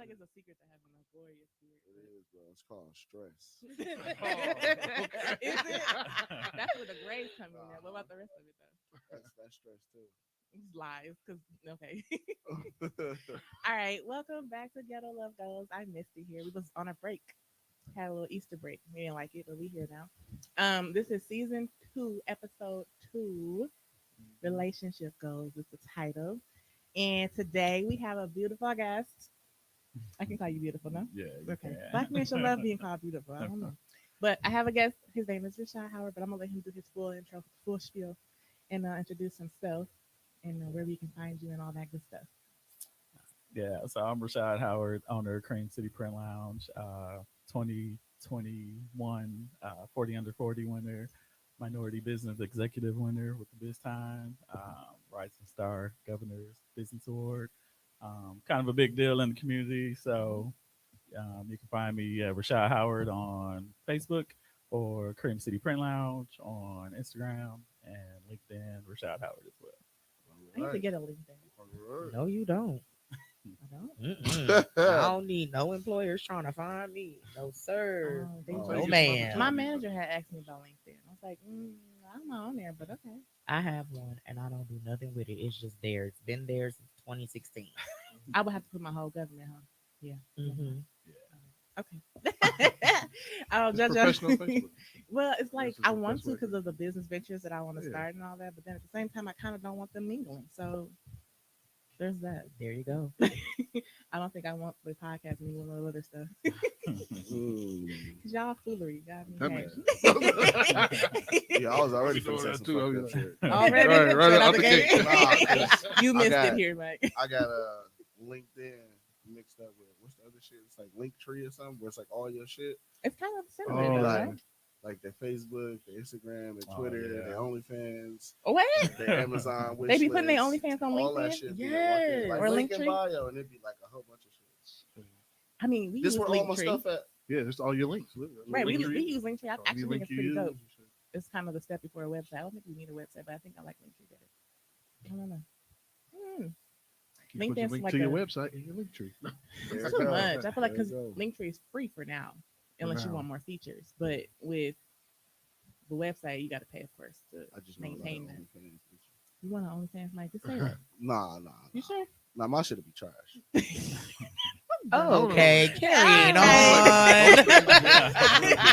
like it's a secret to having a glorious beard. It is, bro. It's called stress. Is it? That's where the grays come in. There. What about the rest of it though? That's stress too. It's lies, cause okay. All right, welcome back to Ghetto Love Goals. I missed it here. We was on a break, had a little Easter break. We didn't like it, but we here now. This is season 2, episode 2. Relationship goals is the title, and today we have a beautiful guest. I can call you beautiful, no? Yeah. Okay. Black men should love being called beautiful. I don't know. But I have a guest. His name is Rashad Howard, but I'm going to let him do his full intro, full spiel, and introduce himself and where we can find you and all that good stuff. Yeah. So I'm Rashad Howard, owner of Cream City Print Lounge, 2021 40 under 40 winner, minority business executive winner with the Biz Time, Rising Star Governor's Business Award. Kind of a big deal in the community. So you can find me Rashad Howard on Facebook or Cream City Print Lounge on Instagram and LinkedIn, Rashad Howard as well. I need to get a LinkedIn. No, you don't. I don't. I don't need no employers trying to find me. No, sir. No, man. My manager had asked me about LinkedIn. I was like, I'm not on there, but okay. I have one and I don't do nothing with it. It's just there. It's been there since 2016. I would have to put my whole government, huh? Yeah. Mm-hmm. Okay. I'll judge Professional Facebook. Well, it's like Versus I the want best to way. because of the business ventures that I want to Yeah. start and all that, but then at the same time, I kind of don't want them mingling. So there's that. There you go. I don't think I want the podcast mingling with other stuff. Mm. Cause y'all foolery got me. That hanged. Yeah, I was already Doing finna say that some too, fucked I up was shit. Already? Right Straight out the gate. gate. Nah, 'cause You missed got- it here, Mike. I got LinkedIn mixed up with what's the other shit? It's like Linktree or something, where it's like all your shit, It's kind of similar, Oh, though, like right? like their Facebook, their Instagram, their Oh, Twitter, yeah. their OnlyFans, Oh, what? their Amazon. They be wish putting their list, OnlyFans on all that LinkedIn? shit. be in Yes. one thing. Like Or link in Linktree? bio, and it'd be like a whole bunch of shit. I mean, we This use where all my Linktree. stuff at. Yeah, just all your links. Literally. Right, we Linktree. use Linktree. I So actually any think link it's you pretty use, dope. you should- It's kind of the step before a website. I don't think we need a website, but I think I like Linktree better. I don't know. you put LinkedIn's your link like to your a- website in your link tree. There It's you too go. much. I feel like There because you go. Linktree is free for now, unless you now. want more features. But with the website, you got to pay, of course, to I just know maintain that. OnlyFans. You want an OnlyFans, Mike? Just say that. Nah. You sure? Nah, my shit'll be trash. Okay, carrying Alright. on.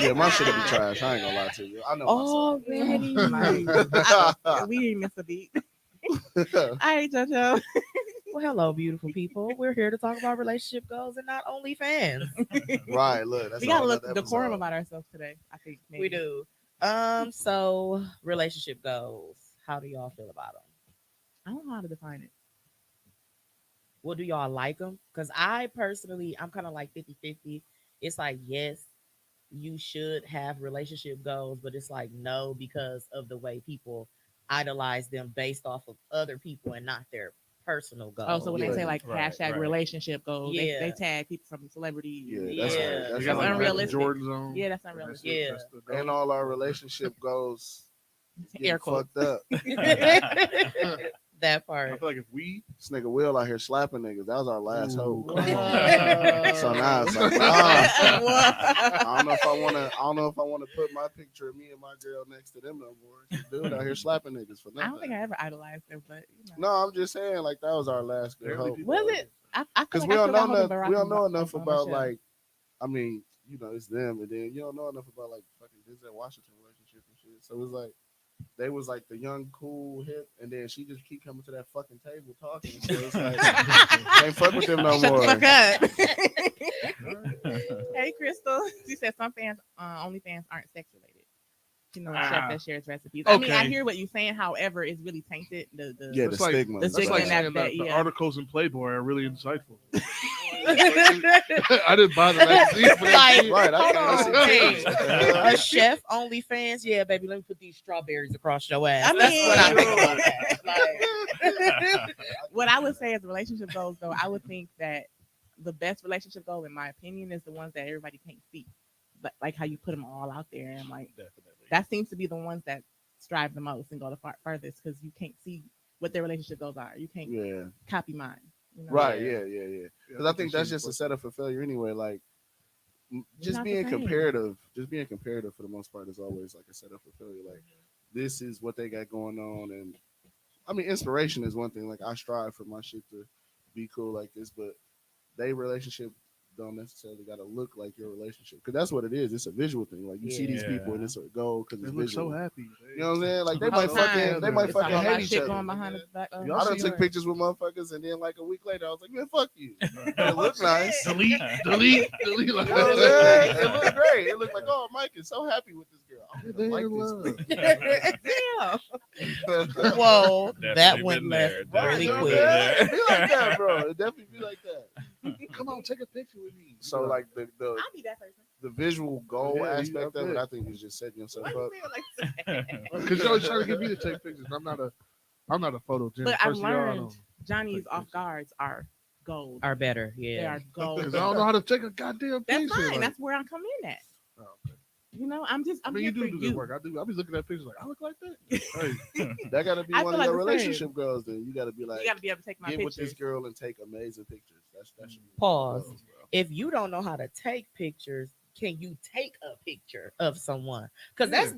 Yeah, my shit'll be trash. I ain't gonna lie to you. I know Already. myself. We didn't miss a beat. All right, JoJo. Well, hello, beautiful people. We're here to talk about relationship goals and not OnlyFans. Right, look, that's We got to all look another decorum episode. about ourselves today. I think maybe. We do. So relationship goals. How do y'all feel about them? I don't know how to define it. Well, do y'all like them? Because I personally, I'm kind of like 50-50. It's like, yes, you should have relationship goals, but it's like, no, because of the way people idolize them based off of other people and not their personal goals. Oh, so when they say Yeah. like Right, hashtag right. relationship goals, Yeah. they tag people from celebrities. Yeah, that's Yeah. right. You That's got It's like right. unrealistic. Jordan's on. Yeah, that's unrealistic. Yeah. That's the goal. And all our relationship goals Air get quotes. fucked up. That I part. feel like if we This nigga Will out here slapping niggas. That was our last Ooh, hope. come on. So now it's like, nah. I don't know if I want to put my picture of me and my girl next to them no more. This dude out here slapping niggas for I don't think nothing. I ever idolized them, but you know. No, I'm just saying like that was our last good Barely hope. people. Was it? I feel Because like we I don't still got know hope in enough. Barack We don't know Obama enough on about Michelle. like. I mean, you know, it's them, and then you don't know enough about like fucking Denzel Washington relationship and shit. So it's like they was like the young, cool, hip, and then she just keep coming to that fucking table talking. So it's like can't fuck with them no Shut more. the fuck up. Hey, Crystal. She said some fans, OnlyFans aren't sex related. You know, a chef Ah. that shares recipes. I mean, I Okay. hear what you're saying. However, it's really tainted. The Yeah, the It's like- stigma. the That's stigma like in saying that- that the yeah. articles in Playboy are really insightful. I didn't buy the magazine for that Like, shit. Right, I hold can't on, see hey, titties. What the hell? a chef OnlyFans? Yeah, baby, let me put these strawberries across your ass. I That's mean- what I think about that. Like, what I would say as relationship goals, though, I would think that the best relationship goal, in my opinion, is the ones that everybody can't see. But like how you put them all out there, and like Definitely. that seems to be the ones that strive the most and go the farthest because you can't see what their relationship goals are. You can't Yeah. copy mine. You know? Right. Yeah. Yeah. Yeah, Because I think that's just a setup for failure anyway. Like, just not the being same. comparative, for the most part is always like a setup for failure. Like, this is what they got going on, and I mean, inspiration is one thing. Like, I strive for my shit to be cool like this, but they relationship don't necessarily got to look like your relationship, because that's what it is. It's a visual thing. Like, you see these people and it's a goal because They it's look visual. so happy. You know what I'm saying? Like, they All might the fucking, time. they might It's fucking all hate about each shit other. going behind the back. Y'all I done see took that? pictures with motherfuckers, and then like a week later, I was like, man, fuck you. But it looked nice. delete. Like, You know what I'm saying? It looked great. It looked like, oh, Mike is so happy with this girl. I'm They gonna in like love. Damn. this. Whoa, that Definitely went been left there, really You know what I'm quick. saying? It be like that, bro. It definitely be like that. Come on, take a picture with me. So like the I'll be that person. the visual goal Yeah, you aspect got of it, that. I think is just setting yourself Why you up. feel like that? because you're always trying to get me to take pictures. I'm not a photogenic But I've person. Y'all learned know. Johnny's Take off pictures. guards are gold. Are better, They yeah. are gold. Because I don't know how to take a goddamn That's picture. fine. Like, That's where I come in at. oh, okay. You know, I I'm mean, here you for do you. good work. I be looking at pictures like, I look like that. Hey, That gotta be I one feel of like your the same. relationship goals. Then you gotta be like, You got to be able to take my get with pictures. this girl and take amazing pictures. That should be Pause. goals, bro. If you don't know how to take pictures, can you take a picture of someone? Because that's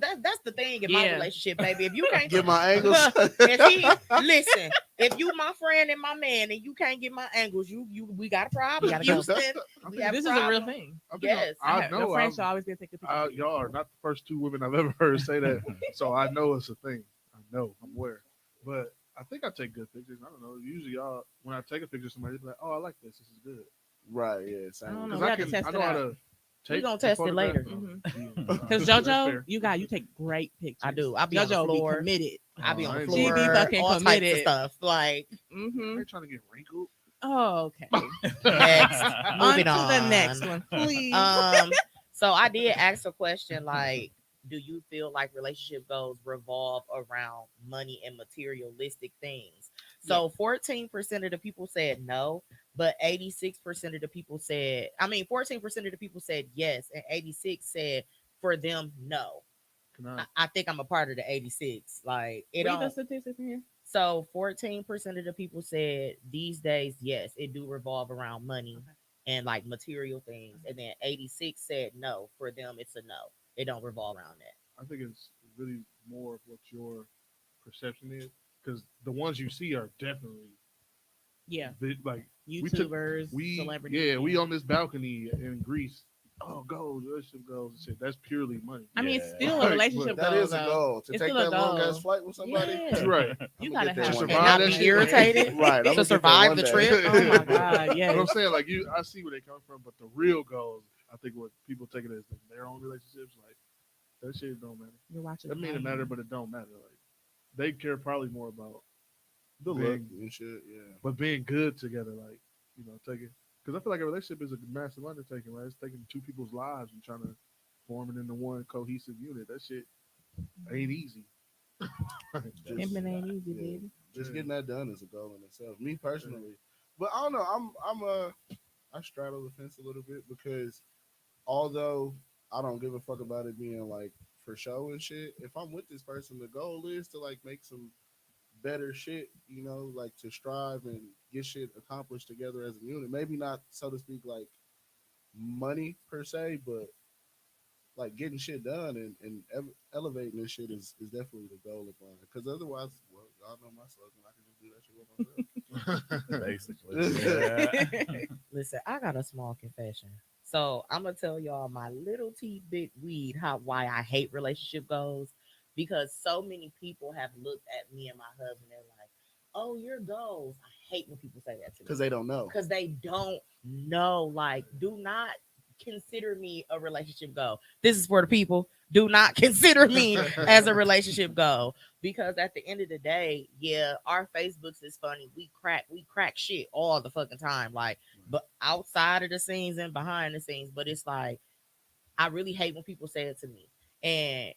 the thing in my Yeah. relationship, baby. If you can't Get my angles. listen, if you my friend and my man and you can't get my angles, we got a problem. Gotta go. Houston, I we think have This is a real problem. thing. I think Yes. I know. Your friends I'm- should always be able to take a picture. of you. Y'all are not the first two women I've ever heard say that, so I know it's a thing. I know, I'm aware. But I think I take good pictures. I don't know. Usually, y'all, when I take a picture of somebody, they be like, "Oh, I like this. This is good." Right, yeah. I Same. don't know. Because We I have to can. test I it know how out. to take. gonna a test it photograph. later. Mhm. Yeah. Because That's JoJo, fair. you take great pictures. I do. I be on the JoJo floor. be committed. I be Oh, on I the ain't floor. She be fucking all types of committed. stuff. Like Mm-hmm. They're trying to get wrinkled. Oh, okay. next, On moving to on. the next one, please. So I did ask a question like, do you feel like relationship goals revolve around money and materialistic things? So 14% of the people said no, but 86% of the people said, 14% of the people said yes, and 86 said for them no. Can I? I think I'm a part of the 86. Like it Read the don't. statistics in here. So 14% of the people said these days, yes, it do revolve around money and like material things. And then 86 said no. For them, it's a no. It don't revolve around that. I think it's really more of what your perception is, because the ones you see are definitely Yeah, like YouTubers, celebrities. Yeah, we on this balcony in Greece. Oh, goals, relationship goals, and shit. That's purely money. I mean, it's Yeah. still a Like, relationship That goal. is a though. goal. To It's take still a that long goal. ass flight with somebody. Yeah. Right. You I'ma gotta get there have one one day. day. And not that be shit. irritated Right. to I'ma get there survive one the day. trip. Oh my god, But yes. I'm saying, like, I see where they come from, but the real goals, I think what people take it as their own relationships, like, that shit don't matter. You're watching. That mean it matter, but it don't matter. Like, they care probably more about The being- look and shit. Yeah. but being good together, like, taking, because I feel like a relationship is a massive undertaking, right? It's taking two people's lives and trying to form it into one cohesive unit. That shit ain't easy. Pimping ain't easy, Yeah. baby. Just Yeah. getting that done is a goal in itself. Me personally, but I don't know. I straddle the fence a little bit, because although I don't give a fuck about it being like for show and shit, if I'm with this person, the goal is to like make some better shit, like to strive and get shit accomplished together as a unit. Maybe not, so to speak, like money per se, but like getting shit done and elevating this shit is definitely the goal of mine. Because otherwise, well, y'all know my slogan. I can just do that shit with myself. Basically. Yeah. Listen, I got a small confession. So I'm gonna tell y'all my little T bit weed why I hate relationship goals, because so many people have looked at me and my husband and like, oh, your goals. I hate when people say that to me Because they don't know. because they don't know. Like, do not consider me a relationship goal. This is for the people. Do not consider me as a relationship goal, because at the end of the day, yeah, our Facebooks is funny. We crack shit all the fucking time, like, but outside of the scenes and behind the scenes. But it's like, I really hate when people say it to me, and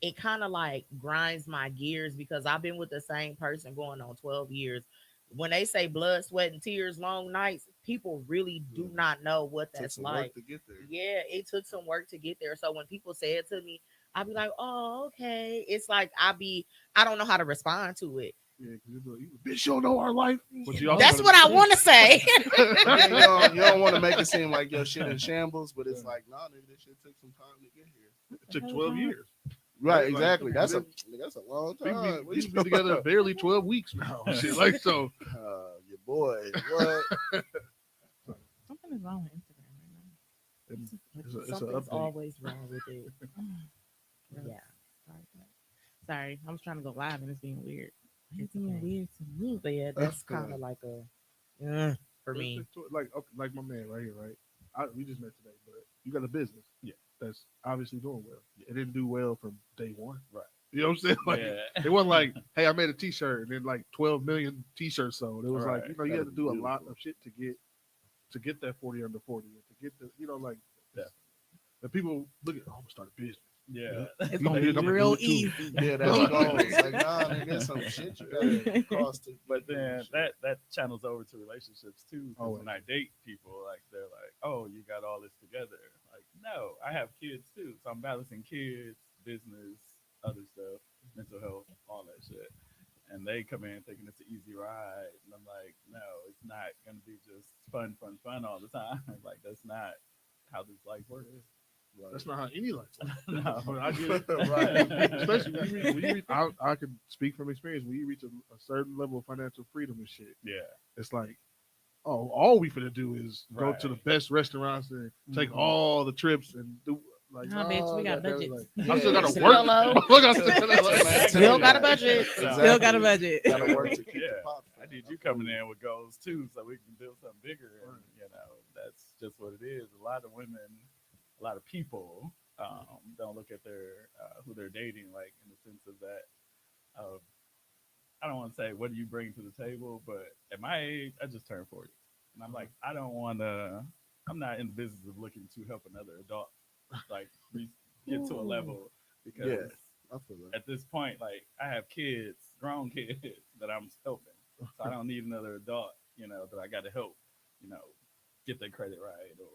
it kind of like grinds my gears, because I've been with the same person going on 12 years. When they say blood, sweat, and tears, long nights, people really do not know what Took that's some like. work to get there. Yeah, it took some work to get there. So when people say it to me, I'll be like, oh, okay. It's like I don't know how to respond to it. Yeah, because you bitch, you don't know our life. But you also That's gotta- what I want to say. And you don't want to make it seem like your shit in shambles, but it's like, nah, nigga, this shit took some time to get here. It took 12 years. Right, Like, exactly. That's we a long We time. be together barely 12 weeks now. Shit, like so. Your boy. What? Something is wrong with Instagram right now. It's a Something's update. always wrong with it. Yeah. Sorry, I was trying to go live and it's being weird. It's being okay. weird to me. But yeah, that's kind of like a for me. Like okay, like my man right here, right? We just met today, but you got a business. Yeah. That's obviously doing well. It didn't do well from day one. Right. You know what I'm saying? Like Yeah. it wasn't like, hey, I made a t-shirt and then like 12 million t-shirts sold. It was like, Right. you know, you That had to was do a lot beautiful. of shit to get that 40 under 40 and to get the, you know, like Yeah. the people look at, oh, I'm gonna start a business. Yeah. It's You gonna did, be I'm gonna real do it too. easy. Yeah, that's goals. Like, nah, nigga, there's some shit you gotta cross to. But then that channels over to relationships too. 'Cause Oh, when I date people, like they're like, "Oh, you got all this together." Like, no, I have kids too, so I'm balancing kids, business, other stuff, mental health, all that shit. And they come in thinking it's an easy ride, and I'm like, "No, it's not gonna be just fun all the time. Like that's not how this life works." That's not how any life works. No. But I get it. Right. Especially when you reach I can speak from experience. When you reach a certain level of financial freedom and shit, Yeah. it's like, oh, all we finna do is go Right. to the best restaurants and take Mhm. all the trips and do like, Nah, bitch, we got goddamn, budgets. like, I still gotta Still work. low. Look, I still Still got a budget. Still got a budget. Gotta work to keep Yeah. the pops. I need you coming in with goals too, so we can build something bigger. And you know, that's just what it is. A lot of women, a lot of people don't look at their who they're dating like in the sense of that. I don't want to say what do you bring to the table, but at my age, I just turned 40, and I'm like, I don't want to. I'm not in the business of looking to help another adult like get to a level because Yeah. I feel that. at this point, like I have kids, grown kids that I'm helping. So I don't need another adult, you know, that I got to help, you know, get their credit right or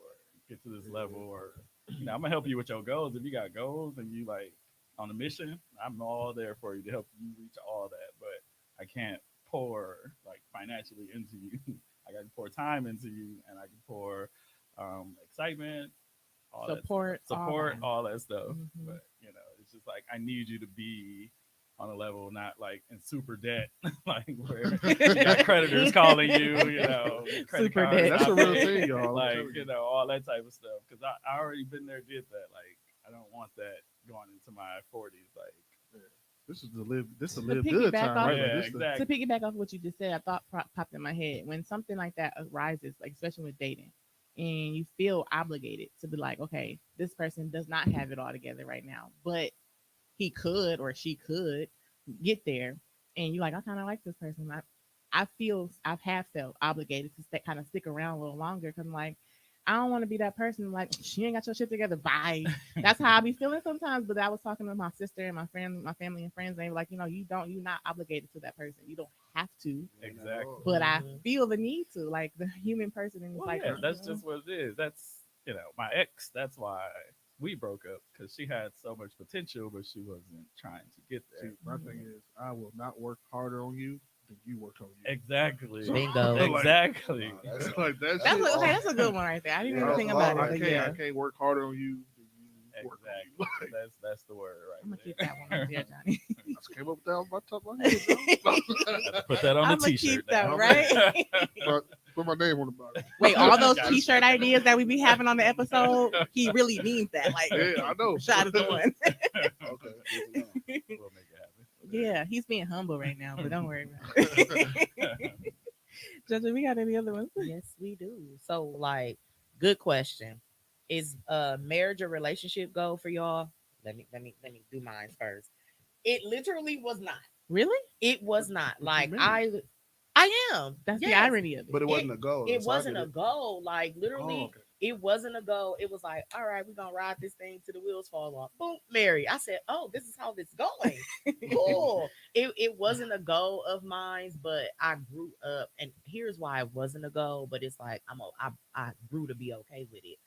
get to this level or, you know, I'm gonna help you with your goals. If you got goals and you like on a mission, I'm all there for you to help you reach all that. But I can't pour like financially into you. I got to pour time into you and I can pour excitement, all that Support, support, all all that stuff. Mhm. But you know, it's just like I need you to be on a level not like in super debt, like where you got creditors calling you, you know, credit Super cards debt. That's a out real there, thing, y'all. I'm like telling you know, all that type of stuff. Because I already been there, did that. Like I don't want that going into my 40s. Like this is the live. This is a To live good piggyback time, off- right? yeah, Like, this the- exactly. To piggyback off what you just said, I thought popped in my head when something like that arises, like especially with dating, and you feel obligated to be like, okay, this person does not have it all together right now, but he could or she could get there, and you're like, I kind of like this person. I have felt obligated to kind of stick around a little longer because I'm like, I don't want to be that person like she ain't got your shit together. Bye. That's how I be feeling sometimes. But I was talking to my sister and my family and friends. And they were like, you know, you're not obligated to that person. You don't have to. Exactly. But I Mhm. feel the need to, like the human person. And it's Well, like, yeah, that's you know, just what it is. That's you know, my ex. That's why we broke up because she had so much potential, but she wasn't trying to get there. See, my thing is, I will not work harder on you than you worked on you. Exactly. So- Bingo. Like- Exactly. That's like that's that's it. okay. That's a good one right there. I didn't Yeah, even think that's about all it. I But can't. yeah, I can't work harder on you than you work on Exactly. me. Like, That's the word right I'm gonna there. keep that one right there, Johnny. I just came up with that on my top of my head. Put that on I'ma a t-shirt. keep that, now. right? But put my name on the bottom. Wait, all those Gotcha. T-shirt ideas that we be having on the episode, he really means that. Like, Yeah, I know. Rashad is the one. Okay. Good to know. We'll make it happen. Yeah, he's being humble right now, but don't worry about it. Judge, we got any other ones? Yes, we do. So, like, good question. Is marriage a relationship goal for y'all? Let me do mine first. It literally was not. Really? It was not. What you Like mean? I am. That's the Yes. irony of it. But it wasn't a goal. It so I wasn't get a it. goal. Like literally, Oh, okay. it wasn't a goal. It was like, all right, we're gonna ride this thing till the wheels fall off. Boom, marry. I said, oh, this is how this going. Cool. It wasn't a goal of mine, but I grew up, and here's why it wasn't a goal. But it's like I grew to be okay with it.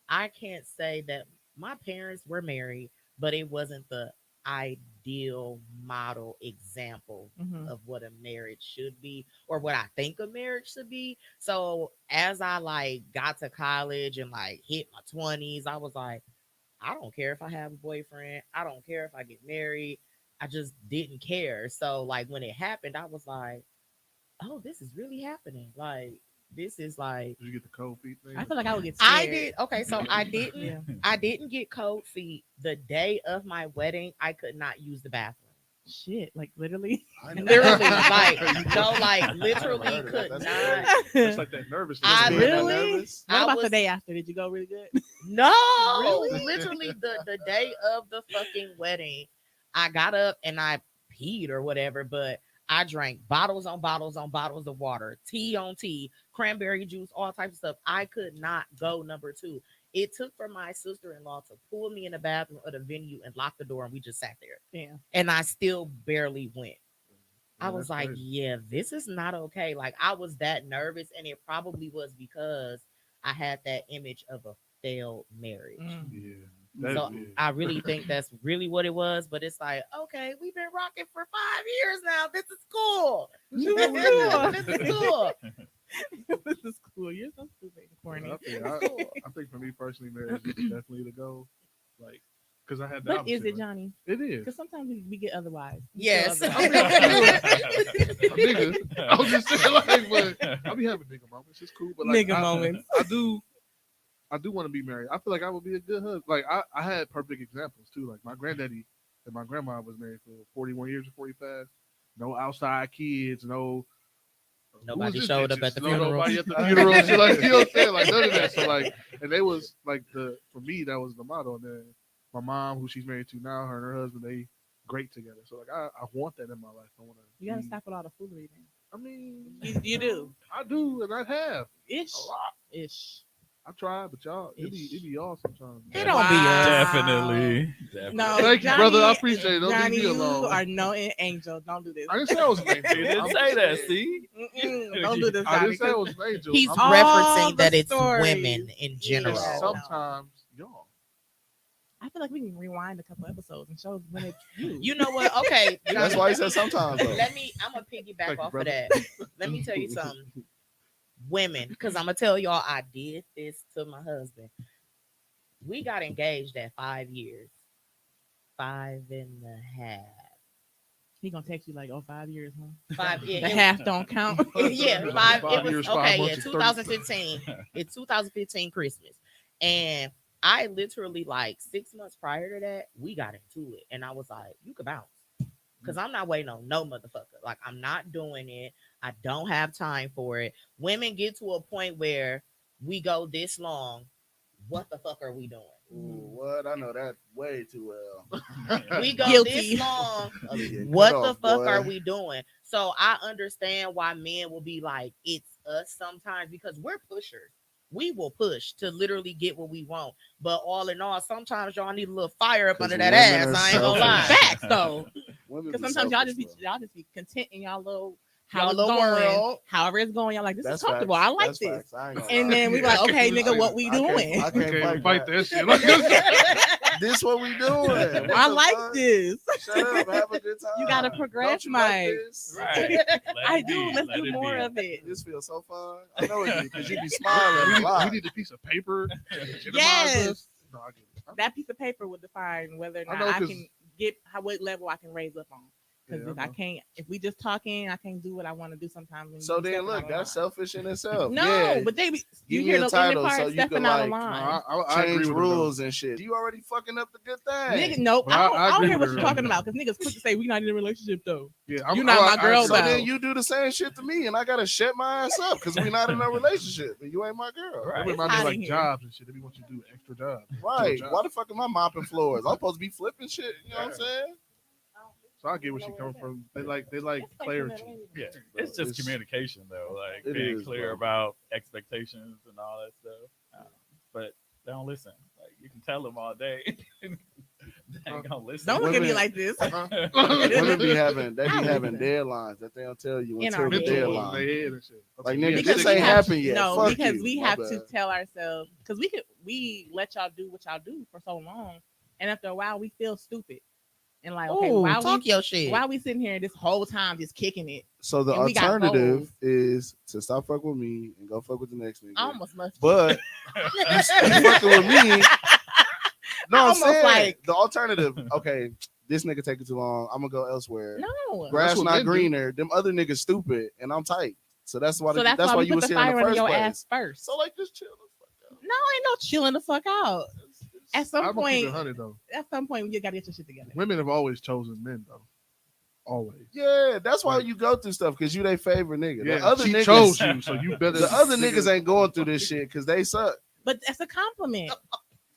I can't say that my parents were married, but it wasn't the ideal model example Mhm. of what a marriage should be or what I think a marriage should be. So as I like got to college and like hit my 20s, I was like, I don't care if I have a boyfriend. I don't care if I get married. I just didn't care. So like when it happened, I was like, oh, this is really happening. Like this is like Did you get the cold feet thing? I feel like I would get scared. I did. Okay, so I didn't. Yeah. I didn't get cold feet the day of my wedding. I could not use the bathroom. Shit, like literally. I know. Literally, like no, like I literally never heard could of that. not. That's It's like that nervousness. I Being that really? nervous? What I about the was- day after? Did you go really good? No, Really? literally the day of the fucking wedding, I got up and I peed or whatever, but I drank bottles on bottles on bottles of water, tea on tea, cranberry juice, all types of stuff. I could not go number two. It took for my sister-in-law to pull me in the bathroom of the venue and lock the door, and we just sat there. Damn. And I still barely went. I Yeah, was that's like, crazy. yeah, this is not okay. Like I was that nervous, and it probably was because I had that image of a failed marriage. Mm. Yeah. That, So yeah. I really think that's really what it was. But it's like, okay, we've been rocking for 5 years now. This is cool. This is cool. This is cool. You're so stupid, corny. I think for me personally, marriage is definitely the goal. Like, because I had the But opposite, is it, right? Johnny? It is. Because sometimes we get otherwise. We Yes. feel I otherwise. Nigga, I was just saying, like, but I be having nigga moments. It's cool, but like, Nigga moments. I do want to be married. I feel like I would be a good husband. Like, I had perfect examples too. Like my granddaddy and my grandma was married for 41 years or 45. No outside kids. No. Nobody who is this showed up bitches? at the No, funeral. Nobody at the funeral. Shit, like, you know what I'm saying? Like none of that. So like, and they was like for me that was the motto. And then my mom, who she's married to now, her and her husband, they great together. So like, I want that in my life. I want to. You gotta stop with all the foolery, man. I mean, You do. I do, and I have Ish. a lot. Ish. I try, but y'all, it be y'all sometimes. It don't be Wow. us. Definitely. No, Thank you, Johnny, brother. I appreciate it. Don't Johnny, leave me you alone. are no angel. Don't do this. I didn't say I was an angel. You didn't I'm say just that, saying- see? Don't do this, I Johnny. didn't say I was an angel. He's I'm all referencing the that it's stories. women in general. Yeah. sometimes y'all. I feel like we can rewind a couple episodes and show when it's you. You know what? Okay, That's Johnny, why he said sometimes though. I'm gonna piggyback Thank you, off of brother. that. Let me tell you something. Women, because I'm gonna tell y'all I did this to my husband. We got engaged at 5 years. 5.5. He gonna text you like, oh, 5 years, huh? 5 The yeah, half don't count. yeah, 5 5 it was years, 5 okay, months yeah, is 2015. It's 2015 Christmas. And I literally like 6 months prior to that, we got into it. And I was like, you could bounce. Because I'm not waiting on no motherfucker. Like, I'm not doing it. I don't have time for it. Women get to a point where we go this long. What the fuck are we doing? Ooh, what? I know that way too well. We go Guilty. this long. I'll be getting What cut the off, fuck boy. are we doing? So I understand why men will be like, it's us sometimes because we're pushers. We will push to literally get what we want. But all in all, sometimes y'all need a little fire up 'Cause under that women ass. are I ain't gonna lie. selfish. Facts though. Women Because be sometimes selfish, though. y'all just be content in y'all little Y'all how it's little going, world. however it's going. Y'all like this That's is comfortable. facts. I like That's this. facts. I ain't gonna And lie. then we like, okay, nigga, what we I can't- doing? I You can't can't fight fight that. that shit. This what we doing. What I the like fuck? this. Shut up, have a good time. You gotta Don't progress, you like Mike. this? Right. Let I it do. be. Let's Let do it more be. of it. This feels so fun. I know it because you be we, smiling a need, lot. we need a piece of paper. to legitimize Yes. us. No, I get it. That piece of paper would define whether or I not know, I 'cause- can get what level I can raise up on. Because Yeah, if I I know. can't, if we just talking, I can't do what I want to do sometimes. when So you then stepping look, out of that's line. selfish in itself. No, yeah, but they be you Give hear me a the in the title part so you stepping can, out like, of No, line. I agree change with her, though. rules and shit. You already fucking up the good thing. Nigga, nope. But I don't, I I don't agree hear with what her you're talking on about because niggas quick to say we not in a relationship though. Yeah, You not my girl, So though. then you do the same shit to me, and I gotta shut my ass up because we're not in a relationship, and you ain't my girl. Right. They remind me It's of, hot like in here. jobs and shit. They be want you to do extra jobs. Right? Jobs. Why the fuck am I mopping floors? I'm supposed to be flipping shit. You know what I'm saying? So I get where she coming from. They like clarity. Yeah, it's just communication though, like It being is, clear bro. about expectations and all that stuff. But they don't listen. Like you can tell them all day, they ain't gonna listen. Don't look at me Women- like this. Women be having I having listen. deadlines that they don't tell you In until our the head. Mental deadline. in their head and shit. Like, Yeah, nigga, Because this we ain't have- happened yet. No, Fuck because you. we My have to bad. tell ourselves because we let y'all do what y'all do for so long, and after a while we feel stupid, and like, okay, Ooh, why talk your shit. why we sitting here this whole time just kicking it? So the And we got alternative goals. is to stop fucking with me and go fuck with the next nigga. I almost must. But you fucking with me. No, I'm almost saying like- the alternative. Okay, this nigga taking too long. I'm gonna go elsewhere. no. Grass That's what not men do. greener. Them other niggas stupid, and I'm tight. So that's why. So that's why we you put was the here in fire the under first your place. ass first. So like, just chill the fuck out. No, ain't no chilling the fuck out. At some I'm gonna keep it point, 100 though. at some point, you gotta get your shit together. Women have always chosen men though. Always. Yeah, that's why Right. you go through stuff because you they favorite nigga. Yeah, the other she niggas, chose you, so you better. the other niggas ain't going through this shit because they suck. But that's a compliment.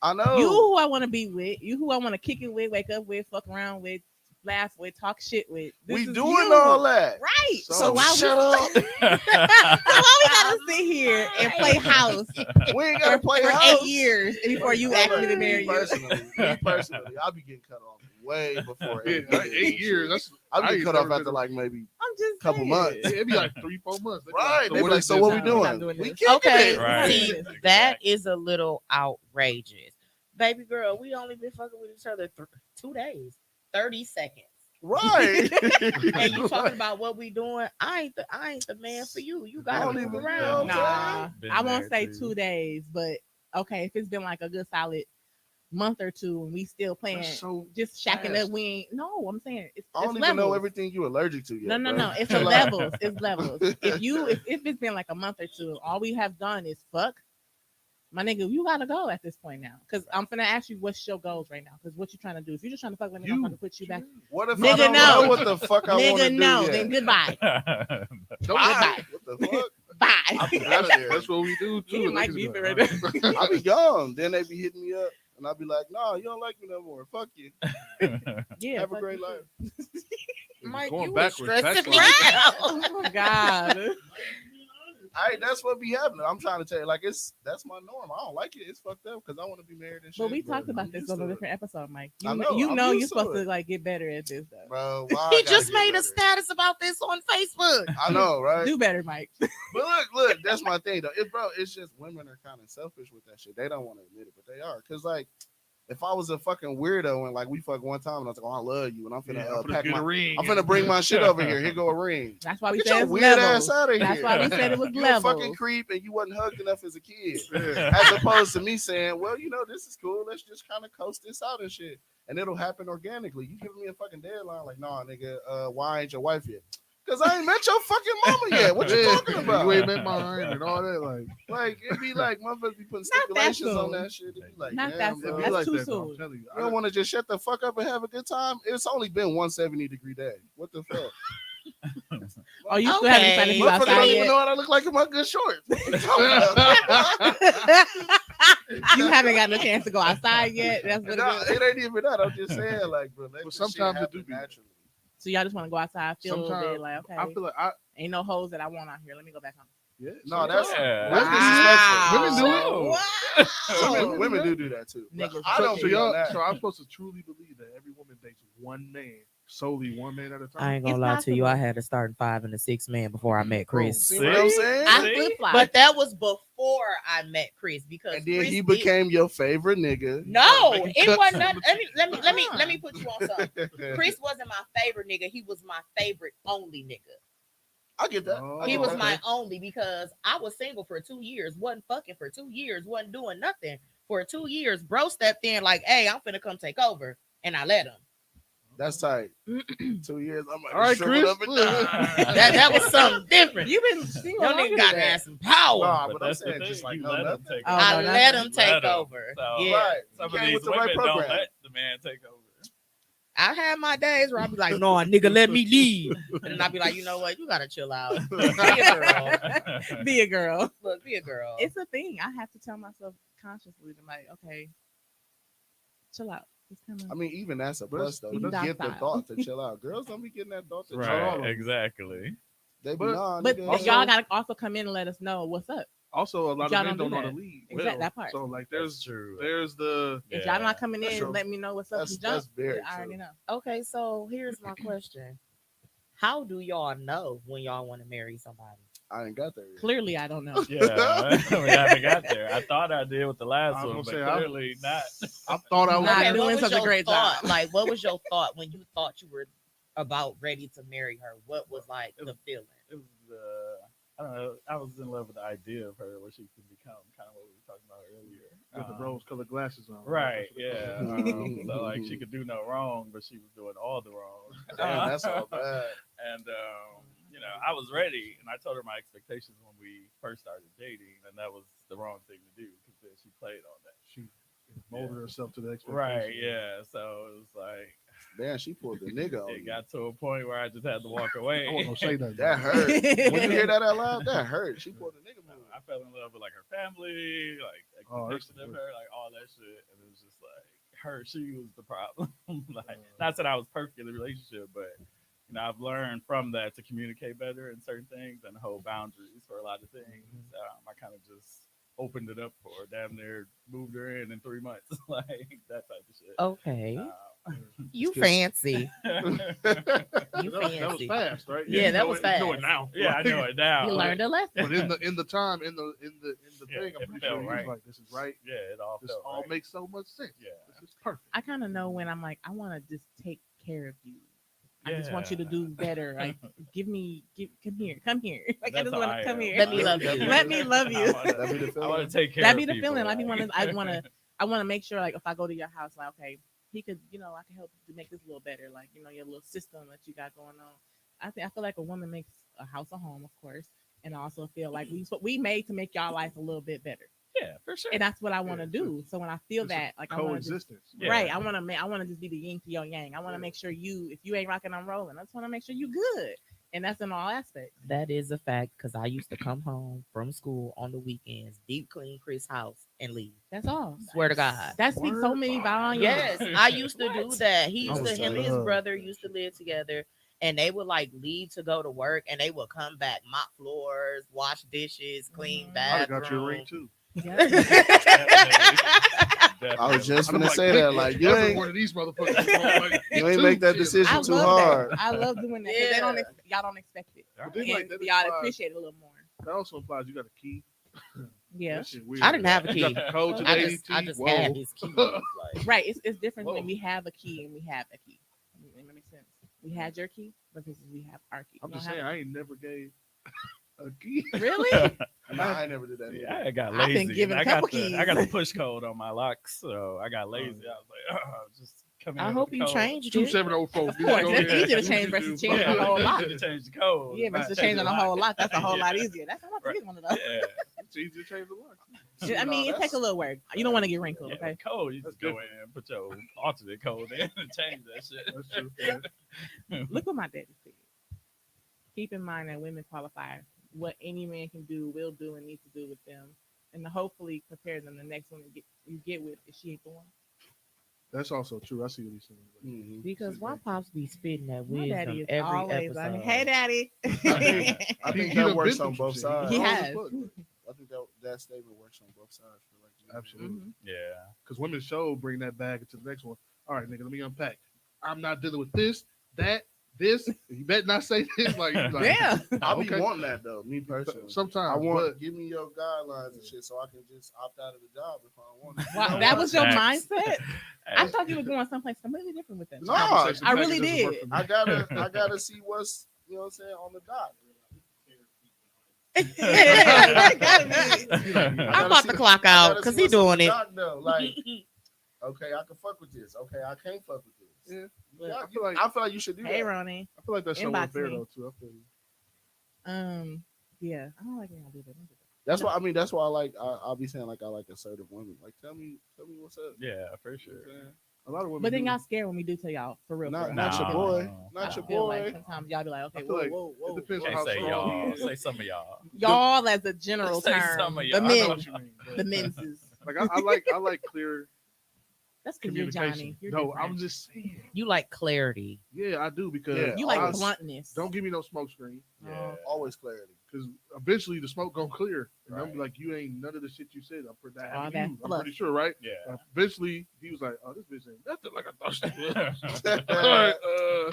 I know. You who I want to be with, you who I want to kick it with, wake up with, fuck around with, laugh with, talk shit with. This we is doing you. all that. Right. So So, why shut up. so why we gotta sit here and play house We ain't gotta play for house 8 years before you Look, ask me to me marry you? personally, I'll be getting cut off way before Yeah, 8 years. That's I'll I be ain't cut off never after been- like maybe I'm just couple saying. months. Yeah, it'd be like 3-4 months. They'd be right. They be what like, is so this what we now?" We're not doing? doing We this. kicking Okay, it. Right. see, Exactly. that is a little outrageous. Baby girl, we only been fucking with each other 2 days, 30 seconds. Right. And you talking about what we doing? I ain't the man for you. You gotta don't move even around. know. Nah, Been I won't there say too. 2 days, but okay, if it's been like a good solid month or two and we still playing, That's so just shacking fast. up, we ain't. No, I'm saying it's I don't even levels. know everything you allergic to yet. No, bro. it's Chill a out. levels. It's levels. If it's been like a month or two, all we have done is fuck. My nigga, you gotta go at this point now. Cause I'm finna ask you what's your goals right now. Cause what you trying to do? If you're just trying to fuck, let me You- fucking put you back. What if I Nigga, don't no. know what the fuck I want to Nigga, do no, yet? then goodbye. Bye. What the fuck? Bye. I'll be out of there. That's what we do too. You might Niggas be be for like, it. I'll be gone. Then they be hitting me up, and I'll be like, "No, you don't like me no more. Fuck you. Yeah, Have a fuck great you life." too. Mike, going you backwards. was stressing me Backsliding. out. Oh my god. That's what be happening. I'm trying to tell you, like that's my norm. I don't like it. It's fucked up because I want to be married and shit. But we talked about I'm this used on a to it. different episode, Mike. I You know, you I'm know used you're to supposed to it. like get better at this though. Bro, why I He gotta just get made a better? status about this on Facebook. I know, right? Do better, Mike. But look, that's my thing though. It's just women are kind of selfish with that shit. They don't want to admit it, but they are. Cause like, if I was a fucking weirdo and like we fuck one time and I was like, oh, I love you, and I'm finna Yeah, I'm finna pack get a my, ring. I'm finna bring my shit over here. Here go a ring. That's why we Get said your it's weird levels. ass out of here. That's why we said it was You a fucking levels. creep and you wasn't hugged enough as a kid. Yeah. As opposed to me saying, well, this is cool. Let's just kind of coast this out and shit. And it'll happen organically. You giving me a fucking deadline like, nah, nigga, why ain't your wife yet? Because I ain't met your fucking mama yet. What you Yeah, talking about? You ain't met mine and all that. Like, it'd be like, motherfuckers be putting Not that stipulations on soon. that shit. It'd be like, Not damn, that bro. soon. Be That's like too that, though, I'm soon. telling you. You don't want to just shut the fuck up and have a good time? It's only been 170-degree day. What the fuck? Oh, you still haven't decided if you Motherfucker outside don't even yet? know what I look like in my good shorts. What you talking about? You haven't gotten a chance to go outside yet. That's what Nah, it is. it ain't even that. I'm just saying, like, bro, let But this sometimes shit it do happen be- naturally. So y'all just want to go outside, feel a little bit Sometimes like, okay, I feel like ain't no hoes that I want out here. Let me go back home. yeah. No, sometimes- that's disrespectful. Women do it. Wow. Women do that too. But Niggas I do don't So be on y'all, that. so I'm supposed to truly believe that every woman dates one man, solely one man at a time. I ain't gonna It's lie to you. I possible. had a starting 5 and a 6 man before I met Chris. See what I'm saying? I See? flip flop. But that was before I met Chris because And then Chris he did- became your favorite nigga. No, Making it cuts wasn't. on Nothing. the Let me put you on something. Chris wasn't my favorite nigga. He was my favorite only nigga. I get that. Oh, I He get was that. my only because I was single for 2 years, wasn't fucking for 2 years, wasn't doing nothing for 2 years. Bro stepped in like, "Hey, I'm finna come take over," and I let him. That's tight. 2 years. I'm like, All right, shriveled Chris. up and down. That was something different. You've been single Your longer nigga got than to have that. some power. Nah, But but I'm that's the saying thing. just like You no let 'em nothing. take Oh, over. I no, let nothing. him take Let 'em. over. So, Yeah. Right. Some You of came these with the right women don't program. let the man take over. I had my days where I'd be like, "No, nigga, let me leave," and I'd be like, "You know what? You gotta chill out. Be a girl. Be a girl. Look, be a girl." It's a thing. I have to tell myself consciously, I'm like, okay, chill out. Just kind I of. mean, even that's a But plus though. it's You get the docile. thought to chill out. Girls don't be getting that thought to chill Right, out. exactly. They be But- nah, But nigga. Also- y'all gotta also come in and let us know what's up. Also, a lot Y'all of men don't don't do know how that. to lead. Exactly, well. that part. So like, That's true. there's the If Yeah. y'all not coming in, True. let me know what's up. That's- from jump. that's very I already true. know. Okay, so here's my question: how do y'all know when y'all want to marry somebody? I ain't got there yet. Clearly, I don't know. Yeah, we haven't got there. I thought I did with the last I was one, but gonna say, clearly not. I thought I was. Not Okay, doing what was such a your great thought? job. Like, what was your thought when you thought you were about ready to marry her? What was like the feeling? It was I don't know. I was in love with the idea of her, what she could become, kind of what we were talking about earlier. With the rose-colored glasses on. Right, yeah. That's what they call So like she could do no wrong, but she was doing all the wrong. Damn, that's all bad. And you know, I was ready, and I told her my expectations when we first started dating, and that was the wrong thing to do because then she played on that. She molded herself to the expectation. Right, yeah. So it was like Damn, she pulled the nigga on it you. got to a point where I just had to walk away. I wasn't gonna say nothing. That hurt. When you hear that out loud, that hurt. She pulled the nigga move. I fell in love with like her family, like Oh, that's expectation of good. her, like all that shit, and it was just like her. She was the problem. Like, not that I was perfect in the relationship, but you know, I've learned from that to communicate better in certain things and hold boundaries for a lot of things. I kind of just opened it up for her, damn near moved her in 3 months, like that type of shit. Okay, Um, you good. fancy. You That was fancy. fast, right? Yeah, You that know was it- you know fast. it now. yeah, I know it now. You learned a lesson. But in the time, in the Yeah, thing, I'm it pretty felt sure he was right. like, "This is right. Yeah, it all This felt all right. makes so much sense. Yeah. This is perfect." I kind of know when I'm like, I want to just take care of you. I just want you to Yeah. do better. Like, come here. Like, I That's just how want I to come am. here. Let me love you. Let me love you. That'd be the I feeling. want to take care. That of be the people, feeling. Like, like- I want to make sure, like, if I go to your house, like, okay, he could, I can help to make this a little better. Like, your little system that you got going on. I feel like a woman makes a house a home, of course, and I also feel like we made to make y'all life a little bit better, Yeah, for sure. and that's what I want to Yeah, do. So when I feel It's a that, like, I want to coexistence. Yeah. right, I want to just be the yin to your yang. I want to Yeah. make sure if you ain't rocking, I'm rolling. I just want to make sure you good, and that's in all aspects. That is a fact because I used to come home from school on the weekends, deep clean Chris' house, and leave. That's all. Swear to God. That speaks so Word. many volumes. Yes, I used to do that. He I used was to, him and so his love. brother used to live together, and they would like leave to go to work, and they would come back, mop floors, wash dishes, clean Mhm. I'd have bathroom. got you a ring too. I was just And I'm gonna say "Pick that. Like, you every ain't, one of these motherfuckers. Like, you ain't two make that shit. decision I too love hard. that. I love doing that. 'Cause They don't. Y'all don't expect it. But then, And like, that y'all implies- appreciate it a little more. That also implies you got a key. Yeah. That shit weird. I didn't have a You got key. the code to the I ADT. just Whoa. had his keys. Like, Right. It's different Whoa. when we have a key and we have a key. It makes sense. We had your key, but this is we have our key. I'm We just don't saying, have- I ain't never gave a key. Really? Nah, I ain't never did that. Yeah, either. I got I've lazy. been given and a couple I got the keys. push code on my locks, so I got lazy. I was like, just come in. I with hope the you code. changed it. 2704. Of course, it's easier to change versus changing Yeah, the whole lot. to change the code. Yeah, not versus change changing the a whole lock. lot. That's a whole lot Yeah. easier. That's I want to Right. get one of those. Yeah, It's easy to change the lock. I mean, No, it takes a little work. You don't want to get wrinkled, yeah, okay? the code. You That's just go good. in and put your alternate code in and change that shit. That's true. Yeah. Look what my daddy said. Keep in mind that women qualify what any man can do, will do, and needs to do with them, and to hopefully prepare them the next one you get with if she ain't the one. That's also true. I see what he's saying. Mhm. because my pops be spitting that My wisdom daddy is every always episode. like, "Hey, daddy." I think He that done works been on through both some shit. sides. He Grown as has. fuck. I think that statement works on both sides. For like, Absolutely. Mhm. Yeah. Because women show bring that bag into the next one. All right, nigga, let me unpack. I'm not dealing with this, that, this. You better not say this. Like Yeah. I be Okay. wanting that though, me personally. Sometimes, I want but give me your guidelines and shit, so I can just opt out of the job if I don't want it. Wow, You know that what? was your Facts. mindset. I Hey, thought you were going someplace completely different with that. No, conversation I package really doesn't work did. for me. I gotta see what's on the dot. That gotta be. I I'm gotta about see- to clock I out gotta because see he what's on doing the it. dot, though. Like, okay, I can fuck with this. Okay, I can't fuck with this. Yeah. Yeah, I feel like I feel like you should do Hey, that. Ronnie. I feel like that's Inbox somewhat fair me. though too. I feel you. Yeah, I don't like when y'all do that. Don't do that. That's why I mean. That's why I like. I'll be saying like I like assertive women. Like, tell me what's up. yeah, for sure. A lot of women. But then do. y'all scared when we do tell y'all for real. Not- for real. not your Nah. boy. I Not your feel like boy. sometimes y'all be like, okay, I feel whoa, like whoa, whoa. it depends on Can't how say strong y'all. he is. Say some of y'all. Y'all as a general Say term. some of The y'all. I know men, what you mean. but- the menses. Like I like clear That's because you're communication. Johnny. You're No, different. I'm just saying. You like clarity. Yeah, I do because Yeah. You like I- bluntness. Don't give me no smoke screen. Yeah. Always clarity. because eventually the smoke gonna clear, and I'm Right. like, you ain't none of the shit you said. I'm pretty, that All happened that to you. I'm fluff. pretty sure, right? Yeah. Eventually, he was like, "Oh, this bitch ain't nothing like I thought she was."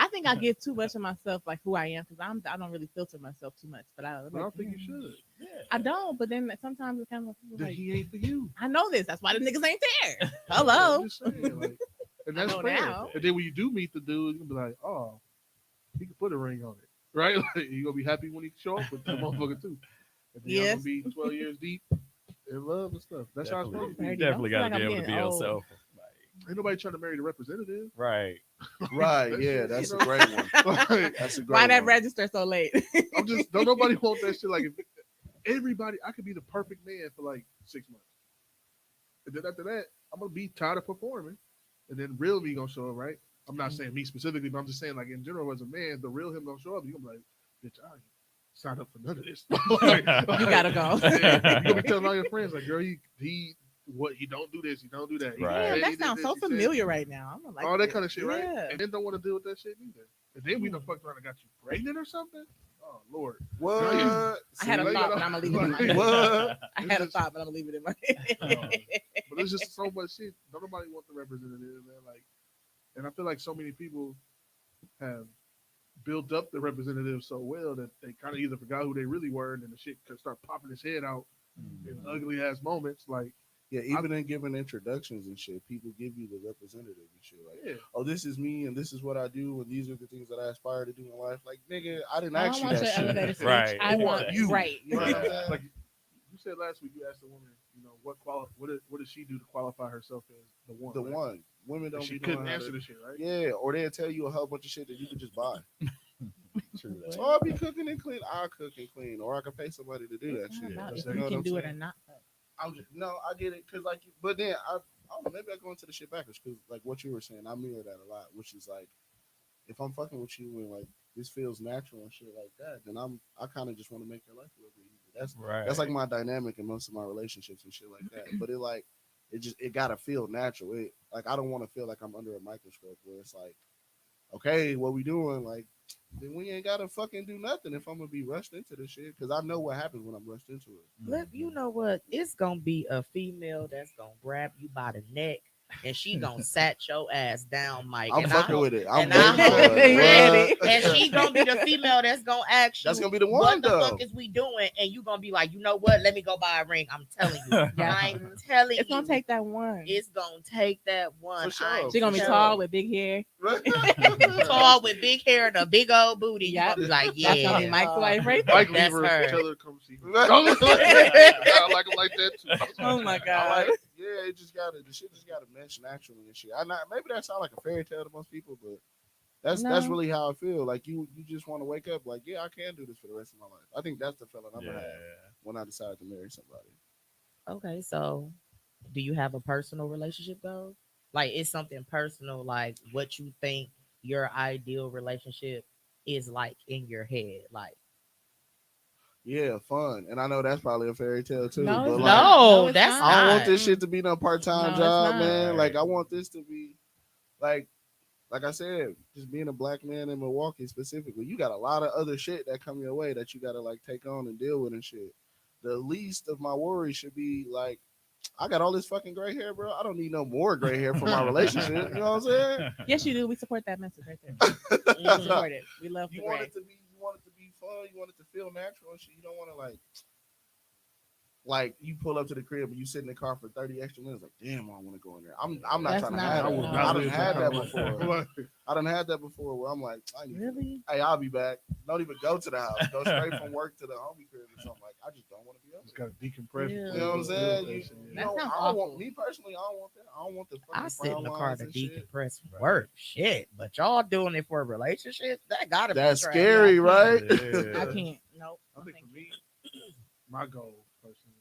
I think I give too much of myself, like who I am, because I don't really filter myself too much. But I don't think you should. I don't. But then sometimes it's kind of That like, he ain't for you. I know this. That's why the niggas ain't there. I'm Hello. just saying, like, and I that's know fair. now. And then when you do meet the dude, you can be like, "Oh, he can put a ring on it, right?" Like, you gonna be happy when he show up with the motherfucker too. And then y'all Yes. gonna be 12 years deep in love and stuff. That's how it's supposed to be. Dirty. Definitely Don't got to feel be like able I'm to be getting old. yourself. Ain't nobody trying to marry the representative. Right. Right, That yeah, shit, that's you a know? great one. Like, That's a great Why that one. register so late? I'm just don't nobody want that shit. Like if everybody, I could be the perfect man for like 6 months, and then after that, I'm gonna be tired of performing, and then real me gonna show up, right? I'm not saying me specifically, but I'm just saying like in general as a man, the real him gonna show up. You gonna be like, bitch, I ain't signed up for none of this. You gotta go. Yeah, you gonna be telling all your friends like, girl, he don't do this, he don't do that. He Right. said Damn, he that did sounds this, so he said- familiar right now. I'm like all that kind of shit, right? Yeah. And then don't want to deal with that shit either. And then we done fucked around and got you pregnant or something. Oh Lord. What? I had a See, thought, like, but I'm gonna leave it in my head. What? I had a thought, but I'm gonna leave it in my head. But it's just so much shit. Don't nobody want the representative, man. Like, and I feel like so many people have built up the representative so well that they kind of either forgot who they really were, and then the shit could start popping his head out in ugly ass moments. Like, Yeah, even in giving introductions and shit, people give you the representative and shit. Like, yeah, oh, this is me and this is what I do and these are the things that I aspire to do in life. Like, nigga, I didn't I ask don't you want that your shit. elevator speech. Right. I Who want are you? right. You know what I'm saying? like you said last week, you asked a woman, you know, what does she do to qualify herself as the one? The right? one. Women And don't she be couldn't knowing how answer to, the shit, right? yeah, or they'll tell you a whole bunch of shit that you could just buy. True that. So I'll be cooking and clean. I'll cook and clean, or I can pay somebody to do that It's not shit. about That's if You you know what can I'm do it or saying? not. I'm just no, I get it, cause like, but then I don't know, maybe I go into the shit backwards, cause like what you were saying, I mirror that a lot, which is like, if I'm fucking with you and like this feels natural and shit like that, then I kind of just want to make your life a little bit easier. Right. That's like my dynamic in most of my relationships and shit like that. But it gotta feel natural. It like I don't want to feel like I'm under a microscope where it's like, okay, what we doing? Like, then we ain't gotta fucking do nothing if I'm gonna be rushed into this shit, because I know what happens when I'm rushed into it. Look, you know what? It's gonna be a female that's gonna grab you by the neck and she gonna sat your ass down, Mike. I'm and fucking I, with it. I'm and I waiting for hope it. you What? ready. and she gonna be the female that's gonna ask you, That's gonna be the one what the though. fuck is we doing? And you gonna be like, you know what? Let me go buy a ring. I'm telling you. Yeah. I'm telling It's you. gonna take that one. It's gonna take that one. For sure. I'm She's gonna be for tall sure. with big hair. tall with big hair and a big old booty. You Yep. gonna be like, That's gonna be yeah. Mike's wife right Mike there. That's Lever, her. tell her to come see her. I like him like that too. Oh my I god. like, yeah, it just gotta, the shit just gotta mesh naturally and shit. Maybe that sounds like a fairy tale to most people, but that's No. really how I feel. Like you just want to wake up like, yeah, I can do this for the rest of my life. I think that's the feeling I'm gonna have when I decide to marry somebody. Okay, so do you have a personal relationship goal? Like, it's something personal, like what you think your ideal relationship is like in your head. Like, Yeah, fun, and I know that's probably a fairy tale too. No, but it's like, not. No, it's that's not. I don't want not. this shit to be no part-time No, it's job, not. man. Like Right. I want this to be like I said, just being a black man in Milwaukee specifically, you got a lot of other shit that come your way that you gotta like take on and deal with and shit. The least of my worries should be like, I got all this fucking gray hair, bro. I don't need no more gray hair for my relationship. You know what I'm saying? Yes, you do. We support that message right there. We support it. We love the You want gray. it to be, fun. You want it to feel natural and shit. You don't want to like you pull up to the crib and you sit in the car for 30 extra minutes. Like, damn, I want to go in there. I'm not That's trying to not- have I that. would No. not I done live had that kind of before. life. I done had that before where I'm like, I need Really? hey, I'll be back. Don't even go to the house. Go straight from work to the homie crib or something. Like, I just don't want to be up Just there. gotta decompress. Yeah. You know what I'm saying? You You That know, sounds I don't want awful. me personally. I don't want that. I don't want the fucking I sit in the frown car lines to and shit. decompress Right. work. Shit. But y'all doing it for a relationship? That gotta That's be trash. scary, right? I can't. Nope. I think for me, my goal personally,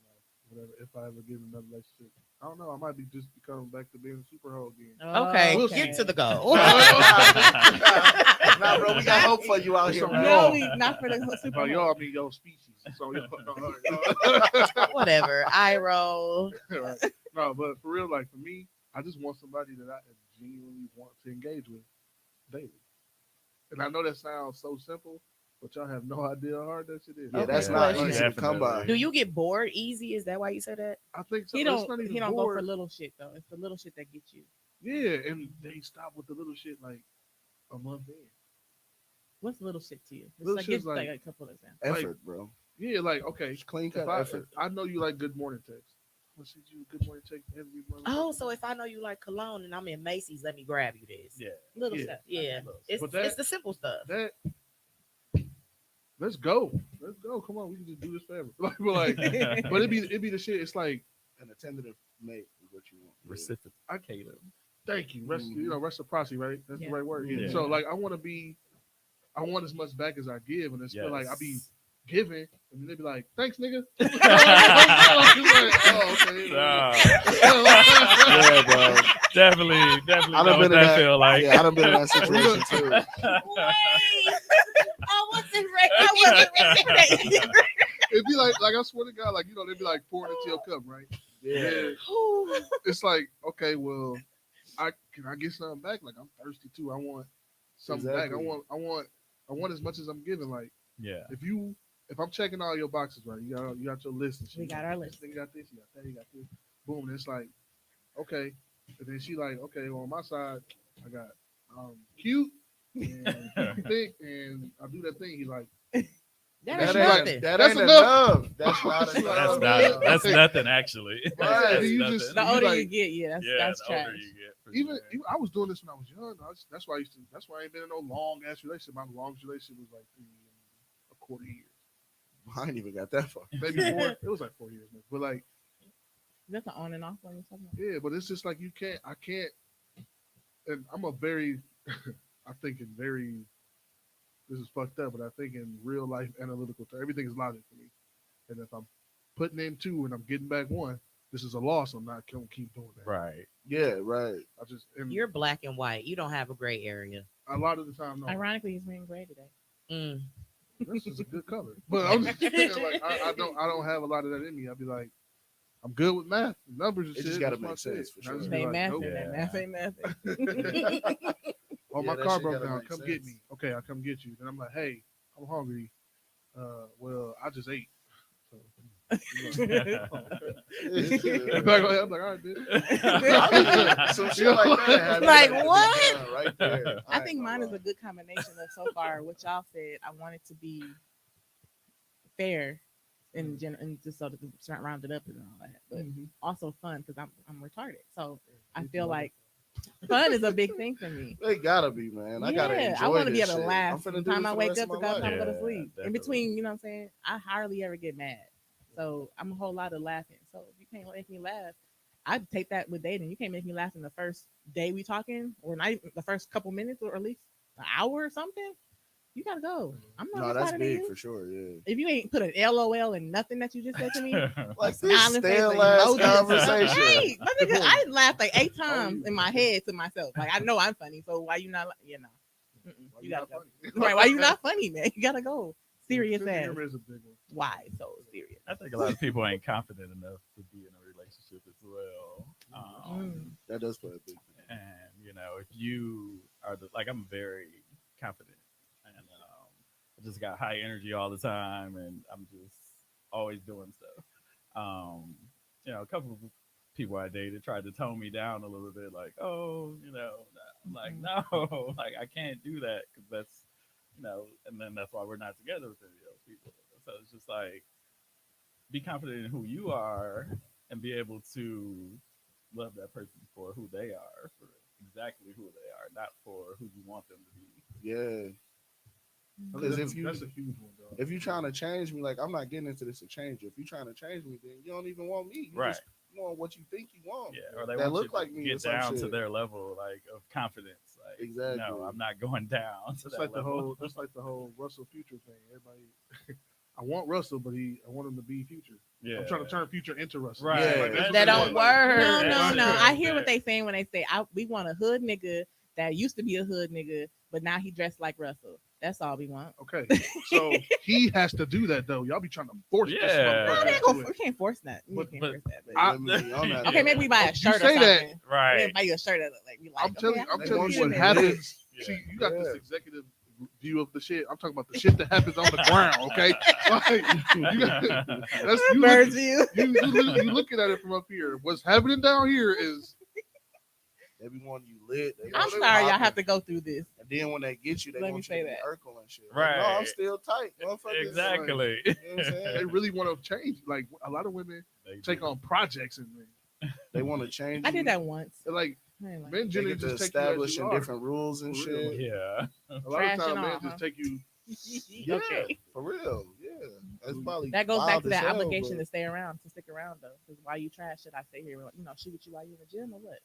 whatever, if I ever get in another relationship, I don't know. I might be just becoming back to being a super hoe again. Okay, We'll get to the goal. Nah, bro, we got hope for you out here, It's man. No, we not for the super. By y'all, I mean your species. So Whatever. I roll. right. No, but for real, like for me, I just want somebody that I genuinely want to engage with daily. And I know that sounds so simple, but y'all have no idea how hard that shit is. Yeah, Okay, that's yeah, not like, easy to come by. Do you get bored easy? Is that why you said that? I think so. He It's don't. not even He don't go for bored. little shit though. It's the little shit that gets you. Yeah, and they stop with the little shit like a month in. What's little shit to you? Just Little like, shit's give like like- a couple of examples. Effort, bro. Yeah, like okay, It's clean if cut I, effort. I know you like good morning text. I'm gonna send you a good morning text every morning. Oh, so if I know you like cologne and I'm in Macy's, let me grab you this. Yeah. Little Yeah. stuff. Yeah. It's, But that- it's the simple stuff. that. Let's go. Come on, we can just do this forever. Like, but like, but it'd be the shit. It's like, An attentive mate is what you want. Reciprocated. thank you, Mhm. you know, reciprocity, right? That's Yeah. the right word. Yeah. So like, I want as much back as I give, and it's feel like I be Yes. giving, and then they be like, thanks, nigga. It's like, oh, okay. Yeah, bro. Definitely I know done what been in that that. feel like. Yeah, I done been in that situation too. Wait, I wasn't ready. I wasn't ready. It'd be like I swear to God, like, you know, they'd be like pouring into your cup, right? Yeah. It's like, okay, well, can I get something back? Like, I'm thirsty too. I want something back. Exactly. I want as much as I'm giving. Like, Yeah. if I'm checking all your boxes, right? You got your list and shit. We got our list. You got this, you got that, you got this. Boom. And it's like, okay. And then she like, okay, well, on my side, I got cute and thick, and I do that thing. He's like, That's That ain't, nothing. that That's ain't enough. enough. That's not That's enough. That's nothing actually. Right, That's you nothing. just- The You older like- you get, yeah, that's the trash. older you get. for even sure. I was doing this when I was young. That's why I ain't been in no long ass relationship. My longest relationship was like 3.25 years, I ain't even got that far. maybe 4. It was like 4 years, maybe. But like, That's an on and off one. You're talking about. yeah, but it's just like I can't. And I'm a very, I think in very. This is fucked up, but I think in real life analytical terms, everything is logic for me. And if I'm putting in 2 and I'm getting back 1, this is a loss. I'm not gonna keep doing that. Right. Yeah, right. I just and You're black and white. You don't have a gray area. a lot of the time, no. Ironically, he's wearing gray today. Mm. This is a good color. But I'm just saying, like I don't have a lot of that in me. I'd be like, I'm good with math, numbers and It shit. just gotta that's my make sense, shit. for And I sure. just They be like, math, nope. Yeah. that math ain't math. Oh, Yeah, my that car shit broke gotta down. make Come get sense. me. Okay, I'll come get you. Then I'm like, hey, I'm hungry. Well, I just ate. So, I'm like, all right, bitch. Some shit like that. had me Like, like, what? yeah, right there. I ain't think gonna mine is lie. a good combination of so far what y'all said. I want it to be fair and and just so that it's not rounded up and all that, but also fun because I'm retarded. So I feel like fun is a big thing for me. They gotta be, man. I gotta Yeah, enjoy I want to this be able to shit. laugh I'm from finna the do time this I for the wake rest up of to my the time I life. go to Yeah, sleep. In definitely. between, you know what I'm saying? I hardly ever get mad. So I'm a whole lot of laughing. So if you can't make me laugh, I'd take that with dating. You can't make me laugh in the first day we talking, or not even the first couple minutes, or at least an hour or something. You gotta go. I'm not No, that's smarter than big you. for sure. Yeah. If you ain't put an LOL in nothing that you just said to me, Like smiling this face, stale like ass emojis. conversation. Right. My nigga, I laughed like 8 times you- in my head to myself. Like I know I'm funny, so why you not? You know, Why you gotta not go. funny? Right? Why you not funny, man? You gotta go. Serious Sense of ass. humor is a big one. Why so serious? I think a lot of people ain't confident enough to be in a relationship as well. That does play a big thing. And you know, if you are like, I'm very confident, and I just got high energy all the time, and I'm just always doing stuff. You know, a couple of people I dated tried to tone me down a little bit, like, oh, you know, I'm like, no, like I can't do that because that's, you know, and then that's why we're not together with any of those people. So it's just like, be confident in who you are and be able to love that person for who they are, for exactly who they are, not for who you want them to be. Yeah. I Because think if you that's a huge one, dog. if you're trying to change me, like I'm not getting into this to change you. If you're trying to change me, then you don't even want me. You Right. just want what you think you want. Yeah, or they That want look you to like me or get some down to shit. their level, like, of confidence. Like, Exactly. no, I'm not going down. To That's that like level. that's like the whole Russell Future thing. Everybody, I want Russell, but I want him to be Future. Yeah, I'm trying to turn Future into Russell. Right. Yeah. Like, that's what That they don't want. Like, work. No, That's no, no. true. I hear what they saying when they say we want a hood nigga that used to be a hood nigga, but now he dressed like Russell. That's all we want. Okay, so he has to do that though. Y'all be trying to force this Yeah. No, motherfucker we, ain't into gonna, it. we can't force that. We But- can't but force that. But, Literally on that. okay, maybe we buy a You shirt or say that, something. Right. Maybe buy you a shirt that look like we like. I'm telling okay, I'm They telling want you you what to happens. Yeah. See, you got this Yeah. executive view of the shit. I'm talking about the shit that happens on the ground. Okay, like, you Bird's view. you looking at it from up here. What's happening down here is They be wanting you lit. They I'm want you sorry, y'all popping. have to go through this. And then when they get you, they Let me want you say to be that. Urkel and shit. Like, no, I'm Right. still tight, motherfucker. Exactly. You know what I'm saying? they really want to change. Like a lot of women take on projects and They want to change. I you. did that once. they're like I ain't like men it. They generally get to just take you as you establishing are. different rules and For real. shit. Yeah. A lot of Trashing times, men all, huh? just take you. Yeah, Okay. for real. Yeah, that's probably That goes back wild to as that hell, obligation but- to stay around, to stick around though. Because while you trash, should I stay here? You know, shoot at you while you in the gym or what?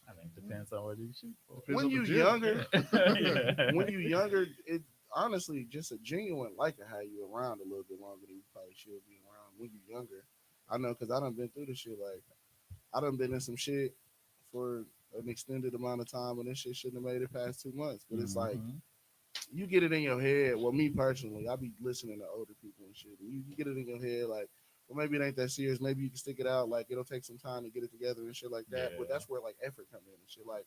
I think it depends on what you shoot for. Depends When on the you gym. younger, Yeah. when you younger, it honestly just a genuine like to have you around a little bit longer than you probably should be around when you younger. I know because I done been through the shit. Like I done been in some shit for an extended amount of time, and this shit shouldn't have made it past 2 months. But it's like Mhm. you get it in your head. Well, me personally, I be listening to older people and shit. And you get it in your head like, well, maybe it ain't that serious. Maybe you can stick it out. Like it'll take some time to get it together and shit like that. But Yeah. that's where like effort come in and shit. Like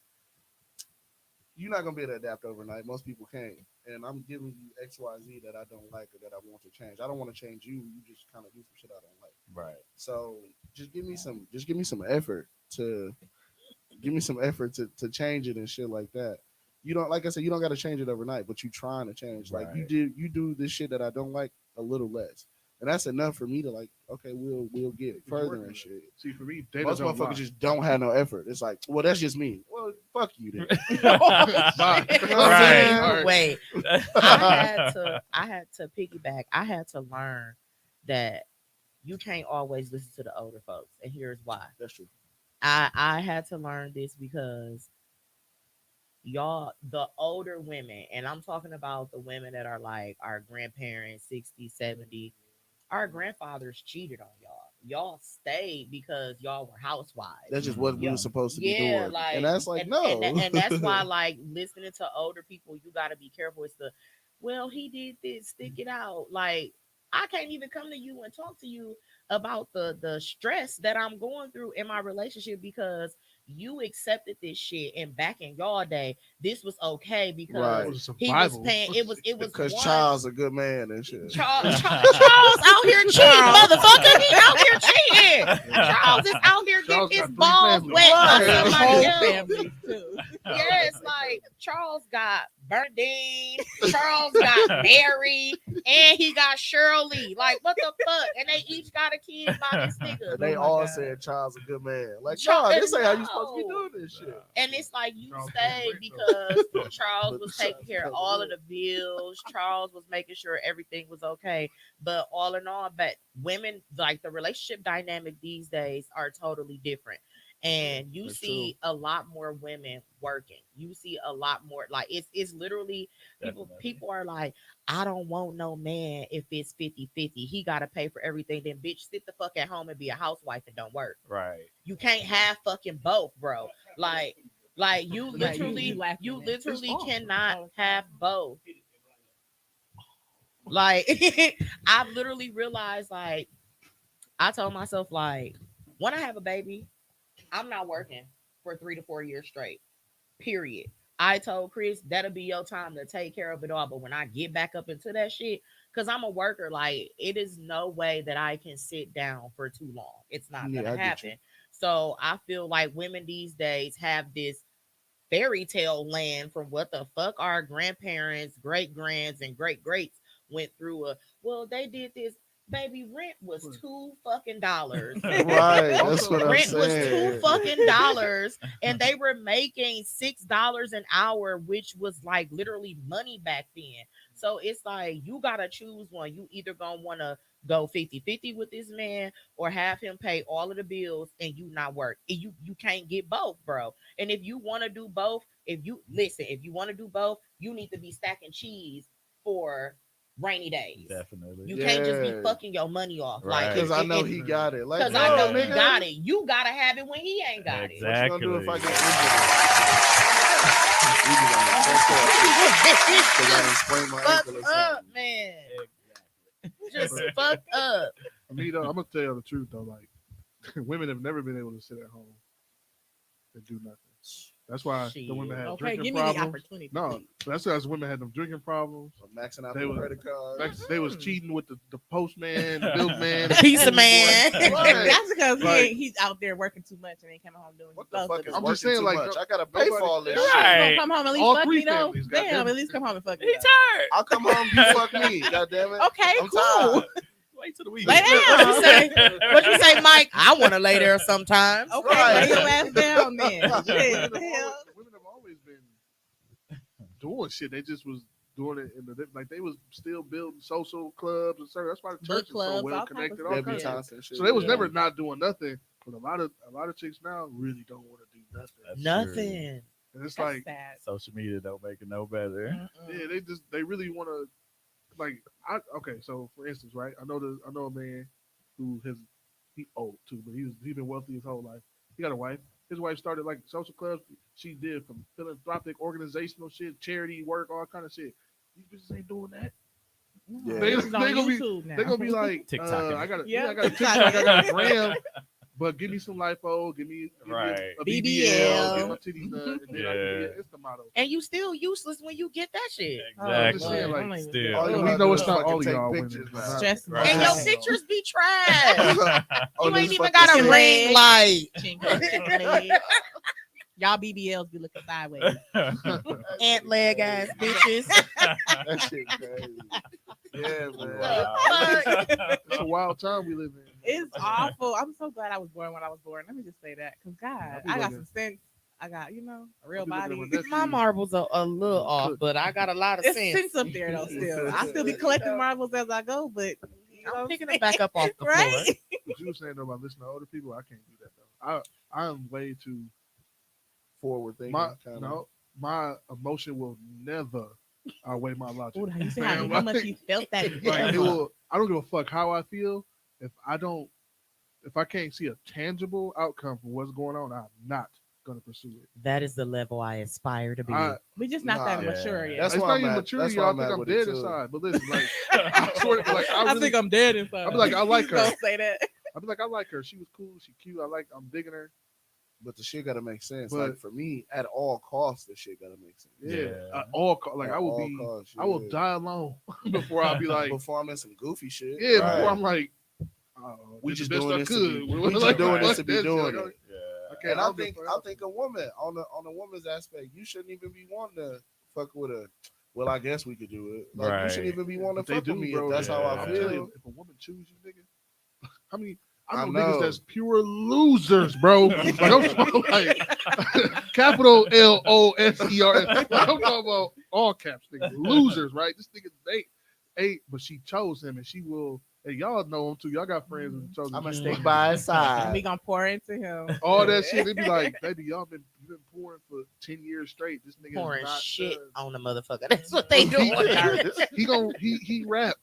you're not gonna be able to adapt overnight. Most people can't. And I'm giving you X, Y, Z that I don't like or that I want to change. I don't want to change you. You just kind of do some shit I don't like. Right. So just give me some effort to to change it and shit like that. You don't, like I said, you don't got to change it overnight, but you trying to change. Like Right. you do this shit that I don't like a little less, and that's enough for me to like. Okay, we'll get further working and on it. shit. See, for me, data Most don't lie. motherfuckers just don't have no effort. It's like, well, that's just me. Well, fuck you then. Bye. You know what I'm Right. saying? All right. Wait, I had to piggyback. I had to learn that you can't always listen to the older folks, and here's why. That's true. I had to learn this because y'all, the older women, and I'm talking about the women that are like our grandparents, 60, 70, our grandfathers cheated on y'all. Y'all stayed because y'all were housewives. That's just what we Yeah. were supposed to be Yeah, doing. like, and that's like, no. and that's why, like, listening to older people, you got to be careful. It's the, well, he did this, stick it out. Like, I can't even come to you and talk to you about the stress that I'm going through in my relationship because you accepted this shit, and back in y'all day, this was okay because Right. It was he was survival. paying. It was Because one- Charles a good man and shit. Charles out here cheating, motherfucker. He out here cheating. Charles is out here Charles getting his got three balls families. wet by Right. somebody Whole else. family too. Yes, like Charles got Bernadine, Charles got Mary, and he got Shirley. Like, what the fuck? And they each got a kid by this nigga. And they Oh my all God. said Charles a good man. Like, Charles- no, this ain't how you supposed to be no. doing this shit. And it's like you Charles stayed was because great, Charles But was Charles taking care of was all of good. the bills. Charles was making sure everything was okay. But all in all, but women, like the relationship dynamic these days are totally different. And you That's see a lot more women working. You see a lot more, like it's literally Definitely. people are like, I don't want no man if it's 50-50. He gotta pay for everything. Then bitch, sit the fuck at home and be a housewife and don't work. Right. You can't have fucking both, bro. Like you Like, you literally, laughing you at. literally It's wrong. cannot have both. Like I've literally realized, like, I told myself, like, when I have a baby, I'm not working for 3 to 4 years straight. Period. I told Chris that'll be your time to take care of it all. But when I get back up into that shit, because I'm a worker, like, it is no way that I can sit down for too long. It's not Yeah, I gonna get happen. you. So I feel like women these days have this fairy tale land from what the fuck our grandparents, great grands, and great greats went through. Well, they did this. Baby, rent was $2 Right. That's what I'm Rent was saying. $2 and they were making $6 an hour, which was like literally money back then. So it's like you gotta choose one. You either gonna wanna go 50-50 with this man or have him pay all of the bills and you not work. And you can't get both, bro. And if you want to do both, if you want to do both, you need to be stacking cheese for rainy days. Definitely. You can't just be Yeah. fucking your money off. Right. Like, Because I know he got it. Like, because no, I know he nigga. got it. You gotta have it when he ain't got What you gonna do if I get it. injured? Because I done sprained my Fucked ankle or up, something. man. Just fucked up. For me though, I'm gonna tell you the truth though. Like women have never been able to sit at home and do nothing. That's why Shit. the women had Okay, drinking give me the problems. opportunity. No, that's why the women had them drinking problems. Maxing out They the were- credit card. Like they was cheating with the postman, the milkman, The pizza man. Right. That's because Like- he's out there working too much and ain't coming home doing What what the fuck is I'm working just saying, too like, much? I gotta pay for nobody- all this Right. shit. Right. Come home at least All fuck three me though. families, Damn, goddamn. at least come home and fuck me. He though. tired. I'll come home, you fuck me. God damn it. Okay, I'm cool. tired. Wait till the Lay weekend. down. What you say? What you say, Mike? I want to lay there sometimes. Okay, Right. lay your ass down then. women Shit, have the hell? always been doing shit. They just was doing it in the like they was still building social clubs and stuff. That's why the Book church is so clubs, well all type of connected. stuff. All Debbie kinds of Thompson shit. So they was yeah. never not doing nothing. But a lot of chicks now really don't want to do nothing. That's Nothing. And it's That's like, sad. Social media don't make it no better. Mm-mm. yeah, they really want to like. Okay, so for instance, right? I know a man who he old too, but he's been wealthy his whole life. He got a wife. His wife started like social clubs. She did from philanthropic, organizational shit, charity work, all kind of shit. These bitches ain't doing that. No, Yeah. They- this is on they gonna be- YouTube now. They're gonna be like, TikTok. I got a Yeah, I got a TikTok. TikTok, I got a gram, but give me some lipo, give me Right. a BBL. BBL, get my titties done, and then I can Yeah. be it's the motto. And you still useless when you get that shit. I'm just Exactly. saying, like, I'm not even- still. All you And gotta we know do it's is not fucking all of take y'all pictures, women. man. Stress Right. And your Right. pictures be trash. Oh, You this ain't even fucking got a shit. ring light. Chink leg. Y'all BBLs be looking sideways. Ant leg ass bitches. That shit crazy. Yeah, man. Wow. It's a wild time we live in. It's awful. I'm so glad I was born when I was born. Let me just say that. Because, God, I'll be I got looking- some sense. I got, a real I'll be looking at body. my nephew. My marbles are a little off, but I got a lot of It's sense. sense up there, though, still. I still be collecting marbles as I go, but, I'm picking them back up off the floor. right? What you were saying though about listening to older people, I can't do that though. I am way too Forward thinking. my emotion will never outweigh my logic. Ooh, you see Man, how much like- you felt that. Like, it will, I don't give a fuck how I feel. If I can't see a tangible outcome from what's going on, I'm not gonna pursue it. That is the level I aspire to be. We just not that Nah, mature yet. That's It's why not I'm even at- maturity. that's why Y'all I'm think at I'm with it, dead too. inside, but listen, like I swear, like I really, think I'm dead inside. I'd be like, I like her. Don't say that. I'd be like, I like her. She was cool. She cute. I'm digging her. But the shit gotta make sense. But- like for me, at all costs, the shit gotta make sense. Yeah, Yeah. like At I will all be. costs, I will yeah. die alone before I'll be like, before I'm in some goofy shit. yeah, Right. before I'm like, We did just the best doing I this to could. be- we Like, just doing this fuck to be that shit. doing Like, it. Yeah. Okay, And I'll I think a woman on a woman's aspect, you shouldn't even be wanting to fuck with a. Well, I guess we could do it. Like you shouldn't Right. even be wanting But to fuck with me if that's how Yeah. I I'm telling feel. you, if a woman choose you, nigga, I mean, I I know, know. niggas that's pure losers, bro. Like I'm talking like capital LOSERS. Like I'm talking about all caps, niggas. Losers, right? This nigga they but she chose him, and she will. And y'all know him too. Y'all got friends who chose him. I'm gonna She stick will- by his And side. we gonna pour into him. all that shit. They be like, baby, you've been pouring for 10 years straight. This nigga Pouring is not shit done. on the motherfucker. That's what they doing. He rap.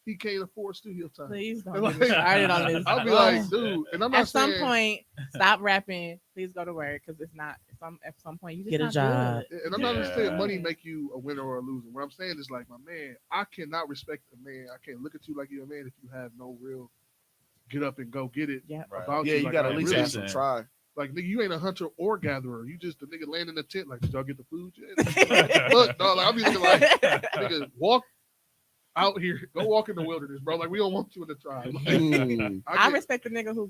He can't afford studio time. Please don't Like, get me started on this. I'll be like, dude, and I'm not At some saying, point, stop rapping. Please go to work because it's not. At some point, you just Get a not job. good. and I'm not just saying Yeah. money make you a winner or a loser. What I'm saying is like, my man, I cannot respect a man. I can't look at you like you're a man if you have no real get up and go get it Yeah. Right. about Yeah, you Like, gotta I at least really- have some try. Like, nigga, you ain't a hunter or gatherer. You just the nigga laying in the tent. Like, did y'all get the food yet? Look, dog, like, I'll be looking like, nigga, walk out here. Go walk in the wilderness, bro. Like, we don't want you in the tribe. Like, Mm. I get- respect the nigga who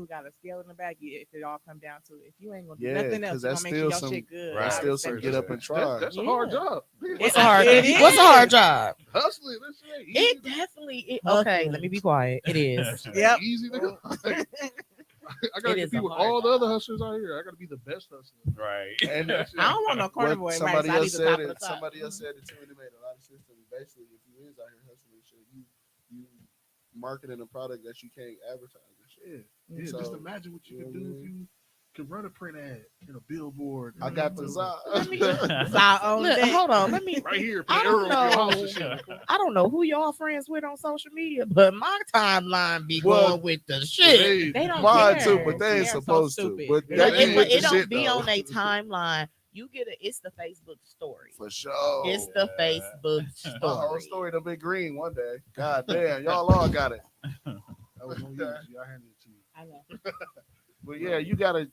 got a scale in the back. If it all come down to it, if you ain't gonna do Yeah, nothing else, 'cause you that's gonna make sure still your some- shit good. Right. That's I still respect some that get up shit. and try. That's a Yeah. hard job. What's a hard? It What's a is. hard job? Hustling. That shit ain't easy. It definitely. Okay, let me be quiet. It is. Yep. Easy, nigga. I gotta It is a compete with hard all the job. other hustlers out here. I gotta be the best hustler. Right. And I don't want no corner boy. what Right, somebody so I need else the said top of the it. top. Somebody else said it too. And it made a lot of sense to me. Basically, if you is out here hustling shit, you marketing a product that you can't advertise and shit. Yeah, So, just imagine what you you could know do what I if you could run a print ad in a billboard. I got the Let me- Zod. Zod owned Look, that. hold on. Let me. right here. I Put an don't arrow on your house know. and shit. Like, come on. I don't know who y'all friends with on social media, but my timeline be Well, going with the shit. They don't Mine care. too, but they ain't They're so supposed to. stupid. But Yeah, they they be with It the don't shit be though. on a timeline. You get it. It's the Facebook story. For sure. It's the Yeah. Facebook My whole story. story to be green one day. God damn, y'all all got it. That was on you. See, I handed it to you. I know. But yeah, you gotta.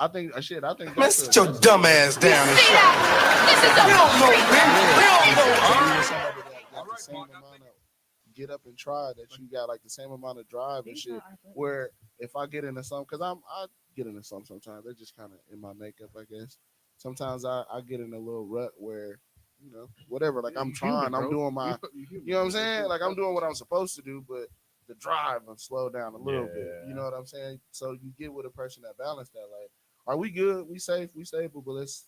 I think shit. I think Man, that's sit your dumb ass down and shut up. You don't know me. We don't know her. somebody that got the same amount of get up and try that you got like the same amount of drive and These shit. are our buttons. Where if I get into something, because I get into something sometimes. They're just kind of in my makeup, I guess. Sometimes I get in a little rut where, whatever. Like I'm You trying, human, I'm bro. doing my, You you know what I'm saying? Like I'm doing what I'm supposed to do, but the drive will slow down a little bit. Yeah. You know what I'm saying? So you get with a person that balance that. Like, are we good? We safe? We stable? But let's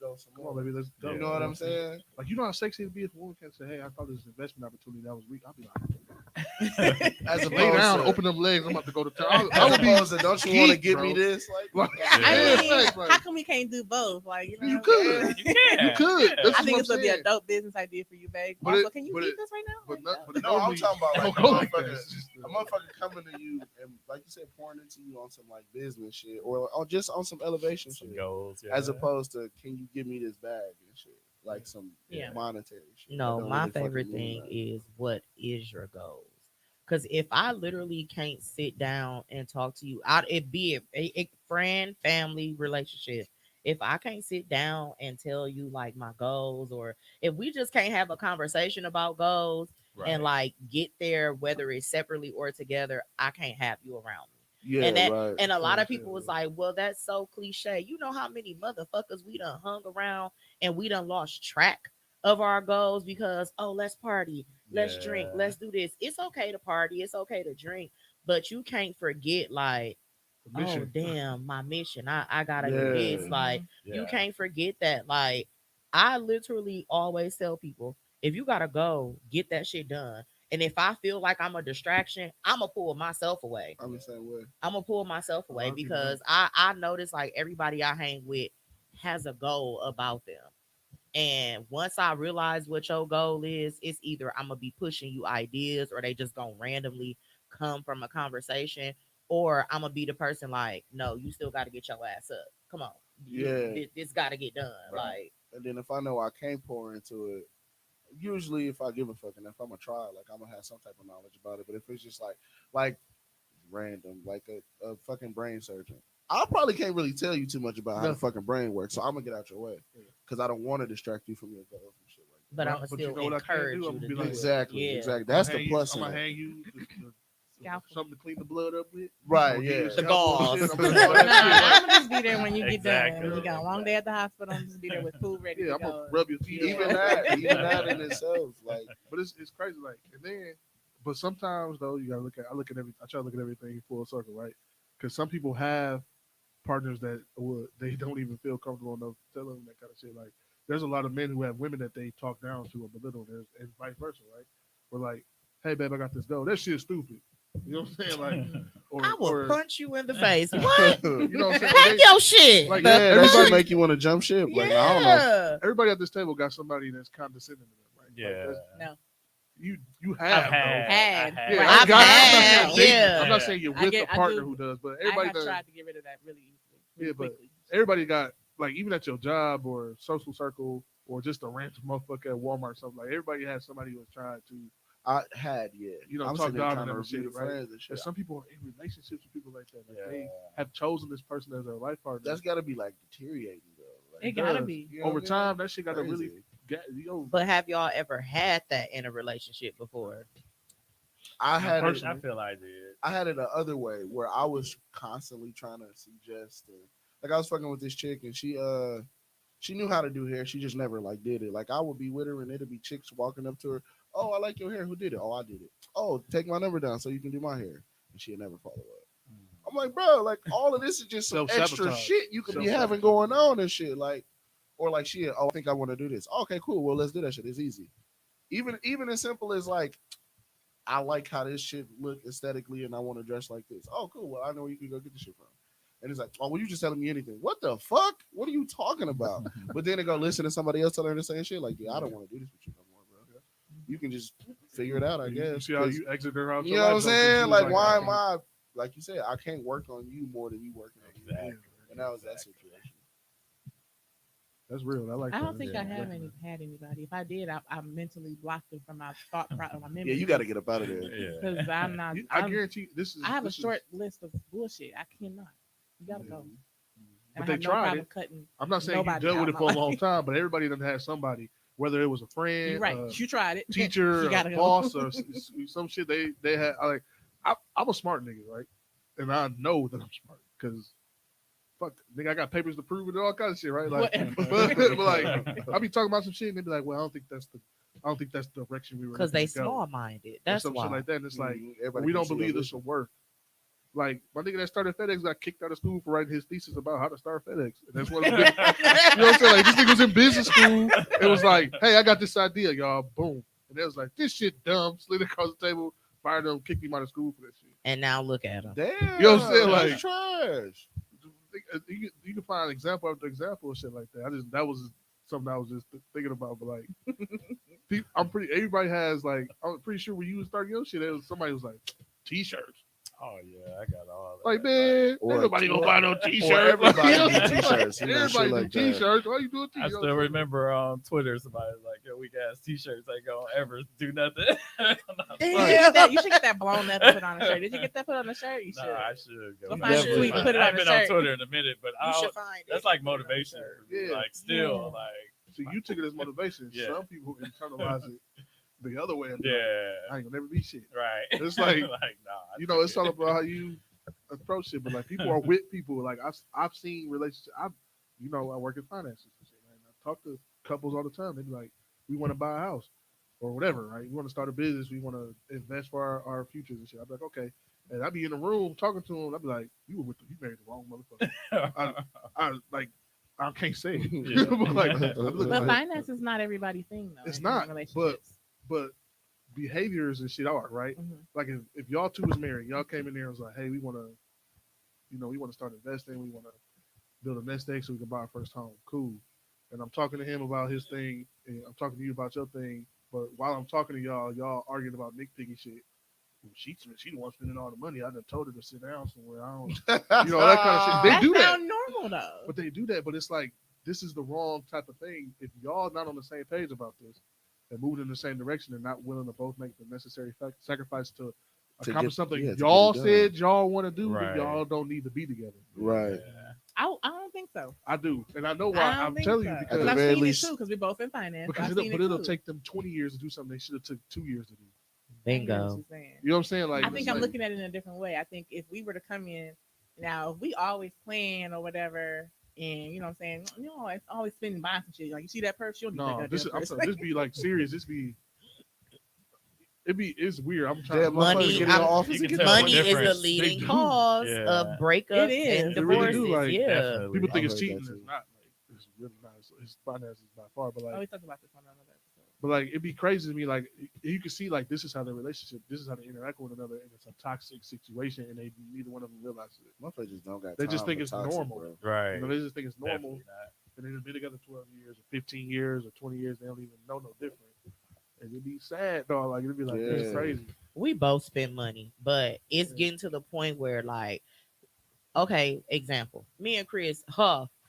go some Come on, more. baby, let's go. You know what I'm saying? Like, you know how sexy it'd be if a woman can say, "Hey, I thought this was an investment opportunity that was weak." I'll be like, As lay down, to, open them legs. I'm about to go to town. I as would be. opposed to, don't you want to geek, give bro. me this? Like, I mean, like, how come we can't do both? Like, You what I'm could. saying? You could. Yeah. That's I think what it's I'm gonna be a saying. dope business idea for you, babe. But Also, it- can you but eat it- this right now? But Like, not, but it no, I'm normally- talking about like don't go like that. motherfucker- It's just, a motherfucker coming to you and, like you said, pouring into you on some like business shit or just on some elevation Some shit, goals, yeah. as opposed to can you give me this bag and shit, like some Yeah. monetary shit. That No, don't my really fucking favorite mean thing nothing. is what is your goals? Because if I literally can't sit down and talk to you, it be a friend, family relationship. If I can't sit down and tell you like my goals, or if we just can't have a conversation about goals Right. and like get there, whether it's separately or together, I can't have you around me. Yeah, and that right. and a lot of Yeah, people was yeah. like, well, that's so cliche. You know how many motherfuckers we done hung around and we done lost track of our goals because, oh, let's party, let's drink, Yeah. let's do this. It's okay to party, it's okay to drink, but you can't forget like, the mission. oh damn, my mission. I gotta do Yeah. this. Like Yeah. you can't forget that. Like I literally always tell people, if you gotta go, get that shit done. And if I feel like I'm a distraction, I'm gonna pull myself away. I'm the same way. I'm gonna pull myself away lot of people because I notice like everybody I hang with has a goal about them. And once I realize what your goal is, it's either I'm gonna be pushing you ideas or they just gonna randomly come from a conversation, or I'm gonna be the person like, no, you still gotta get your ass up. Come on. Yeah. This gotta get done. Right. Like And then if I know I can't pour into it, usually if I give a fuck enough, I'm gonna try. Like I'm gonna have some type of knowledge about it. But if it's just like random, like a fucking brain surgeon, I probably can't really tell you too much about how the fucking brain works. So I'm gonna get out your way because I don't want to distract you from your goals and shit like but I'm But gonna you still know what I can encourage do? you I'm to gonna do be that. like, it. Exactly, Yeah. exactly. That's the plus. I'm in gonna it. hang you Scalpel. something to clean the blood up with. Right, I'm gonna yeah. give you The scalpel and gauze. shit. I'm Nah, gonna do all that shit. I'm gonna just be there when you get Exactly. done. When you got a long day at the hospital, I'm just be there with food ready Yeah, to I'm go. gonna rub your feet. Even on. that in itself, like But it's crazy, like, and then, but sometimes though, you gotta look at. I try to look at everything full circle, right? Because some people have partners that they don't even feel comfortable enough telling them that kind of shit. Like, there's a lot of men who have women that they talk down to or belittle, and vice versa, right? We're like, hey, babe, I got this goal. That shit's stupid. You know what I'm saying? Like, or, I will or punch you in the face. What? you know what I'm saying? Pack They- your shit. Like, yeah, that should everybody- make you want to jump ship. Like yeah. I don't know. everybody at this table got somebody that's condescending to them, right? Like, Yeah. that's- No. you I've have though. Had. had. Yeah, Right. I I've got- I'm not had, saying dating. yeah. I'm not saying you're I with get- a I partner do- who does, but I everybody have does. tried to get rid of that really easily. Really Yeah, but quickly. Everybody got, like, even at your job or social circle or just a random motherfucker at Walmart or something, like, everybody has somebody who has tried to. I had, yeah. You know, I'm talk sitting there down trying to to them and review shit, the right? friends and shit. And some people are in relationships with people like that. Like, Yeah. they have chosen this person as their life partner. That's got to be like deteriorating though. Like, It gotta does. be. you know Over what I mean? time, that shit got to really Crazy. get, But have y'all ever had that in a relationship before? I had it, personally- I feel I did. I had it the other way where I was constantly trying to suggest like I was fucking with this chick and she knew how to do hair. She just never like did it. Like I would be with her and it'd be chicks walking up to her. Oh, I like your hair. Who did it? Oh, I did it. Oh, take my number down so you can do my hair. And she'd never follow up. I'm like, bro, like all of this is just some extra Self-sabotage. shit you could be having going on and shit. Like, or like she, oh, I think I want to do this. Okay, cool. Well, let's do that shit. It's easy. Even as simple as like, I like how this shit look aesthetically and I want to dress like this. Oh, cool. Well, I know where you can go get this shit from. And it's like, oh, well, you just telling me anything. What the fuck? What are you talking about? But then they go listen to somebody else telling her the same shit. Like, yeah, I don't want to do this with you no more, bro. You can just figure it out, I You guess. see how 'Cause- you exit her out. you know what I'm saying? Like, why am I, like you said, I can't work on you more than you working on me. Exactly. And that was that situation. That's real. I like I that. don't think I Yeah. have had anybody. If I did, I mentally blocked them from my thought, my memory. Yeah, you got to get up out of there. Yeah. because I'm not. I I'm- guarantee this is. I have a this is- short list of bullshit. I cannot. You gotta go. And But I they have no tried problem it. cutting. I'm not saying you Nobody dealt with out it my for a long life. time, but everybody doesn't have somebody, whether it was a friend, You're right. You tried it. teacher, You a gotta go. boss, or some shit. They had I'm a smart nigga, right? And I know that I'm smart because fuck, nigga, I got papers to prove it and all kinds of shit, right? Like, Whatever. but like, I be talking about some shit and they be like, well, I don't think that's the direction we were. Because they looking to go," small minded. or That's some shit why. like that. And it's like, Everybody we can don't see your believe this vision. will work. Like my nigga that started FedEx got kicked out of school for writing his thesis about how to start FedEx. And that's what you know what I'm saying? Like this nigga was in business school. It was like, hey, I got this idea, y'all. Boom. And it was like, this shit dumb. Slid across the table, fired him, kicked him out of school for that shit. And now look at them. Damn, You know what I'm saying? that's Like- trash. You can find example after example of shit like that. That was something I was just thinking about. But like, everybody has like, I'm pretty sure when you was starting your shit, somebody was like, t-shirts. Oh yeah, I got all that. Like, man, Or- ain't nobody gonna buy no or t-shirt. everybody You know do what I'm saying? t-shirts, you know, Everybody shit do like that. t-shirts. Why you do a I t-shirt? still remember on Twitter somebody was like, "Yo, weak ass t-shirts ain't gonna ever do nothing." You should get that blown up and put on a shirt. Did you get that put on a shirt? You should. No, I should go. Go find your tweet, put it I on haven't a been on shirt. Twitter in a minute, but You I'll, should find it. that's like Put it on a motivation. shirt. For me. Yeah. Like still, Yeah. like So you took it as motivation. Yeah. Some people internalize it the other way. And be yeah, like, I ain't gonna never be shit. right. It's like, nah, I You know, took it's it. all about how you approach it. But like, people are with people. Like I've seen relationships. I work in finances and shit, man. I talk to couples all the time. They be like, we want to buy a house or whatever, right? We want to start a business. We want to invest for our futures and shit. I'd be like, okay. And I'd be in the room talking to them. I'd be like, you married the wrong motherfucker. I can't say it. Yeah. But like, I'm looking But like- finance is not everybody's thing, though. It's in not, relationships. but behaviors and shit are, right? Mhm. Like if y'all two was married, y'all came in there and was like, hey, we want to start investing, we want to build a nest egg so we can buy our first home. Cool. And I'm talking to him about his thing, and I'm talking to you about your thing. But while I'm talking to y'all arguing about nitpicky shit. Well, she the one spending all the money. I done told her to sit down somewhere. I don't, that kind of shit. They That do that. sound normal though. But they do that. But it's like, this is the wrong type of thing. If y'all not on the same page about this and moving in the same direction and not willing to both make the necessary sacrifice to accomplish get- something yeah, to get y'all it done. said y'all want to do, Right. then y'all don't need to be together. Right. I don't think so. I do. And I know why. I don't I'm think telling so. you At Because the I've because, very seen least- it too. Because we're both in finance. because I've seen it'll too. take them 20 years to do something they should have took 2 years to do. I hear what Bingo. you're saying. You know what I'm saying? Like, I think it's I'm like, looking at it in a different way. I think if we were to come in now, if we always plan or whatever, and you know what I'm saying, it's always spending buying some shit. Like you see that purse, you don't need no, that this is, goddamn I'm purse. sorry, this be like serious. It's weird. I'm trying Damn, to Money, motherfuckers get in the I'm- office you and can get tell that Money the money. is the difference. leading They do. cause Yeah. of breakups It is. and They really divorces. do, like, yeah. definitely. people think I've it's heard cheating. that It's too. not. Like, it's really not. It's finances by far, but like, Oh, we talked about this on another episode. but like, it'd be crazy to me. Like, you can see like this is how their relationship, this is how they interact with one another, and it's a toxic situation, and neither one of them realizes it. Motherfuckers just don't got They just time think for it's toxic, normal. bro. Right. You know, they just think it's normal, Definitely not. and they've been together 12 years, or 15 years, or 20 years. They don't even know no different. And it'd be sad, dog. Like it'd be like, this is Yeah. crazy. We both spend money, but it's Yeah. getting to the point where, like, okay, example, me and Chris,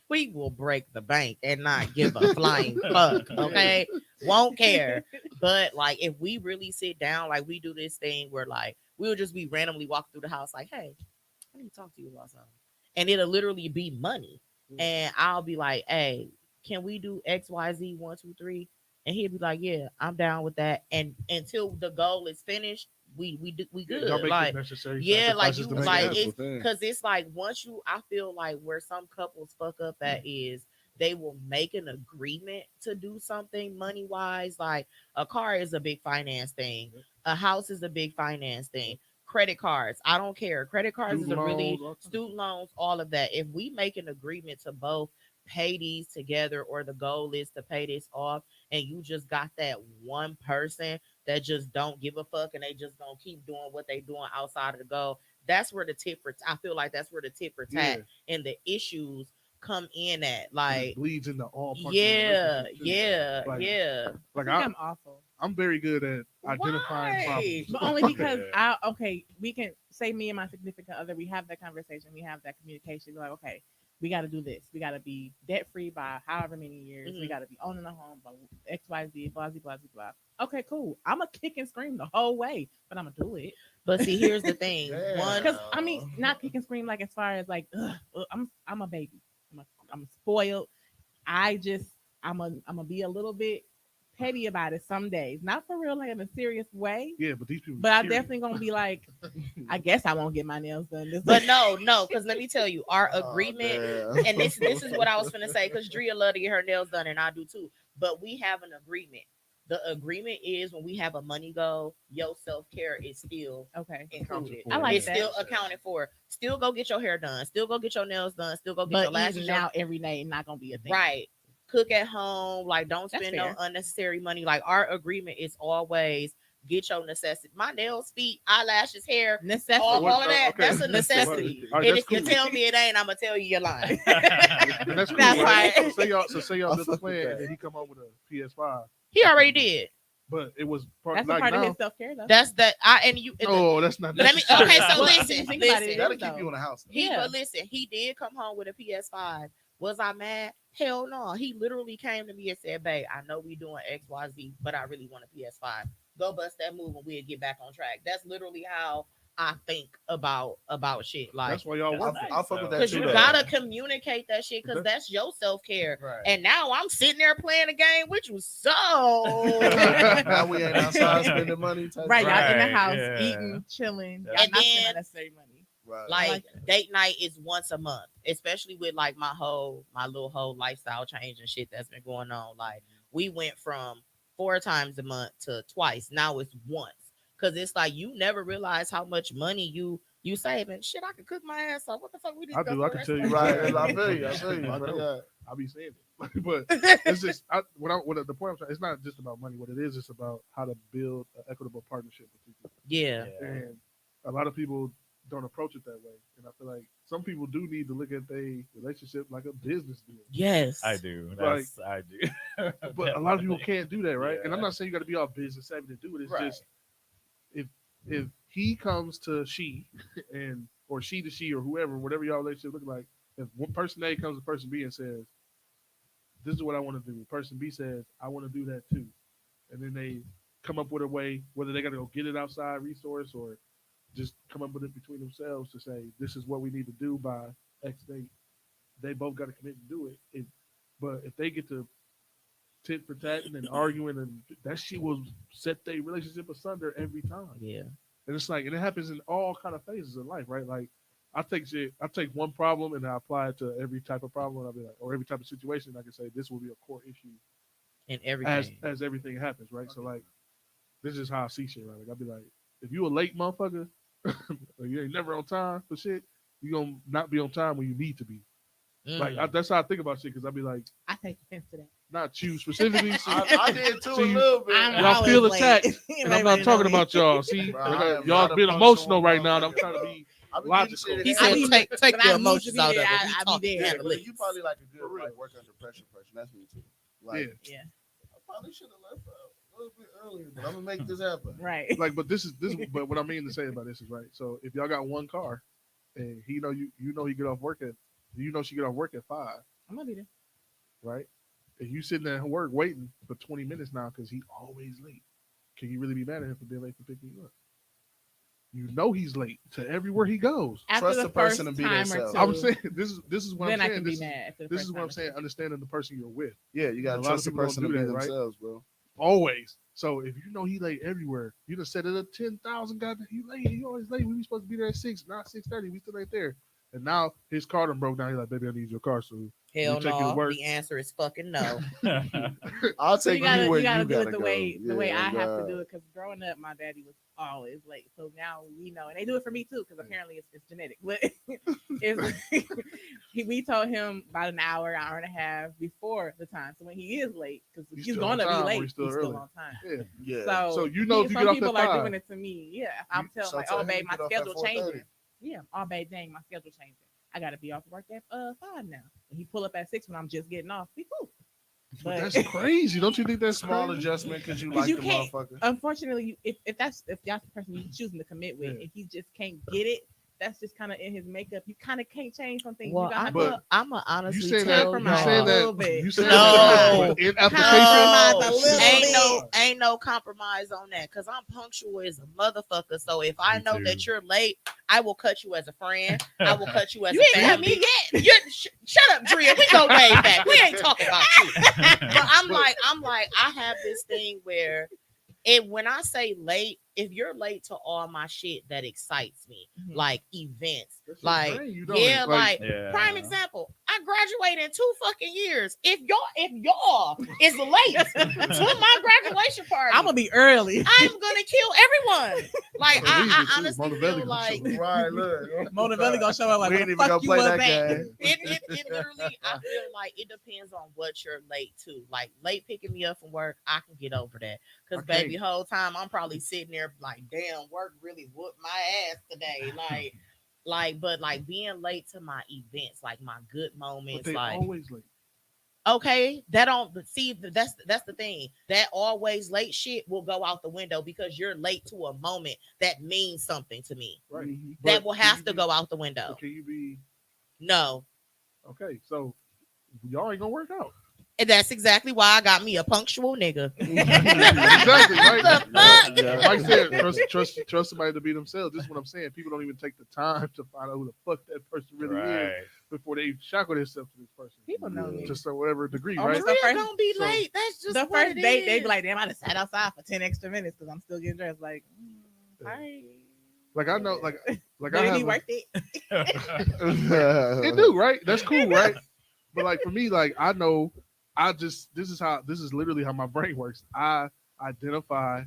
we will break the bank and not give a flying fuck. Okay, won't care. But like, if we really sit down, like we do this thing where like we'll just be randomly walking through the house, like, hey, I need to talk to you about something, and it'll literally be money, and I'll be like, hey, can we do XYZ 1 2 3? And he'll be like, yeah, I'm down with that. And until the goal is finished, we good. Y'all make Like, the necessary yeah, like sacrifices you to make like it That's happen. it's the thing. because it's like once you, I feel like where some couples fuck up at is they will make an agreement to do something money wise. Like a car is a big finance thing, a house is a big finance thing, credit cards. I don't care. Credit cards is a Student really loans, all kinds of student loans, all of that. If we make an agreement to both pay these together, or the goal is to pay this off, and you just got that one person that just don't give a fuck and they just gonna keep doing what they doing outside of the goal, that's where the tip for I feel like that's where the tip for tat and the issues come in at. And Like, it bleeds into all parts of the yeah, relationship, too. yeah, Like, yeah. Like I think I'm awful. I'm very good at identifying Why? problems. But only because we can say me and my significant other, we have that conversation, we have that communication. We're like, okay, we got to do this. We got to be debt free by however many years. We Mhm. got to be owning a home by XYZ, blah, blah, blah, blah. Okay, cool. I'm going to kick and scream the whole way, but I'm going to do it. But see, here's the thing. Damn. One, Because, I mean, not kick and scream like as far as like, I'm a baby. I'm a I'm spoiled. I'm gonna be a little bit petty about it some days. Not for real, like in a serious way. Yeah, but these people. But I'm serious. definitely gonna be like, I guess I won't get my nails done. This But week. no, because let me tell you, our Oh, agreement, damn. and this is what I was gonna say, because Drea love to get her nails done, and I do too. But we have an agreement. The agreement is when we have a money goal, your self care is still Okay. included. I like It's that. still accounted for. Still go get your hair done. Still go get your nails done. Still go get your But lashes eating done. out every day not gonna be a thing. Right. Cook at home. Like, don't That's spend no fair. unnecessary money. Like, our agreement is always get your necessity. My nails, feet, eyelashes, hair, Necessity. all of that. Okay. That's a necessity. All right, And that's if you cool. tell me it ain't, I'm gonna tell you you're lying. And that's cool, That's right? right. So say y'all I just fuck with playing, that. and then he come home with a PS5, He already did. but it was part That's a like part now. of his self care though. That's that. And you. No, that's not. Let me. necessary. Okay, so Well, listen. think about it, Listen. That'll though. keep you in the house. Yeah. But listen, he did come home with a PS5. Was I mad? Hell no. He literally came to me and said, "Babe, I know we doing XYZ, but I really want a PS5. Go bust that move and we'll get back on track." That's literally how I think about shit. Like, That's why y'all work. I'll fuck with that because too. you though. gotta communicate that shit, because that's your self care. Right. And now I'm sitting there playing a game with you, so Now we ain't outside spending money. type Right, shit. y'all in the Right, house yeah. eating, chilling. Yeah. Y'all And not then- spending unnecessary money. Right. like like that. date night is once a month, especially with like my little whole lifestyle change and shit that's been going on. Like, we went from 4 times a month to twice. Now it's once, because it's like you never realize how much money you save. And shit, I could cook my ass off. What the fuck we need I to do. go I for can the tell you. Right. Yeah. I feel you. I feel you. I But know. yeah. I'll be saying it, but it's just the point I'm trying. It's not just about money. What it is, it's about how to build an equitable partnership with people. Yeah. And a lot of people don't approach it that way. And I feel like some people do need to look at their relationship like a business deal. Yes. I do. Like- I do. But a lot of people can't do that, right? And I'm Yeah. not saying you got to be all business savvy to do it. It's Right. just if he comes to she and or she to she or whoever, whatever y'all relationship look like, if one person A comes to person B and says, "This is what I want to do," person B says, "I want to do that too," and then they come up with a way, whether they got to go get it outside resource or just come up with it between themselves to say, "This is what we need to do by X date." They both got to commit to do it. But if they get to tit for tatting and arguing, and that shit will set their relationship asunder every time. Yeah. And it's like, and it happens in all kind of phases of life, right? Like, I take one problem and I apply it to every type of problem, and I'll be like, or every type of situation, I can say this will be a core issue And everything. as everything happens, right? So like, this is how I see shit, right? Like, I'll be like, if you a late motherfucker, or you ain't never on time for shit, you gonna not be on time when you need to be. Like, Mm. that's how I think about shit, because I'll be like, I take offense to that. not you specifically. See, I did too a See, little bit. I'm Y'all always feel late. attacked, and I'm not talking about y'all. See, Bro, I am y'all not a being punctual emotional right now, and I'm motherfucker, trying to bro. be I be logical. getting shit He in said, hand. take When I the need to emotions be out of there, it. I We be talking there. Yeah, but analytics. you probably like a For good real. like work under pressure person. That's me too. Like, Yeah. Yeah. I probably should have left a little bit earlier, but I'm gonna make this happen. Right. Like, but but what I mean to say about this is right. So if y'all got one car, and he know you know he get off work at, she get off work at 5, I'm gonna be there. right? If you sitting at work waiting for 20 minutes now because he always late, can you really be mad at him for being late for picking you up? You know he's late to everywhere he goes. After Trust the the person first to be time or themselves. two, I'm saying this is what then I'm I saying. can be This is, mad. After the this first is what time I'm or saying. two. Understanding the person you're with. Yeah, you gotta A lot of trust the people don't person to do be that, right? themselves, bro. Always. So if you know he late everywhere, you done set it up 10,000 guys. You late. You always late. We supposed to be there at 6, not 6:30. We still right there. And now his car done broke down. He's like, "Baby, I need your car." So Hell take you to no. work. The answer is fucking no. I'll So take you gotta, where you gotta do it the go. way the way Yeah, I have to God. do it. Because growing up, my daddy was always late. So now we know, and they do it for me too. Because apparently it's genetic. But we told him about an hour and a half before the time. So when he is late, because He's he's still going on to time or be he's late, still he's still early. on time. Yeah. Yeah. So you know if you some get off people at are 5, doing it to me. Yeah, I'm telling so like, tell oh him babe, to my get off at schedule 4:30. changing. Yeah, oh babe, dang, my schedule changing. I gotta be off work at 5 now. And he pull up at 6 when I'm just getting off. We cool. but that's crazy. Don't you think that's Small crazy? adjustment because you 'Cause like you the can't- motherfucker. Unfortunately, if that's the person you're choosing to commit with, Yeah. if he just can't get it, that's just kind of in his makeup. You kind of can't change something. Well, you gotta But I'ma You honestly saying that? tell You compromise saying a little that? bit. You saying No. that? But in Compromise application, a little ain't no compromise on that because I'm punctual as a motherfucker. So if I Me know too. that you're late, I will cut you as a friend. I will cut you as You a ain't cut family. me yet. Shut up, Drea. We go way back. We ain't talking about you. But I'm But- like, I have this thing where when I say late, if you're late to all my shit that excites me, Mhm. like events, That shit like drain you, don't yeah, it? like Yeah. prime example, I graduated in 2 fucking years. If y'all is late to my graduation party, I'm gonna be early. I'm gonna kill everyone. Like Believe I it, too. honestly Motivated feel gonna like show up. Right, look. Motivelli gonna show up like, We where ain't the even fuck gonna you play was that at? game. it literally, I feel like it depends on what you're late to. Like late picking me up from work, I can get over that. Cause I baby, whole time I'm probably sitting there like, damn, work really whooped my ass today. But like being late to my events, like my good But moments, they like always late. okay, that don't but see that's the thing. That always late shit will go out the window because you're late to a moment that means something to me. Right. Mhm. That But will can have you to be- go out the but window. Can you be No. okay? So y'all ain't gonna work out. And that's exactly why I got me a punctual nigga. Exactly, right? The fuck? Yeah. Like I said, trust somebody to be themselves. This is what I'm saying. People don't even take the time to find out who the fuck that person really is Right. before they shackle themselves to this person. People know me. To some whatever degree, Almost right? the We're first- gonna be so- late. That's just The what first it date, they is. be like, damn, I just sat outside for 10 extra minutes because I'm still getting dressed. Like, Yeah. all right. Like I know, like But I it have be a- worth it. it do, right? That's cool, right? But like for me, like I know, this is literally how my brain works. I identify,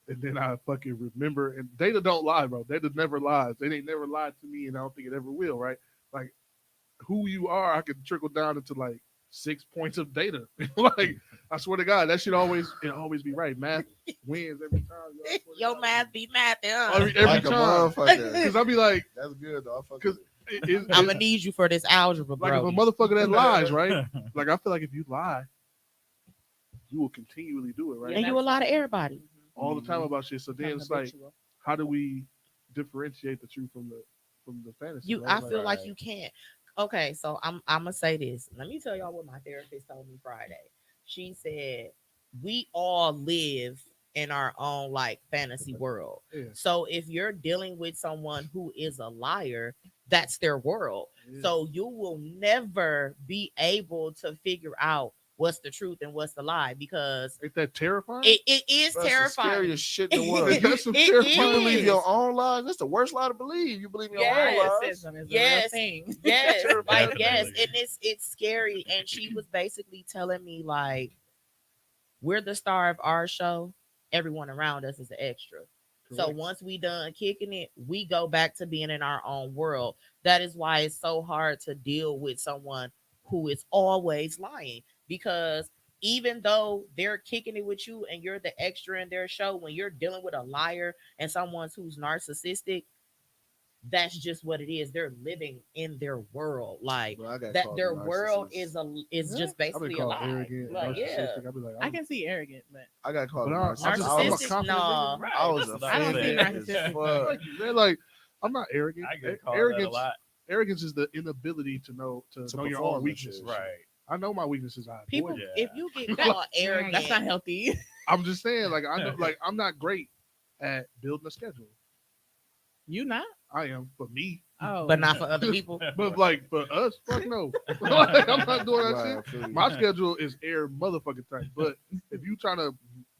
and then I fucking remember. And data don't lie, bro. Data never lies. They ain't never lied to me, and I don't think it ever will, right? Like who you are, I can trickle down into like 6 points of data. Like I swear to God, that should always be right. Math wins every time. yo. I swear to Your God. math be math, Every Like a time. motherfucker. Because I'll be like, That's good though. I fuck 'Cause with it. I'm gonna need you for this algebra, like if bro. a motherfucker that lies, right? Like I feel like if you lie, you will continually do it, right? And you a lot of everybody. All the time about shit. So then it's like, how do we differentiate the truth from the fantasy? You, right? I feel like you can't. Okay, so I'm gonna say this. Let me tell y'all what my therapist told me Friday. She said we all live in our own like fantasy world. Yeah. So if you're dealing with someone who is a liar, that's their world. Yeah. So you will never be able to figure out what's the truth and what's the lie because Ain't that terrifying? it is That's the terrifying. scariest shit in the world. That's some It terrifying. You believe is. your own lies? That's the worst lie to believe. You believe your Yes. own lies? Racism is a Yes. real thing. Yes, like yes, Definitely. and it's scary. And she was basically telling me like, we're the star of our show. Everyone around us is an extra. So Correct. once we done kicking it, we go back to being in our own world. That is why it's so hard to deal with someone who is always lying because even though they're kicking it with you and you're the extra in their show, when you're dealing with a liar and someone who's narcissistic, that's just what it is. They're living in their world, like Bro, I got that. called Their a world narcissist. is just I've been basically a called lie. arrogant, Like, yeah, narcissistic. I'll be like, I can see arrogant, but I got called But a I'm narcissist. just- I I'm a was, confident Nah. Right, I was that's what I don't see offended as narcissism. fuck. Thank you, man. Like I'm not arrogant. I get called Arrogance, that a lot. arrogance is the inability to know To know your perform own and weaknesses. shit. Right. I know my weaknesses. I avoid people. it. Yeah. If you get called arrogant, that's not healthy. I'm just saying, like I know, like I'm not great at building a schedule. You not? I am for me, Oh, but not for other people. but like for us, fuck no. Like, I'm not doing that Right, shit. I feel you. My schedule is air motherfucking tight. But if you trying to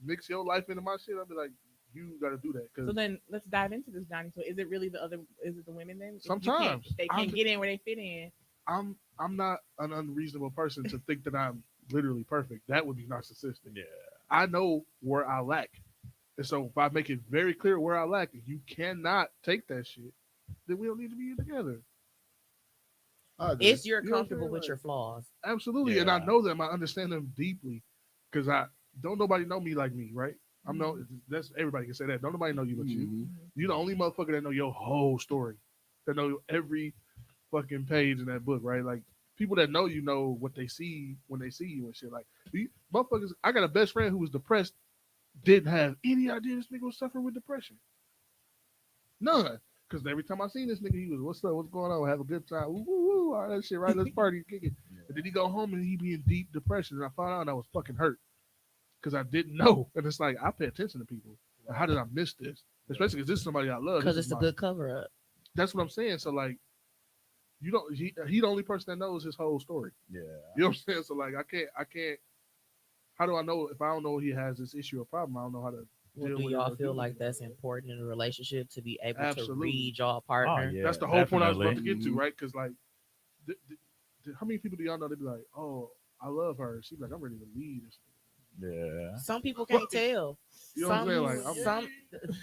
mix your life into my shit, I'll be like, you got to do that. So Because then let's dive into this, Johnny. So is it really the other? Is it the women then? If you can't- Sometimes. if they can't get in where they fit in. I'm not an unreasonable person to think that I'm literally perfect. That would be narcissistic. Yeah. I know where I lack. And so if I make it very clear where I lack, and you cannot take that shit, then we don't need to be together. I agree. If you're You know what I'm comfortable saying? with Like- your flaws, Absolutely. And I Yeah. know them. I understand them deeply. Because I don't nobody know me like me, right? I'm no that's everybody can say that. Don't nobody know you but you. Mhm. You're the only motherfucker that know your whole story. That know every fucking page in that book, right? Like people that know you know what they see when they see you and shit. Like you motherfuckers, I got a best friend who was depressed, didn't have any idea this nigga was suffering with depression. None. Because every time I seen this nigga, he was, what's up? What's going on? Have a good time. Woo, woo, woo. All that shit, right? Let's party, kick it. And then he go home and he be in deep depression. And I found out and I was fucking hurt because I didn't know. And it's like, I pay attention to people. Like, how did I miss this? Especially because this is somebody I love. Because This it's is a good cover up. That's what I'm saying. So, like, you don't, he the only person that knows his whole story. Yeah. You know what I'm saying? So, like, I can't, how do I know if I don't know he has this issue or problem? I don't know how to Well, deal do with it y'all or feel deal like with it. that's important in a relationship to be able to Absolutely. read y'all partner? yeah, That's the whole point I was about to definitely. get to, right? Because like, how many people do y'all know? They be like, "Oh, I love her." She's like, "I'm ready to leave." Yeah. Some people can't tell. You know what I'm some, saying? Like, I'm, some,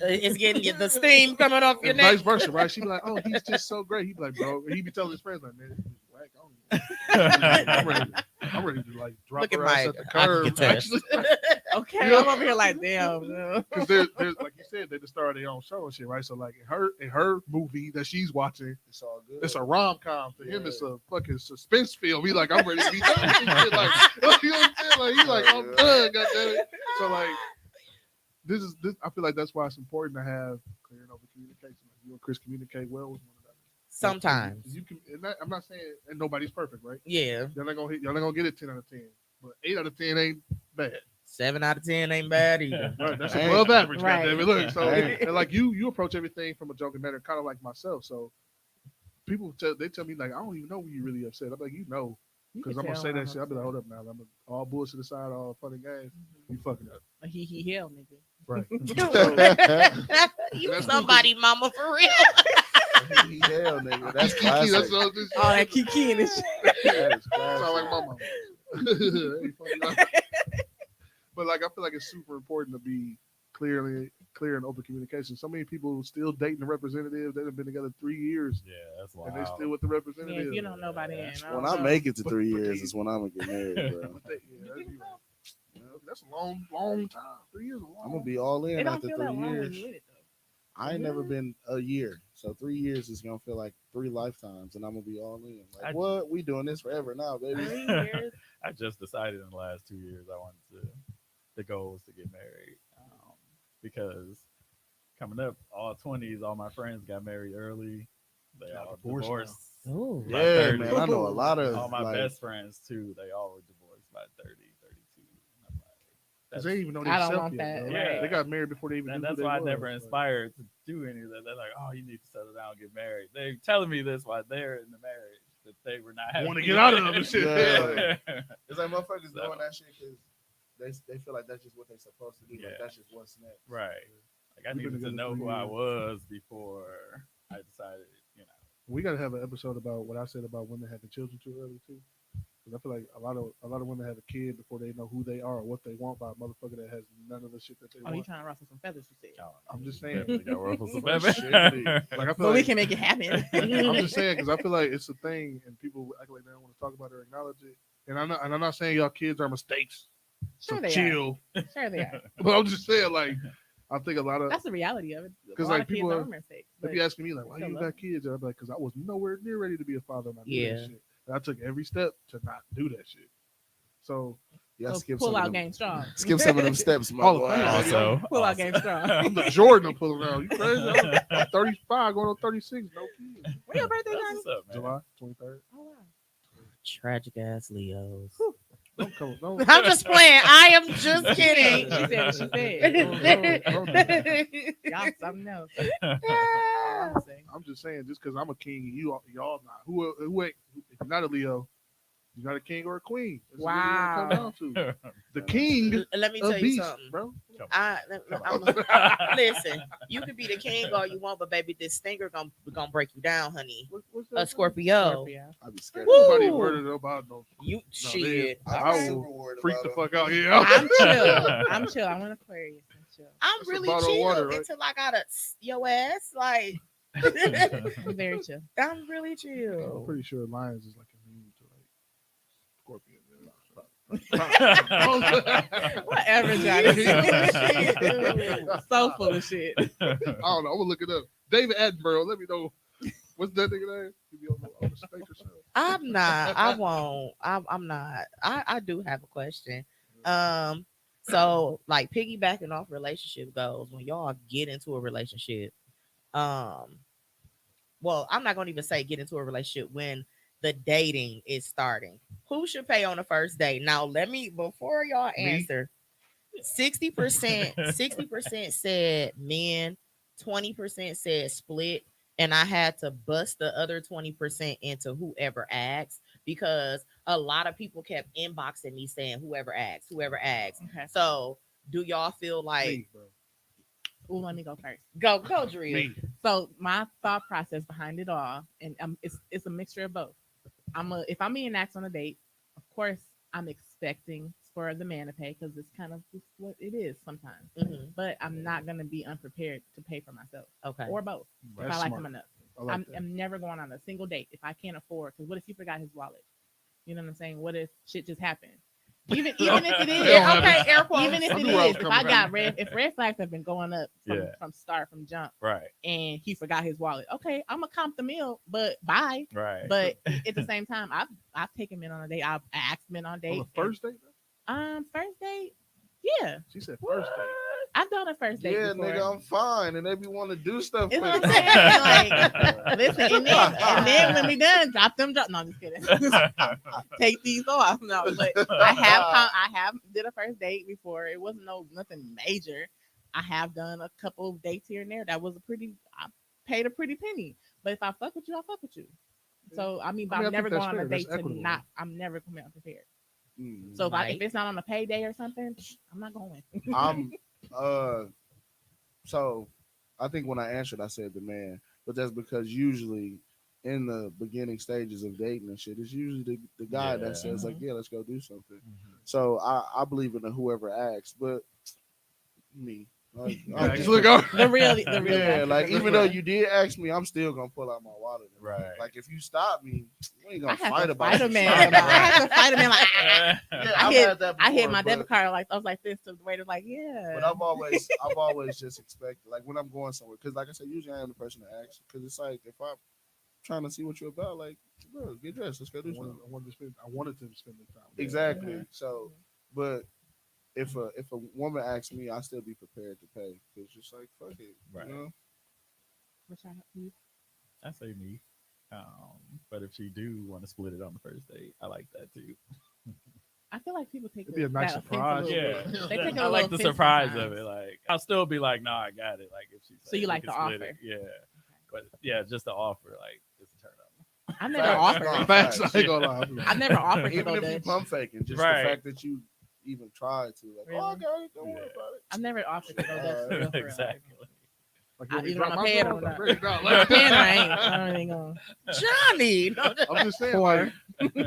it's getting the steam coming off your and neck. vice versa, right? She be like, "Oh, he's just so great." He be like, "Bro," and he be telling his friends like, "Man, this is whack. I'm ready to like drop Look at her ass Mike. at the I curb." can test. Actually, Okay, You know- I'm over here like, damn. No. because there's like you said, they just started their own show and shit, right? So like in her movie that she's watching, It's all good. it's a rom com. To him, Yeah. it's a fucking suspense film. He like, I'm ready to be done. with this shit. Like, you know what I'm saying? Like, he like, I'm done. Goddamn it. So like, this. I feel like that's why it's important to have clear and open communication. Like you and Chris communicate well with one another. Sometimes. You can. I'm not saying and nobody's perfect, right? Yeah. Y'all not gonna get it 10 out of 10, but 8 out of 10 ain't bad. 7 out of 10 ain't bad either. Right, that's Hey. above average. Right. Goddamn it. Look, so Hey. and like you approach everything from a joking manner, kind of like myself. So people tell me like, I don't even know when you really upset. I'm like, you know, You because can I'm gonna tell say when that I'm shit. I'll be like, upset. hold up now. I'm all bullshit aside, all fun and games. You fucking up, He hell, nigga. right? You That's somebody, mama, for real. He hell, nigga. That's Kiki, classic. that's all this. All that kiki and this shit. That is Sound like classic. my mama. Ain't funny, but like, I feel like it's super important to be clear and open communication. So many people still dating the representative. They've been together 3 years. Yeah, that's And they wild. still with the Yeah, representative. if you don't know by then, When I make it to But- 3 but years, they- is when I'm gonna get married, bro. But they- yeah, that's, that's a long time. 3 years is a long I'm gonna be all in it don't after feel 3 that long when years. you with it though. I ain't never been a year, so 3 years is gonna feel like 3 lifetimes, and I'm gonna be all in. Like, I- what? We doing this forever now, baby? 3 years. I just decided in the last 2 years I wanted to. The goal was to get married because coming up, all 20s, all my friends got married early. They Got all divorced divorced. Ooh. by Yeah, 30. man. I know a lot of All my like, best friends too. They all were divorced by 30, 32. And I'm like, Because they didn't even know I don't themselves want yet. that, Bro. right. They got married before they even and knew that's who they why I was. never Like, inspired to do any of that. They're like, oh, you need to settle down and get married. They're telling me this while they're in the marriage that they were not having. Want to get out of it and shit. Yeah. Yeah. it's like motherfuckers So- doing that shit because they feel like that's just what they're supposed to do. Like Yeah. that's just what's next. Right. Like I We've been needed to together know 3 who I years. was before I decided, We got to have an episode about what I said about women having children too early too. Because I feel like a lot of women have a kid before they know who they are or what they want by a motherfucker that has none of the shit that they Oh, you want. trying to ruffle some feathers? You said. I'm just saying. Definitely got ruffles some For feathers. sure, dude. Like I feel But we like can make it happen. I'm just saying because I feel like it's a thing and people act like they don't want to talk about it or acknowledge it. And I'm not saying y'all kids are mistakes. So Sure they are. chill. Sure they are. But I'm just saying like I think a lot of That's the reality of it. 'Cause, A lot like, of kids people are are- mistakes. They But be asking me like, why still you love got kids? And I'm like, because I was nowhere near ready to be a father and I knew Yeah. that shit. And I took every step to not do that shit. So You gotta so skip pull some of out them. game strong. Skip some of them steps, my Hall of boy. Fame, baby. Also, Pull out game strong. I'm the Jordan I'm pulling around. You crazy? I'm 35 going on 36. No kids. When your birthday, That's Johnny? what's up, man. July 23rd. Oh wow. Tragic ass Leos. Don't come. Don't. I'm just playing. I am just She kidding. said what she said. Don't. Y'all something else. Ah. I'm saying. I'm just saying, just because I'm a king and y'all not. Who ain't? If you're not a Leo, you're not a king or a queen. That's what it Wow. comes down to. The king Let me of tell you beasts, something. bro. Listen, you can be the king all you want, but baby, this stinger gonna break you down, honey. What's A that? Scorpio. Scorpio. I'd be scared. Woo. Nobody worried about no. You No, shit. I I'm will super worried freak about the them. fuck out. Yeah. I'm chill. I'm chill. I'm an Aquarius. I'm chill. I'm That's a really bottle of chill water, right? until I gotta your ass. Like I'm very chill. I'm really I'm chill. pretty sure lions is like immune to like scorpions. Whatever, Johnny. So full of shit. I don't know. I'm gonna look it up. David Attenborough. Let me know. What's that nigga name? He be on the Spacer show. I'm not. I won't. I'm not. I do have a question. So like piggybacking off relationship goals, when y'all get into a relationship, well, I'm not gonna even say get into a relationship when the dating is starting. Who should pay on the first date? Now, let me before y'all Me? answer. 60% said men, 20% said split, and I had to bust the other 20% into whoever asked because a lot of people kept inboxing me saying whoever asked, whoever asked. Okay. So, do y'all feel like Me, bro. Ooh, let me go first. go Drew? Me. So my thought process behind it all, and it's a mixture of both. If I'm being asked on a date, of course I'm expecting for the man to pay because it's kind of just what it is sometimes. Mhm. But I'm not gonna be unprepared to pay for myself Okay. or both if That's I like smart. him enough. I like that. I'm never going on a single date if I can't afford. Because what if he forgot his wallet? You know what I'm saying? What if shit just happened? Even if it is, They don't have okay, it. air quotes. even if I it knew where I is, was if I coming got from. red flags have been going up Yeah. from jump, Right. and he forgot his wallet. Okay, I'm gonna comp the meal, but bye. Right. But at the same time, I've taken men on a date. I've asked men on On dates. the first date, though? First date, yeah, She said first date. I've done a first date Yeah, before. nigga, I'm fine, and they be want to do stuff. It's with what I'm me. saying. Like, listen, and then when we done, drop. No, I'm just kidding. Take these off. No, but I have did a first date before. It wasn't nothing major. I have done a couple of dates here and there. That was I paid a pretty penny. But if I fuck with you, I fuck with you. So I mean, but I mean, I I'm never think going that's on a fair. date That's to equitable. not. I'm never coming unprepared. Mm. So if Right. it's not on a payday or something, I'm not going. I'm so I think when I answered I said the man, but that's because usually in the beginning stages of dating and shit, it's usually the guy Yeah. that says like, Mhm. yeah, let's go do something. Mhm. So I believe in the whoever asks, but me. Like, Yeah, I'm just just- look over. the real. yeah, African like is even though real. you did ask me, I'm still gonna pull out my wallet. and Right. Like if you stop me, we ain't I gonna had fight to about fight a some man. shit. I had to fight a man like. Yeah, I I've hit- had that I hit before, my but- debit card like I was like this to the waiter like yeah. But I've always just expected like when I'm going somewhere because like I said, usually I am the person to ask because it's like if I'm trying to see what you're about, like bro, get dressed, let's go do something. I wanted to spend the time. Exactly. Mhm. So, but if a woman asks me, I still be prepared to pay because just like fuck it, Right. you know. Which I- I say me. But if she do want to split it on the first date, I like that too. I feel like people take It'd be a nice that offense surprise. little Yeah. bit. They take it I a like little the offense surprise of sometimes. it. Like I'll still be like, no, I got it. Like if she So you said, like "We the can split offer. it," yeah. But yeah, just the offer, like it's a turn on. I've never Facts. offered. Facts, I ain't gonna lie. I've never offered to Even go if you Dutch. pump faking, just Right. the fact that you even tried to, like, oh, I Really? got it, don't worry Yeah. about it. I've never offered to go Dutch. For real, for real. Exactly. Like, I you want me to either drop wanna my pay it dog? or not. Bring it down. Like, pen or I ain't. I don't even go. Johnny. No, I'm just saying, Whore. like, I'm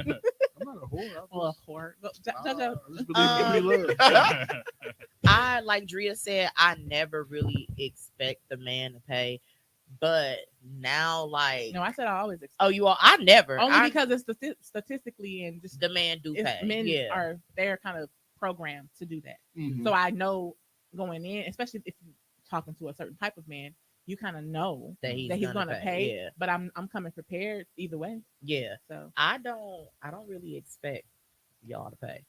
not a whore. Well, whore. Go- I JoJo. just believe in Um, love. I like Drea said, I never really expect the man to pay, but now like No, I said I always expect. oh you all I never Only I, because it's statistically and just the man do it's, pay. men Yeah. they're kind of programmed to do that. Mhm. So I know going in, especially if you're talking to a certain type of man, you kind of know That he's, that he's gonna going to pay. Yeah. But I'm coming prepared either way. Yeah. So I don't really expect y'all to pay.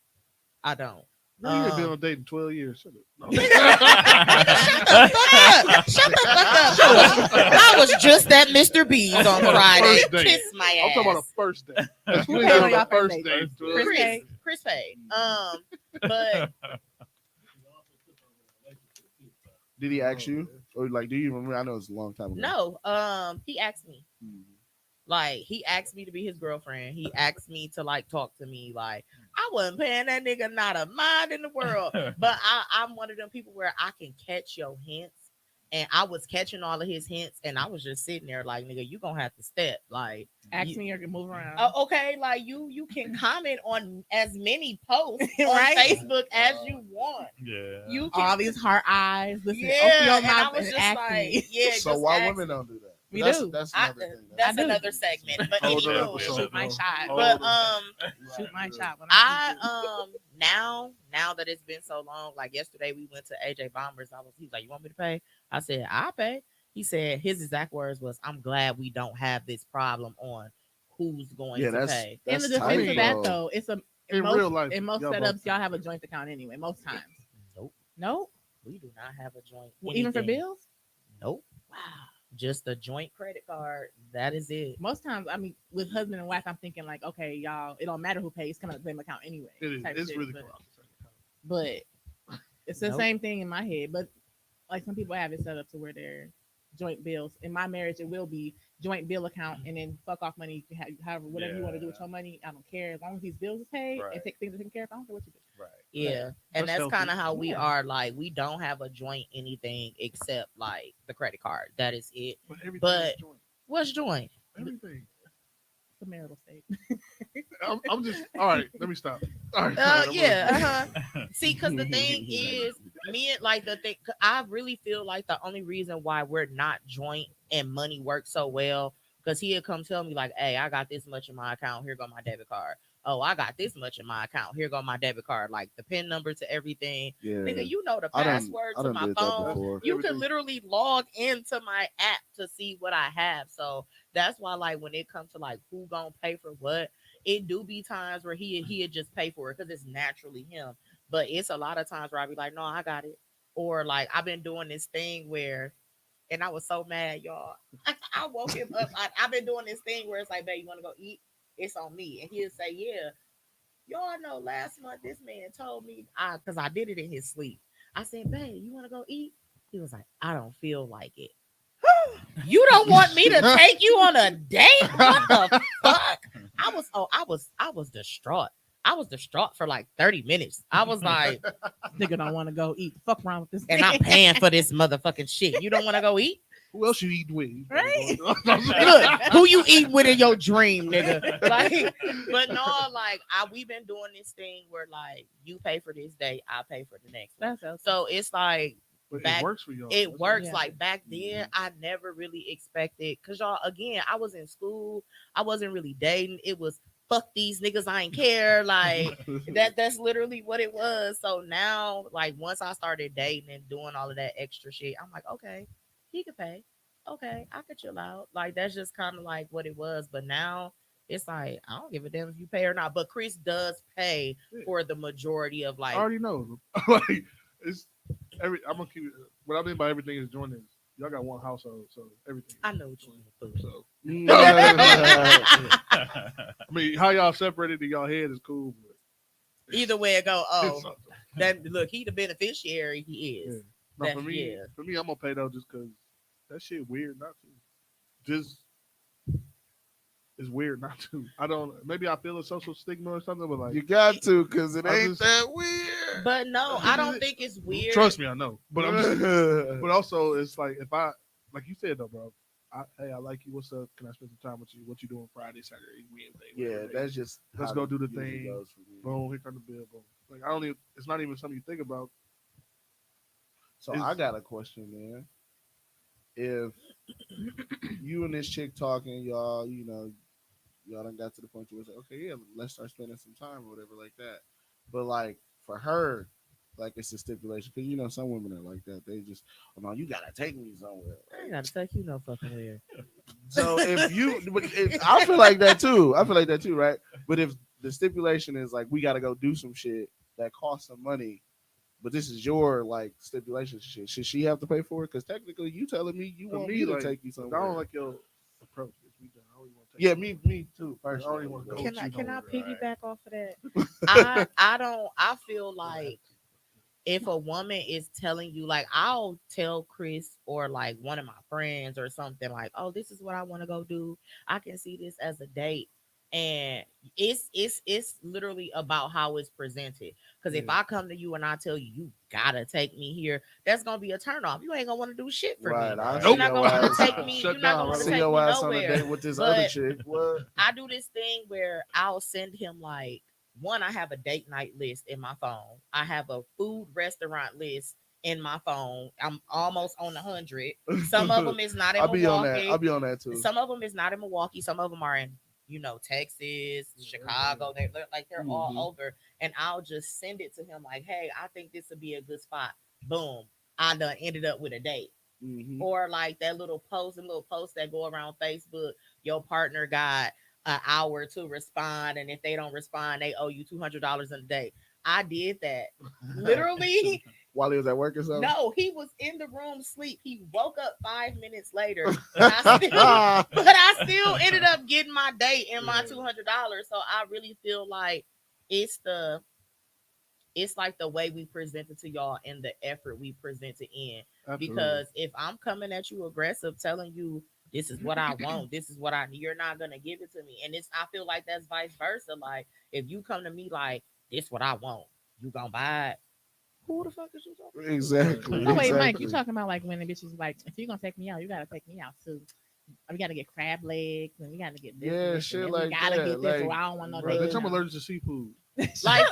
I don't. No, you ain't been on a date in 12 years. Shut up. Shut the fuck up. I was just at Mr. B's on talking about a Friday. first date. Kiss my ass. I'm talking about a first date. Who You paid ain't on on y'all a first first date. date? Chris. Chris paid. Chris paid. But Did he ask you, or like, do you remember? I know it's a long time ago. no, he asked me. Mhm. Like he asked me to be his girlfriend. He asked me to like talk to me. Like I wasn't paying that nigga not a mind in the world. But I'm one of them people where I can catch your hints. And I was catching all of his hints, and I was just sitting there like, nigga, you gonna have to step. Like, ask you- me or move around. oh, okay, like you can comment on as many posts Right. on Facebook as you want. Yeah. You can All these heart eyes. Listen, yeah, open your and I mouth was and just ask like, me. yeah. So just why ask women me. don't do that? We that's, do. That's I- another thing. That's I do. another segment. But Whole other anywho, episode, Shoot my bro. shot. Whole but other- Shoot my shot. When I now that it's been so long, like yesterday we went to AJ Bombers. He was like, "You want me to pay?" I said, "I'll pay." He said his exact words was, "I'm glad we don't have this problem on who's going Yeah, to that's pay." in the that's defense tight, of that bro. though, it's in In most, real life, in most y'all both setups, pay. y'all have a joint account anyway. Most times, Nope, no, we do not have a joint. well, even for anything. bills. Nope. Wow. just a joint credit card. That is it. Most times, I mean, with husband and wife, I'm thinking like, okay, y'all, it don't matter who pays, it's coming out the same account anyway. It is. type It's shit, really but, cool. off the second account. but it's the Nope. same thing in my head. But like some people have it set up to where they're joint bills. In my marriage, it will be joint bill account, and then fuck off money. You can have, however, whatever you want to do with your money. I don't care as long as these bills are paid Right. and things are taken care of. I don't care what you do. Right. Yeah, and That's that's healthy. kind of how we Yeah. are. Like, we don't have a joint anything except like the credit card. That is it. But everything But- is joint. What's joint? Everything. It's a marital state. I'm just all right. Let me stop. All right. I'm Yeah. gonna- See, because the thing is, me and like the thing, I really feel like the only reason why we're not joint and money works so well, because he'll come tell me like, "Hey, I got this much in my account. Here go my debit card. Oh, I got this much in my account. Here go my debit card. Like the PIN number to everything. Yeah. Nigga, you know the I done- password I to done my did that phone. before. You Everything. can literally log into my app to see what I have. So that's why, like, when it comes to like who gonna pay for what, it do be times where he'd just pay for it because it's naturally him. But it's a lot of times where I be like, no, I got it. Or like I've been doing this thing where, and I was so mad, y'all. I woke him up. I've been doing this thing where it's like, babe, you want to go eat? It's on me. And he'll say, yeah. Y'all know last month this man told me, because I did it in his sleep. I said, babe, you want to go eat? He was like, I don't feel like it. You don't want me to take you on a date? What the fuck? I was distraught. I was distraught for like 30 minutes. I was like, Nigga don't want to go eat. Fuck wrong with this. and I'm paying for this motherfucking shit. You don't want to go eat? Who else you eating with? You Right? Look, who you eating with in your dream, nigga? Like, but no, like we've been doing this thing where like you pay for this day, I pay for the next one. That's else. So it's like But back- it works for y'all. it That's works. Yeah. Like back then, I never really expected, because y'all, again, I was in school, I wasn't really dating. It was fuck these niggas, I ain't care. Like that's literally what it was. So now, like once I started dating and doing all of that extra shit, I'm like, okay, he could pay. Okay, I could chill out. Like that's just kind of like what it was. But now it's like I don't give a damn if you pay or not. But Chris does pay for the majority of like I already know. Like it's I'm gonna keep it. What I mean by everything is joint is y'all got one household, so everything. I know what you mean. So Yeah. I mean, how y'all separated in y'all head is cool. But Either way it go, oh, it's something. that look, he the beneficiary, he is. No, That- for me, yeah. I'm gonna pay though, just because that shit weird not to. Just it's weird not to. I don't. Maybe I feel a social stigma or something, but like, You got to, cause it I ain't just- that weird. But no, I don't think it's weird. trust me, I know. But I'm just, but also it's like if I, like you said though, bro. Hey, I like you. What's up? Can I spend some time with you? What you doing Friday, Saturday, Wednesday? yeah, whatever day? that's just Let's how go do the usually thing. goes for me. Boom, here come the bill. Boom. Like I don't even. It's not even something you think about. So Is- I got a question, man. If you and this chick talking, y'all, you know, y'all done got to the point where it's like, okay, yeah, let's start spending some time or whatever like that. But like for her, like it's a stipulation because you know some women are like that. They just, oh no, you gotta take me somewhere. I ain't gotta take you no fucking where. So if you, I feel like that too. I feel like that too, right? But if the stipulation is like we gotta go do some shit that costs some money, but this is your like stipulation shit, should she have to pay for it? Because technically, you telling me you For want me, me to like, take you I somewhere. don't like your approach. Bitch. We done. I don't even want to take Yeah, you. me too. I don't Personally, even wanna go. Can I you can I nowhere, piggyback off of that? I feel like if a woman is telling you, like, I'll tell Chris or like one of my friends or something like, oh, this is what I want to go do. I can see this as a date. And it's literally about how it's presented. Because if I come to you and I tell you you gotta take me here, that's gonna be a turn off. You ain't gonna want to do shit for Right, me. I You're see not your gonna want ass. to take me. Shut You're not down, gonna I want to see take your me ass on a nowhere. date with this other But- chick. What? I do this thing where I'll send him like one, I have a date night list in my phone. I have a food restaurant list in my phone. I'm almost on 100. Some of them is not in I'll be on Milwaukee. that. I'll be on that too. Some of them is not in Milwaukee. Some of them are in, Texas, Chicago. They're all Mhm. over. And I'll just send it to him like, hey, I think this would be a good spot. Boom. I done ended up with a date. Mhm. Or like that little posts that go around Facebook, your partner got an hour to respond, and if they don't respond, they owe you $200 a day. I did that literally, While he was at work or something. No, he was in the room sleep. He woke up 5 minutes later. But I still ended up getting my date and my $200. So I really feel like it's like the way we present it to y'all and the effort we present it in. Absolutely. Because if I'm coming at you aggressive, telling you this is what I want, this is what I need, you're not gonna give it to me. And I feel like that's vice versa. Like if you come to me like this what I want, you gonna buy it. Who the fuck is you talking to? Exactly. Oh wait, Mike, exactly. you talking about like when the bitches like, if you're gonna take me out, you gotta take me out too. We gotta get crab legs and we gotta get this. Yeah, and this, shit and like we gotta that, get this. like, Or I don't want no bro, date. Bitch, I'm now. allergic to seafood. Like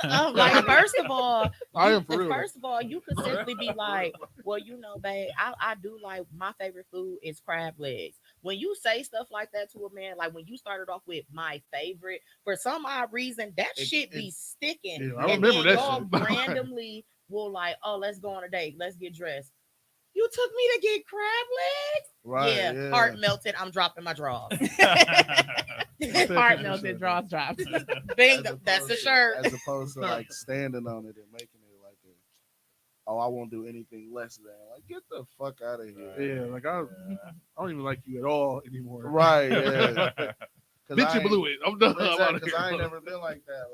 first of all, I am for real. First of all, you could simply be like, well, you know, babe, I do like my favorite food is crab legs. When you say stuff like that to a man, like when you started off with my favorite, for some odd reason, that shit be sticking. Yeah, I and remember then that y'all shit. randomly will like, oh, let's go on a date, let's get dressed. You took me to get crab legs? Right. Yeah, heart melted. I'm dropping my drawers. Heart melted, draws dropped. Bingo, As that's the opposed to- shirt. As opposed to like standing on it and making it like I won't do anything less than. Like, get the fuck out of here. Yeah, like I don't even like you at all anymore. Right. Yeah. Bitch, you blew it. I'm done. I'm out of Because here. I ain't never been like that.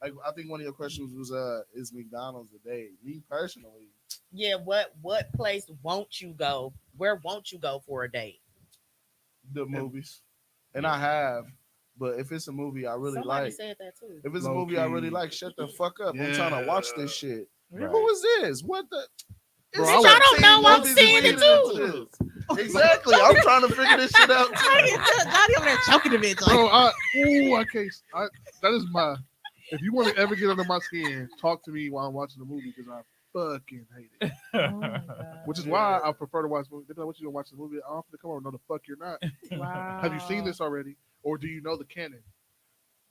Like I think one of your questions was, is McDonald's a date? Me personally, Yeah, what place won't you go? Where won't you go for a date? the movies, and I have. But if it's a movie I really Somebody like, said that too. if it's a Low movie I key. really like, shut the fuck up. I'm trying to watch this shit. Right. Who is this? What the? Bro, It's I 17 don't know, I'm movies seeing it leading too. into this. Exactly. I'm trying to figure this shit out. Johnny over there choking the bitch. Like, Bro, I can't. That is my. If you want to ever get under my skin, talk to me while I'm watching the movie because I fucking hate it. oh my God. Which is why I prefer to watch movies. They be like, what you gonna watch the movie? I don't have to come over. No, the fuck you're not. Wow. Have you seen this already, or do you know the canon?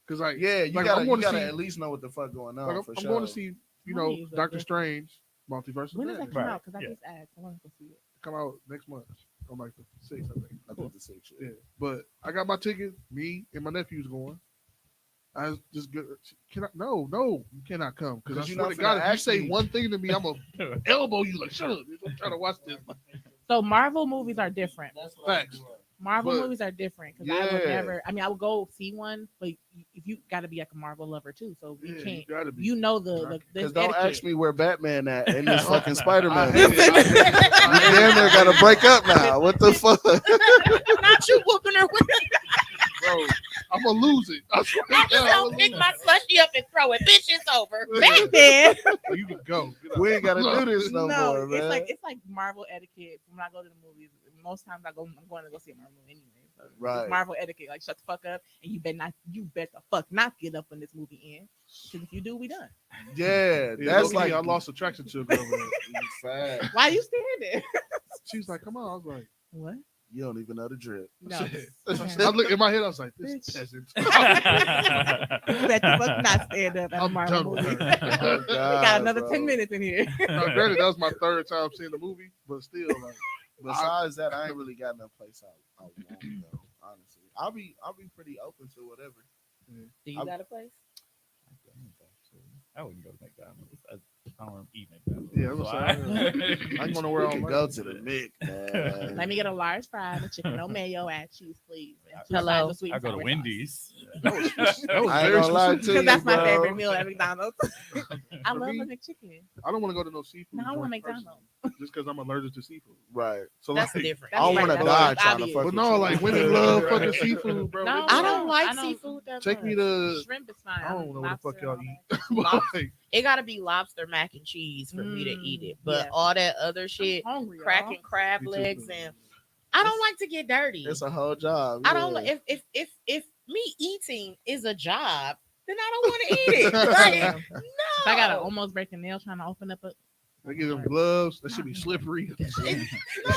Because like, Yeah, you like, gotta, I'm going you to gotta see. at least know what the fuck going on Like, for I'm sure. going to see, you know, Movies are Doctor good. Strange, Multiverse of When does that Madness. come Right. out? Because I Yeah. just asked. I want to go see it. Come out next month on like the 6th, I think. I think the same shit. Yeah, but I got my ticket. Me and my nephew's going. I was just good. Can I? No, you cannot come because I 'Cause you're swear not to God, finna if you ask say me. one thing to me, I'm gonna elbow you like shut up. Bitch. I'm trying to watch this. So Marvel movies are different. Facts. Marvel But- movies are different because I would Yeah. never. I mean, I would go see one, but if you got to be like a Marvel lover too, so you Yeah, can't. gotta be. You know the Because don't etiquette. ask me where Batman at in this fucking Spider I Man. hate You it. damn near gotta break up now. What the fuck? Not you whooping her with Bro, I'm gonna lose it. I swear to I just God, don't I'ma pick lose my slushy up and throw it. Bitch, it's over. Batman. it. You can go. Get out. We ain't gotta Look, do this no, No, more, man. it's like Marvel etiquette. When I go to the movies, most times I'm going to go see a Marvel movie anyway. So it's Right. Marvel etiquette, like shut the fuck up, and you bet the fuck not get up when this movie ends. Because if you do, we done. Yeah, Yeah, that's low-key, like I lost attraction to a girl. Fat. Why you standing? She was like, "Come on." I was like, What? You don't even know the drip. No. Shit. I look in my head. I was like, "This Bitch. peasant." You bet the fuck not stand up at a I'm Marvel done with movie. her. Oh, We God, got another bro. 10 minutes in here. Now, granted, that was my third time seeing the movie, but still, like, Besides that, I ain't really got no place I want though. Honestly, I'll be pretty open to whatever. Do you I'm- got a place? I wouldn't go to McDonald's. I don't eat McDonald's. Yeah, I was so gonna I'm gonna wear We all can my- go to the Mick, man. Let me get a large fry, a chicken, no mayo, add cheese, please. And 2 Hello. sides of sweet I and go to sour Wendy's. That was I ain't very gonna lie specific. to you, Because that's my bro. favorite meal at McDonald's. I For love me, a McChicken. I don't want to go to no seafood. No, I want joint McDonald's. personally, just because I'm allergic to seafood. Right. So That's like, different. I don't That's want to like- die that's trying to obvious. fuck but with no, you. like women love fucking seafood, bro. No, They- I don't like I don't- seafood that Take much. me to. Shrimp is fine. I don't know what the fuck Lobster, y'all all eat. that. But, like, It gotta be lobster mac and cheese for me to eat it. But yeah. all that other shit, I'm hungry, cracking y'all. crab me too. legs, and I don't like to get dirty. It's a whole job. I don't yeah. like if me eating is a job, then I don't want to eat it. Like, Damn. no. If I gotta almost break a nail trying to open up a. they give them gloves. That should be slippery. That's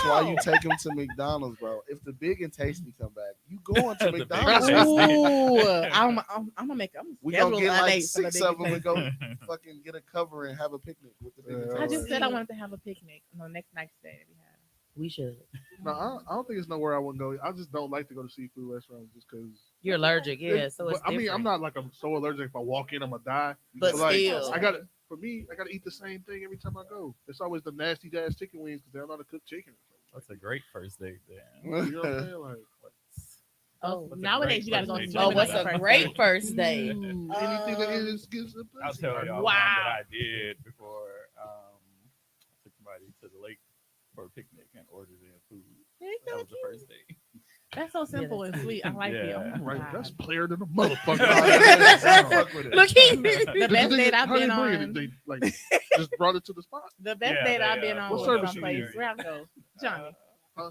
why you take them to McDonald's, bro. If the big and tasty come back, you going to The Big McDonald's. and Ooh, I'm gonna make. I'm We gonna schedule get a like date for the 6 big of them and and go tasty. fucking get a cover and have a picnic with the big and Yeah. I tasty. just said I wanted to have a picnic on the next day that we have. We should. No, I don't think it's nowhere I wouldn't go. I just don't like to go to seafood restaurants just because. You're allergic, yeah. So it's I mean, I'm different. not like I'm so allergic. If I walk in, I'm gonna die. But like, still. I got to for me. I got to eat the same thing every time I go. It's always the nasty ass chicken wings because they don't know how to cook chicken. That's a great first date then. You know what I'm saying? Like, Oh, What's a Nowadays, great you gotta first go. date? swimming oh, on what's your a first great date. first date? anything that is gives a I'll tell y'all Wow. one that I did before I took somebody to the lake for a picnic and ordered in food. That was the first date. That's so simple and sweet. I like it. Oh Yeah. my Right, God. that's player than a motherfucker. Fuck with it. Look, he. The best date I've How they been bring it? on. They like just brought it to the spot. The best Yeah, date they, I've been on what was service you someplace. use? Where I go, Johnny. Huh?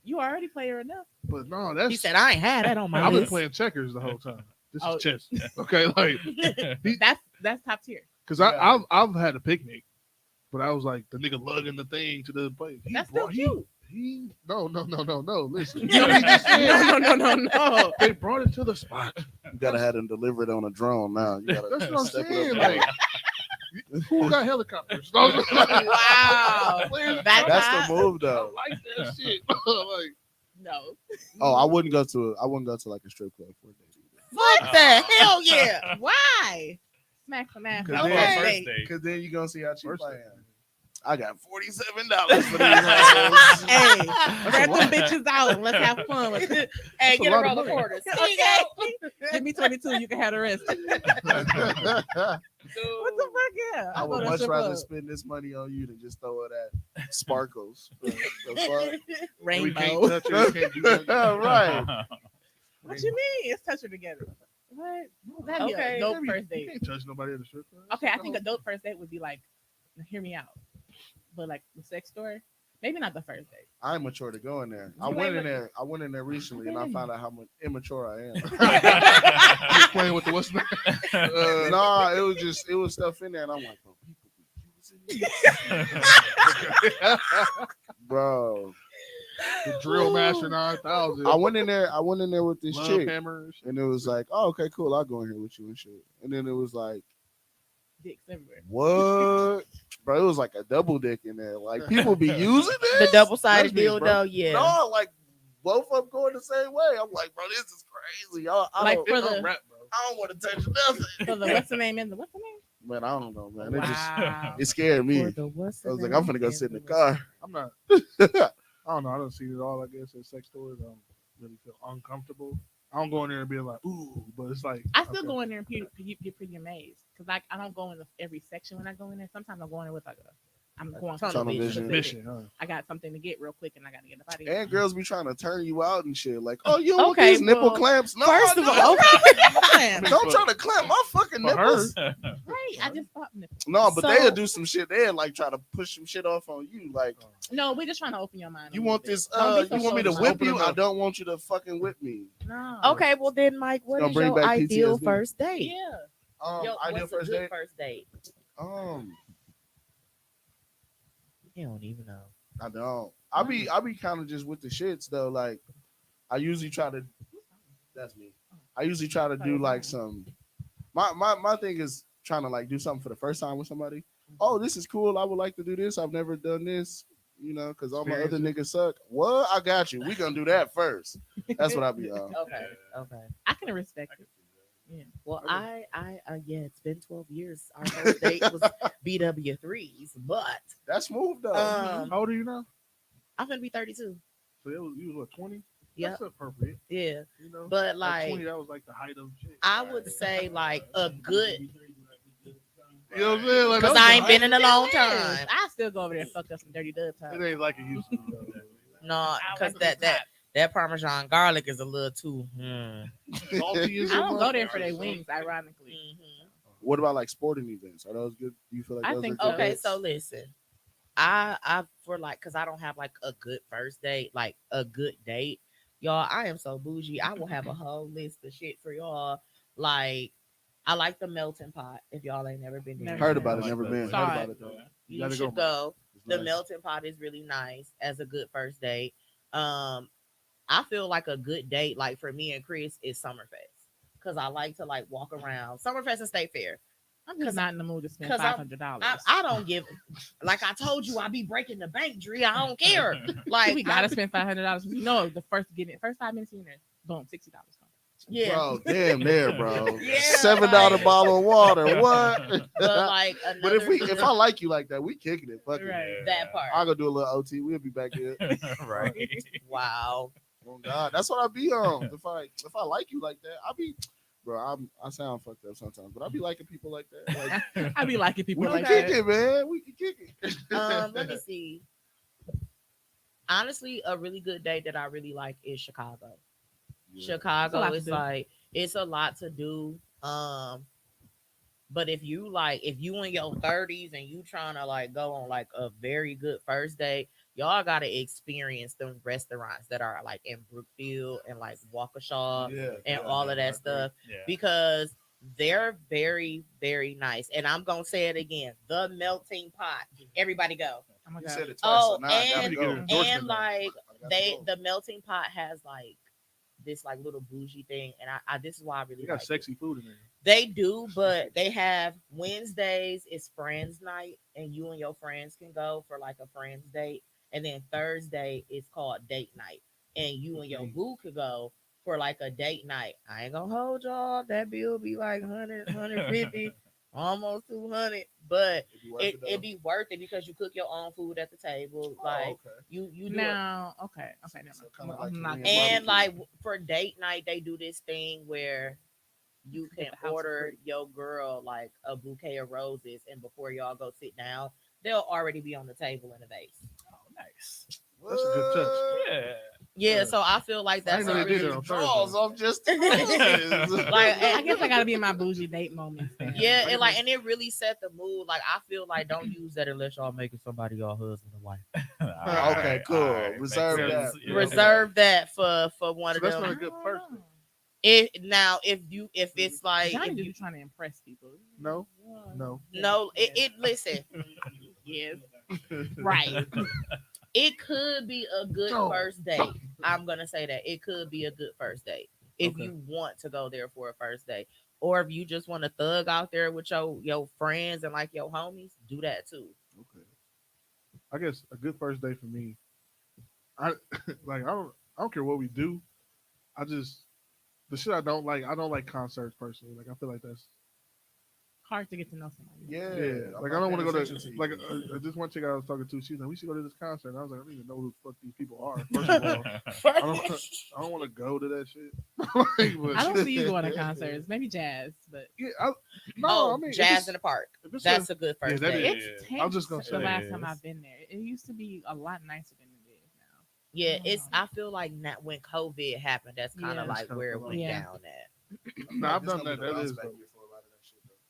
You already player enough. But no, that's He said, "I ain't had that on my I've been list." playing checkers the whole time. This Oh. is chess. Okay, like That's top tier. because Yeah. I've had a picnic, but I was like the nigga lugging the thing to the place. That's still cute. He no. Listen, no, no. they brought it to the spot. You gotta have them delivered on a drone now. You gotta That's what I'm step it saying. up. Like, who got helicopters? No, Wow. That's That's hot. the move I though. like that shit. Like, No. Oh, I wouldn't go to like a strip club for a date either. What the hell? Yeah. Why? Smack some ass. Cause on then- first First date. date. Cause then you gonna see how cheap First I date. am. I got $47 for these hoes. Hey, a grab lot. them bitches out and let's have fun with it. Hey, a get a lot of roll of money. quarters. Okay. Give me 22. You can have the rest. What the fuck? Yeah. I I'll go would to much strip rather club. spend this money on you than just throw it at sparkles. The fuck? we can't Rainbow. touch it. We can't do nothing. Right. What you mean? It's touching together. What? That'd be Okay. a dope You first date. can't touch nobody at the strip club. Okay, I think a dope first date would be like, hear me out, but like the sex store, maybe not the first date. I'm mature to go in there. I You went ain't in there. I went in there recently, and I found out how much immature I am. He's playing with the what's name? Nah, it was stuff in there, and I'm like, bro, people be using this, bro. The Drill Master 9000. I went in there with this Love chick, Hammer. and it was like, oh, okay, cool, I'll go in here with you and shit. And then it was like, Dicks everywhere. what, bro? It was like a double dick in there. Like people be using The this. double-sided That's me, bro. dildo, yeah. No, like both of them going the same way. I'm like, bro, this is crazy. Like don't, for It don't the rap, bro. I don't want to touch nothing. for the what's the name in the what's the name? Man, I don't know, man. It just Wow. it scared me. For the what's I the was like, name? I'm finna go sit in the car. I'm not. I don't know. I don't see it all. I guess at sex stores, I don't really feel uncomfortable. I don't go in there and be like, ooh, but it's like I still okay. go in there and get pretty amazed because I don't go in every section when I go in there. Sometimes I go in there with like I'm going Tunnel something vision. specific. mission. Huh? I got something to get real quick and I got to get up out of here. And girls be trying to turn you out and shit. Like, oh, you want Okay, these nipple well, clamps? No, First I of don't. all, okay. Don't try to clamp my fucking For her, nipples. Right, I just thought No, but So- they'll do some shit. They'll like try to push some shit off on you. Like, no. We're just trying to open your mind. a you little want bit. this? Don't be You so want me to social. whip Open you? it I up. don't want you to fucking whip me. No. Okay, well then, Mike, what Gonna is bring your back ideal PTSD. first date? Yeah. Yo, Ideal what's a first good date. first date? You don't even know. I don't. I be kind of just with the shits though. Like, I usually try to. That's me. I usually try to do like some. My thing is trying to like do something for the first time with somebody. Oh, this is cool. I would like to do this. I've never done this. You know, because all my other niggas suck. What? I got you. We gonna do that first. That's what I be on. Okay, okay. I can respect it. Yeah. Well, yeah, it's been 12 years. Our first date was BW3s, but That's smooth though. how old are you now? I'm gonna be 32. So you was what 20? Yeah, That's appropriate. yeah. You know, But like like, 20, that was like the height of shit. I would say like a good, You know what I'm saying? Like, because that's I ain't the been in a long Yes. time. I still go over there and fuck up some dirty dub height. time. It ain't like it used to. Be, though. No, because that Parmesan garlic is a little too. Salty as I a don't go there for motherfucker. their wings, ironically. Mhm. What about like sporting events? Are those good? Do you feel like I those think are good Okay, dates? so listen, I for like, cause I don't have like a good first date, like a good date, y'all. I am so bougie. I will have a whole list of shit for y'all. Like, I like the melting pot. If y'all ain't never been there, Never Heard been. about it, Like never that. been. Heard Saw about it. it though. you gotta should go. go. It's The nice. melting pot is really nice as a good first date. I feel like a good date, like for me and Chris, is Summerfest, because I like to like walk around Summerfest and State Fair. I'm just not in the mood to spend 'cause I'm- $500. I don't give. Like I told you, I be breaking the bank, Dre. I don't care. Like we gotta spend $500. You know, the first 5 minutes in there, boom, $60 come. Yeah, Bro, damn there, bro. Yeah, $7 like- bottle of water. What? but like But if another I like you like that, we kicking it. Fuck it. Right. that part. I'll go do a little OT. We'll be back here. right. Wow. Oh God, that's what I be on. If I like you like that, I be, bro. I sound fucked up sometimes, but I be liking people like that. Like I be liking people we can like kick that. it, man. We can kick it. Let me see. Honestly, a really good day that I really like is Chicago. Yeah. Chicago lot to is do. like it's a lot to do. But if you in your 30s and you trying to like go on like a very good first date, y'all gotta experience them restaurants that are like in Brookfield and like Waukesha and all of that stuff Yeah. because they're very, very nice. And I'm gonna say it again: the melting pot. Everybody go. Oh my You God. said it twice, Oh, so now I gotta and- go. Endorsement And now. like I gotta go. the melting pot has like this like little bougie thing, and I this is why I really They got like it. sexy food in there. They do, but they have Wednesdays is friends night, and you and your friends can go for like a friends date, and then Thursday is called date night, and you and your boo could go for like a date night. I ain't gonna hold y'all. That bill be like 100, 150, almost 200, but It'd be worth it, though. it'd be worth it because you cook your own food at the table. Oh, Like okay. you do it. Now, okay, never So mind. kinda like I'm not Korean And barbecue. like for date night, they do this thing where you can Get the house order free. your girl like a bouquet of roses, and before y'all go sit down, they'll already be on the table in a vase. Oh, nice. That's a good touch. Yeah. Yeah, Yeah. so I feel like I that's didn't know a they did really, that on Draws Thursday. off just Like, I guess I gotta be in my bougie date moments. Then. yeah, and like, and it really set the mood. Like, I feel like don't use that unless y'all making somebody your husband or wife. Okay, cool. Reserve Makes that. sense. Yeah. Reserve that for one So of that's them. not a good first. If it's like Johnny if just you, be trying to impress people. No, no. no, Yes. it listen. Yes. Right. It could be a good Oh. first date. I'm gonna say that it could be a good first date if Okay. you want to go there for a first date, or if you just want to thug out there with your friends and like your homies, do that too. Okay. I guess a good first date for me. I like I don't care what we do. I just the shit I don't like concerts personally. Like I feel like that's Hard to get to know somebody. Yeah, like I don't want to go to like this one chick I was talking to. She was like, we should go to this concert. And I was like, I don't even know who the fuck these people are. First of all, I don't want to go to that shit. Like, but- I don't see you going to concerts. Maybe jazz, but Yeah, no, Oh, I mean if jazz it's- in the park. if it's That's a- a good first that date. is. it's I was just gonna the say last it time is. I've been there. It used to be a lot nicer than it is now. Yeah, I it's. don't know. I feel like not when COVID happened. That's kind Yeah. of like That's where it kinda went Yeah. down at. No, I've done that. That That is is dope.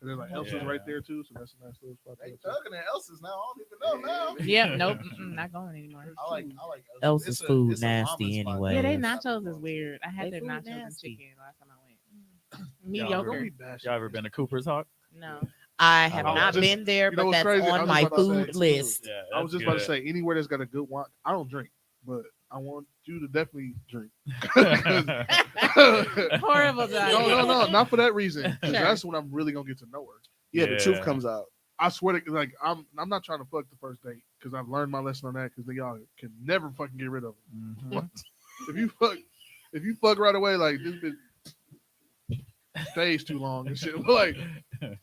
And then like Yeah. Elsa's right there too, so that's a nice little spot. They there, too. thugging at Elsa's now. I don't even know now. Yeah, nope, not going anymore. I like Elsa's It's food it's a nasty ramen spot. anyway. Yeah, they Ways. nachos is weird. I had They their food nachos and nasty. chicken last time I went. Don't Mediocre. be bashing Y'all ever it. been to Cooper's Hawk? No. I have Oh, not just- been there, you know but what's that's crazy? I on was my about to say, food list. Yeah, I was just about to say anywhere that's got a good wine. I don't drink, but I want you to definitely drink. Horrible, Johnny. No, not for that reason. 'Cause Sure. that's when I'm really gonna get to know her. Yeah, the truth Yeah. comes out. I swear to like I'm not trying to fuck the first date because I've learned my lesson on that because y'all can never fucking get rid of them. Mhm. If you fuck right away, like this bitch stays too long and shit. Like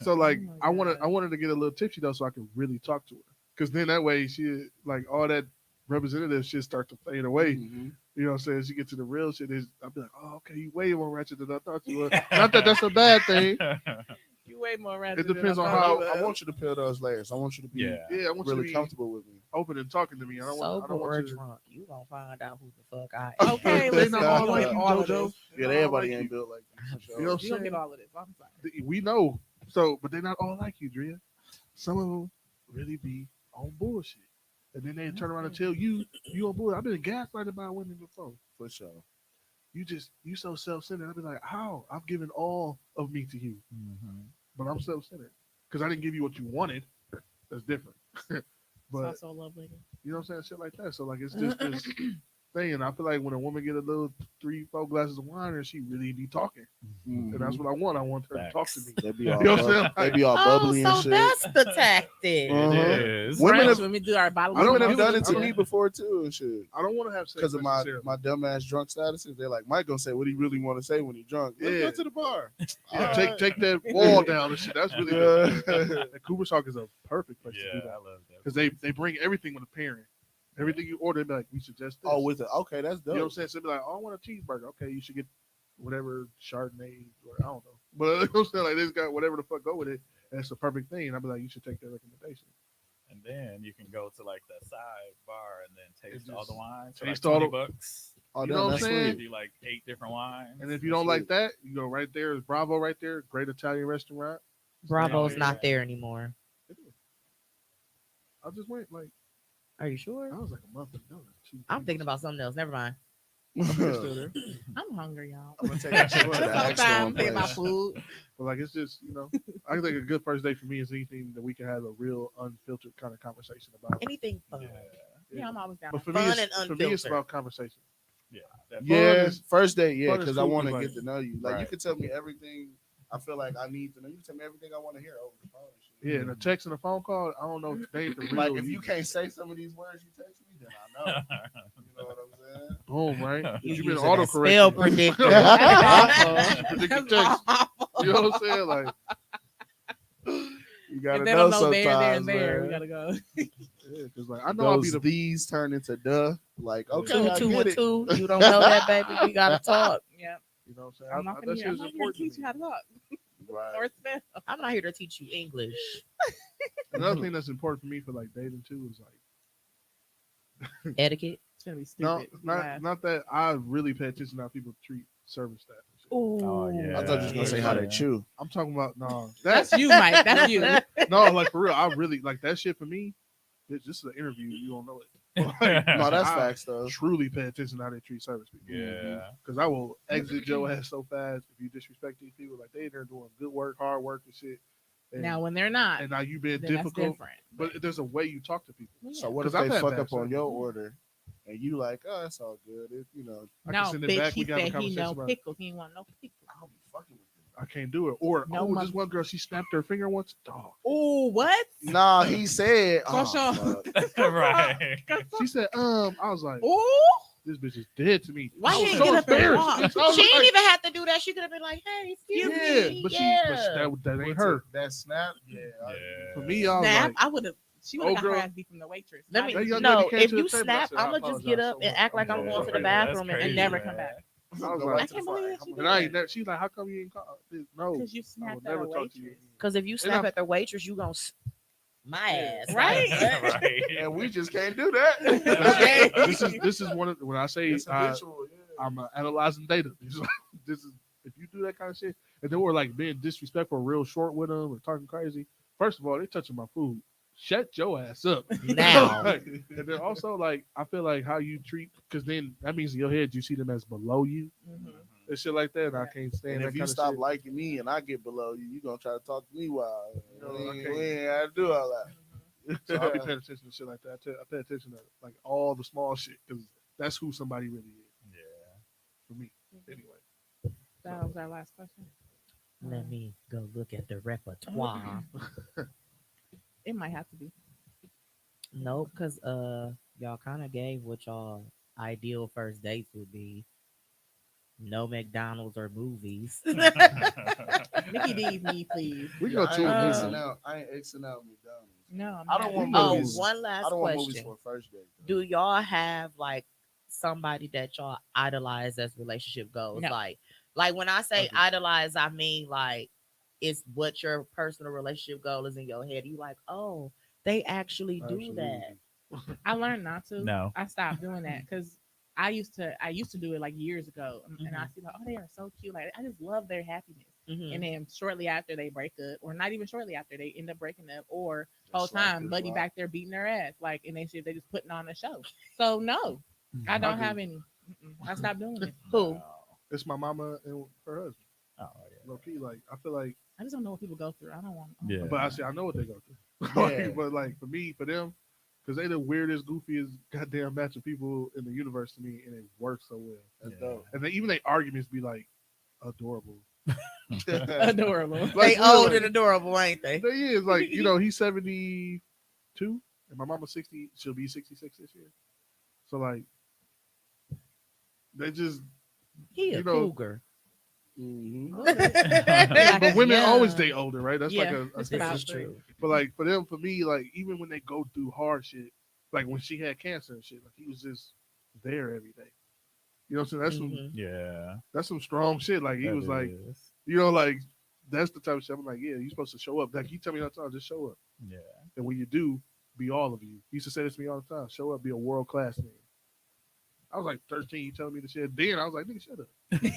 so, like Oh my I wanted God. to get a little tipsy though, so I could really talk to her. Because then that way she like all that representative shit start to fade away. Mhm. You know what I'm saying? As you get to the real shit, I'll be like, oh, okay, you way more ratchet than I thought you were. Not that that's a bad thing. You way more ratchet. It depends than on I how- thought. I want you to peel those layers. I want you to be Yeah. Yeah, I want you really to be comfortable with me. open and talking to me. I don't want. I Sober don't or want you. drunk, you gonna find out who the fuck I am. Okay, They listen, not all you like get you, all of JoJo. this. Yeah, They everybody all like ain't built like you. For sure. You know what You I'm gonna get saying? all of this. I'm sorry. We know. So, but they're not all like you, Drea. Some of them really be on bullshit, and then they turn around and tell you on bullshit. I've been gaslighted by women before. For sure. You so self-centered. I'll be like, how? I've given all of me to you, Mhm. but I'm self-centered because I didn't give you what you wanted. That's different. but So love later. you know what I'm saying? Shit like that. So like it's just this thing. And I feel like when a woman get a little 3-4 glasses of wine, and she really be talking, and that's what I want. I want her to talk to me. They be all, You know what I'm saying? they be all Oh, bubbly so and shit. that's the tactic. Uh-huh. It is. Women French, have- when we do our bottle. I don't Women give have done a- it to I me don't- before too and shit. I don't want to have sex Because of my necessarily. dumbass drunk statuses, they're like, Mike gonna say what he really want to say when he drunk. Let's Yeah. go to the bar. Yeah, All take right. take that wall down and shit. That's really good. Yeah. And Cooper's Hawk is a perfect place to Yeah, do I that love that. because they bring everything with a pairing. Everything you order, they be like, we suggest this. Oh, with it. Okay, that's you know what I'm dope. saying? So they be like, oh, I want a cheeseburger. Okay, you should get whatever Chardonnay or I don't know. But you know what I'm saying? Like they just got whatever the fuck go with it. And it's a perfect thing. And I'll be like, you should take that recommendation. And then you can go to like the side bar and then taste And all the just wines. For taste like all $20 the- bucks. Oh, You damn, know what that's I'm saying? Give sweet. you like 8 different wines. And if you don't like that, you go right there. It's Bravo right there. Great Italian restaurant. Bravo's Yeah. not there anymore. I just went like, Are you sure? I was like a month ago. I'm thinking about something else. Never mind. It's still there. I'm hungry, y'all. I'm gonna take a trip to the actual Sometimes one think about place. food. But like it's just, I think a good first date for me is anything that we can have a real unfiltered kind of conversation about. Anything fun. Yeah. Yeah, I'm always down. But for Fun me, it's, and for me, it's unfiltered. about conversation. Yeah. That Yeah, is- first date, yeah, fun is because I cool, want to but, get like- to know you. Like you Right. can tell me everything I feel like I need to know. You can tell me everything I want to hear over the phone. And shit. Yeah, and a text and a phone call, I don't know if they ain't the real. Like if you can't say some of these words you text me, then I know. You know what I'm saying? boom, right? You You've been using that autocorrect. spell predictor. Predicted text. You know what I'm saying? Like, You gotta If they know don't know there, there, sometimes, and there, man. we gotta go. yeah, because like I know I'll be Those the these turn into duh. Like okay, Two, I two, get and it. two. You don't know that, baby. We gotta talk. Yeah, you know what I'm saying. I'm not that gonna shit hear. is I'm not here to important teach to you me. how to talk or Right. spell. I'm not here to teach you English. Another thing that's important for me for like dating too is like Etiquette. It's gonna be no, stupid. not that I really pay attention to how people treat service staff. and shit. Ooh, Oh, yeah. I thought you was gonna say how they Yeah. chew. I'm talking about no, That's you, Mike. That's you. no, like for real. I really like that shit for me. This is an interview. You don't know it. No, that's I facts though. Truly pay attention to how they treat service people. Yeah. Because I will exit your ass so fast if you disrespect these people. Like they there doing good work, hard work and shit. And, Now, when they're not, and now you being then that's difficult. different. But there's a way you talk to people. Yeah. So what if 'Cause I've they had fuck bad up on service. your order and you like, oh, it's all good. It, I No, can send it bitch, back. he We can have a said he conversation no about it. pickle. He ain't want no pickle. I'll be fucking with you. I can't do it. Or No this mother- one girl, she snapped her finger once. Dog. Ooh, what? Nah, he said. For sure. fuck. Right. She said, I was like, Ooh, this bitch is dead to me. Why I she was didn't get up and embarrassed. walk? I was She didn't like, even have to do that. She could have been like, "Hey, excuse yeah, me." but that ain't What's her. it? That snap. Yeah. Yeah. For me, I was snap! like, I would have. She would Oh, have got her girl. ass beat from the waitress. Let Not me That even- young no. lady came If to the you table, I snap, said, I I'ma just get apologize up so and act much. like I'm Yeah, going to the that's bathroom and crazy, never man. come back. I was Go like, right I to can't the believe fire. that she I'm did and I that. ain't never. She's like, how come you ain't call? No, Because you I snapped would at a never talk to you. waitress. again. Because if you snap I'm- at the waitress, you gonna my ass, Right? Right. And we just can't do that. Okay. This is one of when I say It's habitual. Yeah. I'm analyzing data. This is if you do that kind of shit, and then we're like being disrespectful, real short with them, or talking crazy. First of all, they touching my food. Shut your ass up Now. Like, and then also like I feel like how you treat, because then that means in your head you see them as below you Mhm. and shit like that. And I can't stand And that if you kind stop of shit. liking me and I get below you, you gonna try to talk to me wild. No, I we ain't can't. had to do all that. So I'll be paying attention to shit like that. I pay attention to like all the small shit because that's who somebody really is Yeah. for me. Anyway, That was our last question. Let me go look at the repertoire. It might have to be. No, because y'all kind of gave what y'all ideal first dates would be. No McDonald's or movies. Mickey D's, me, please. we Yeah, go I to ain't a Uh, Xing movie. out. I ain't Xing out McDonald's. No, I'm I don't not. want Oh, movies. one last I don't want movies question. for a first date. Do y'all have like somebody that y'all idolize as relationship goals? No. Like when I say Okay. idolize, I mean like it's what your personal relationship goal is in your head. You like, oh, they actually do that. I learned not to. No. I stopped doing that because I used to do it like years ago, and I Mhm. see like, oh, they are so cute. Like I just love their happiness. Mhm. And then shortly after they break up, or not even shortly after, they end up breaking up, or Just whole slap time this buddy rock. back there beating their ass, like, and they just putting on a show. So no, I don't do. have any. I stopped doing it. Who? It's my mama and her husband. Oh, Low key, like I feel like, I just don't know what people go through. I don't want. yeah. but I know what they go through. Yeah. But like for me, for them, because they the weirdest, goofiest, goddamn match of people in the universe to me, and it works so well. That's Yeah. dope. And even their arguments be like adorable. Adorable. Like, They old really, and adorable, ain't they? They is like, you know, he's 72, and my mama's 60. She'll be 66 this year. So like, they just, He a you know, cougar. Mhm. but women Yeah. always stay older, right? That's like Yeah, a that's different This is thing. true. But like for them, for me, like even when they go through hard shit, like when she had cancer and shit, like he was just there every day. You know what I'm saying? That's some Mhm. Yeah. that's some strong shit. Like he that was like, is. you know, like that's the type of shit. I'm like, yeah, you're supposed to show up. Like you tell me all the time, just show up. Yeah. And when you do, be all of you. He used to say this to me all the time. Show up, be a world class man. I was like 13, you telling me the shit. Then I was like, nigga, shut up.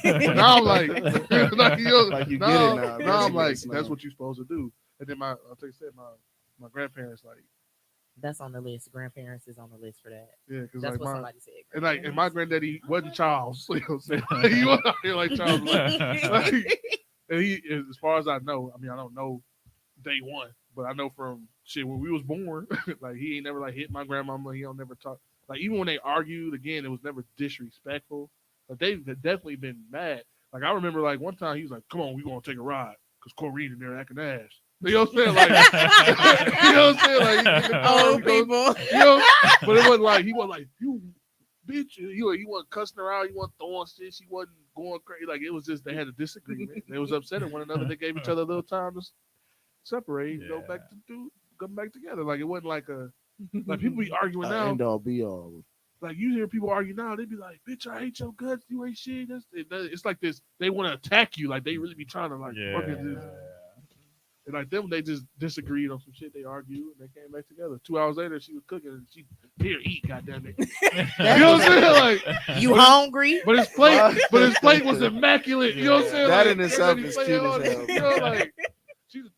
But now I'm like, like, you know, Like you get now, it now. now I'm like, Yes, that's now. what you're supposed to do. And then I'll tell you, my grandparents like, That's on the list. Grandparents is on the list for that. yeah, because That's like what my somebody said. and my granddaddy wasn't Charles. You know what I'm saying? He wasn't out here like Charles. Like, and he, as far as I know, I mean, I don't know day one, but I know from shit when we was born, like he ain't never like hit my grandmama. He don't never talk. Like even when they argued, again, it was never disrespectful. But they've definitely been mad. Like I remember, like one time he was like, "Come on, we gonna take a ride," because Corrine in there acting ass. You know what I'm saying? Like, you know what I'm saying? Like, in the car, Old he goes, people. you know, but it wasn't like he wasn't like you, bitch. He wasn't cussing her out. He wasn't throwing shit. She wasn't going crazy. Like it was just they had a disagreement. They was upset at one another. They gave each other a little time to separate, and come back together. Like it wasn't like a like people be arguing now. End all be all. Like you hear people argue now, they be like, "Bitch, I hate your guts. You ain't shit." It's like this. They want to attack you. Like they really be trying to like Yeah. fucking this. And like them, they just disagreed on some shit. They argued and they came back together. 2 hours later, she was cooking and she here eat. Goddamn it! You know what I'm saying? Like You hungry? but his plate was immaculate. You know what I'm saying? That Like, in itself and then he is played cute all as this, hell. You know, like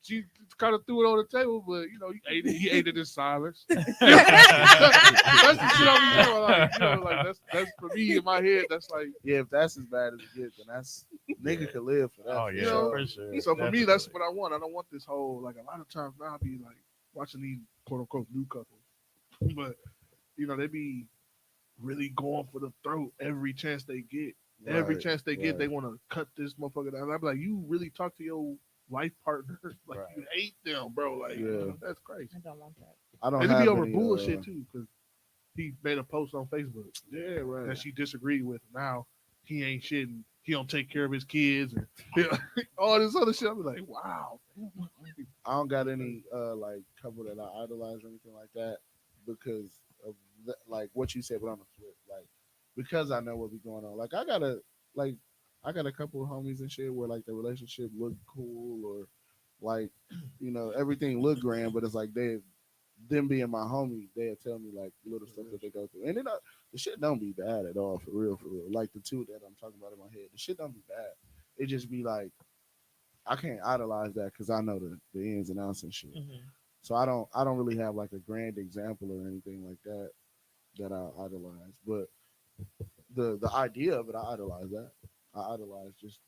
she kind of threw it on the table, but you know, he ate it in silence. That's the shit I be doing. Like, you know, like that's for me in my head. That's like Yeah, if that's as bad as it gets, then that's nigga could live for that. Oh for yeah, You know, for sure. so. For me, that's Definitely. what I want. I don't want this whole like a lot of times now I be like watching these quote unquote new couples, but you know they be really going for the throat every chance they get. Every Right, chance they get, right. they want to cut this motherfucker down. I'm like, you really talk to your life partner like Right. you hate them, bro. Like Yeah. that's crazy. I don't want that. I don't And it have be over any, bullshit too, because he made a post on Facebook Yeah, right. that she disagreed with. Now he ain't shit and he don't take care of his kids and all this other shit. I'm like, wow. I don't got any like couple that I idolize or anything like that because of like what you said, but on the flip, like because I know what be going on. Like I got a couple of homies and shit where like the relationship look cool or like you know everything look grand, but it's like them being my homie, they'll tell me like little stuff that they go through, and then the shit don't be bad at all for real. Like the two that I'm talking about in my head, the shit don't be bad. It just be like I can't idolize that because I know the ins and outs and shit. Mhm. So I don't really have like a grand example or anything like that I idolize. But the idea of it, I idolize that. I idolize just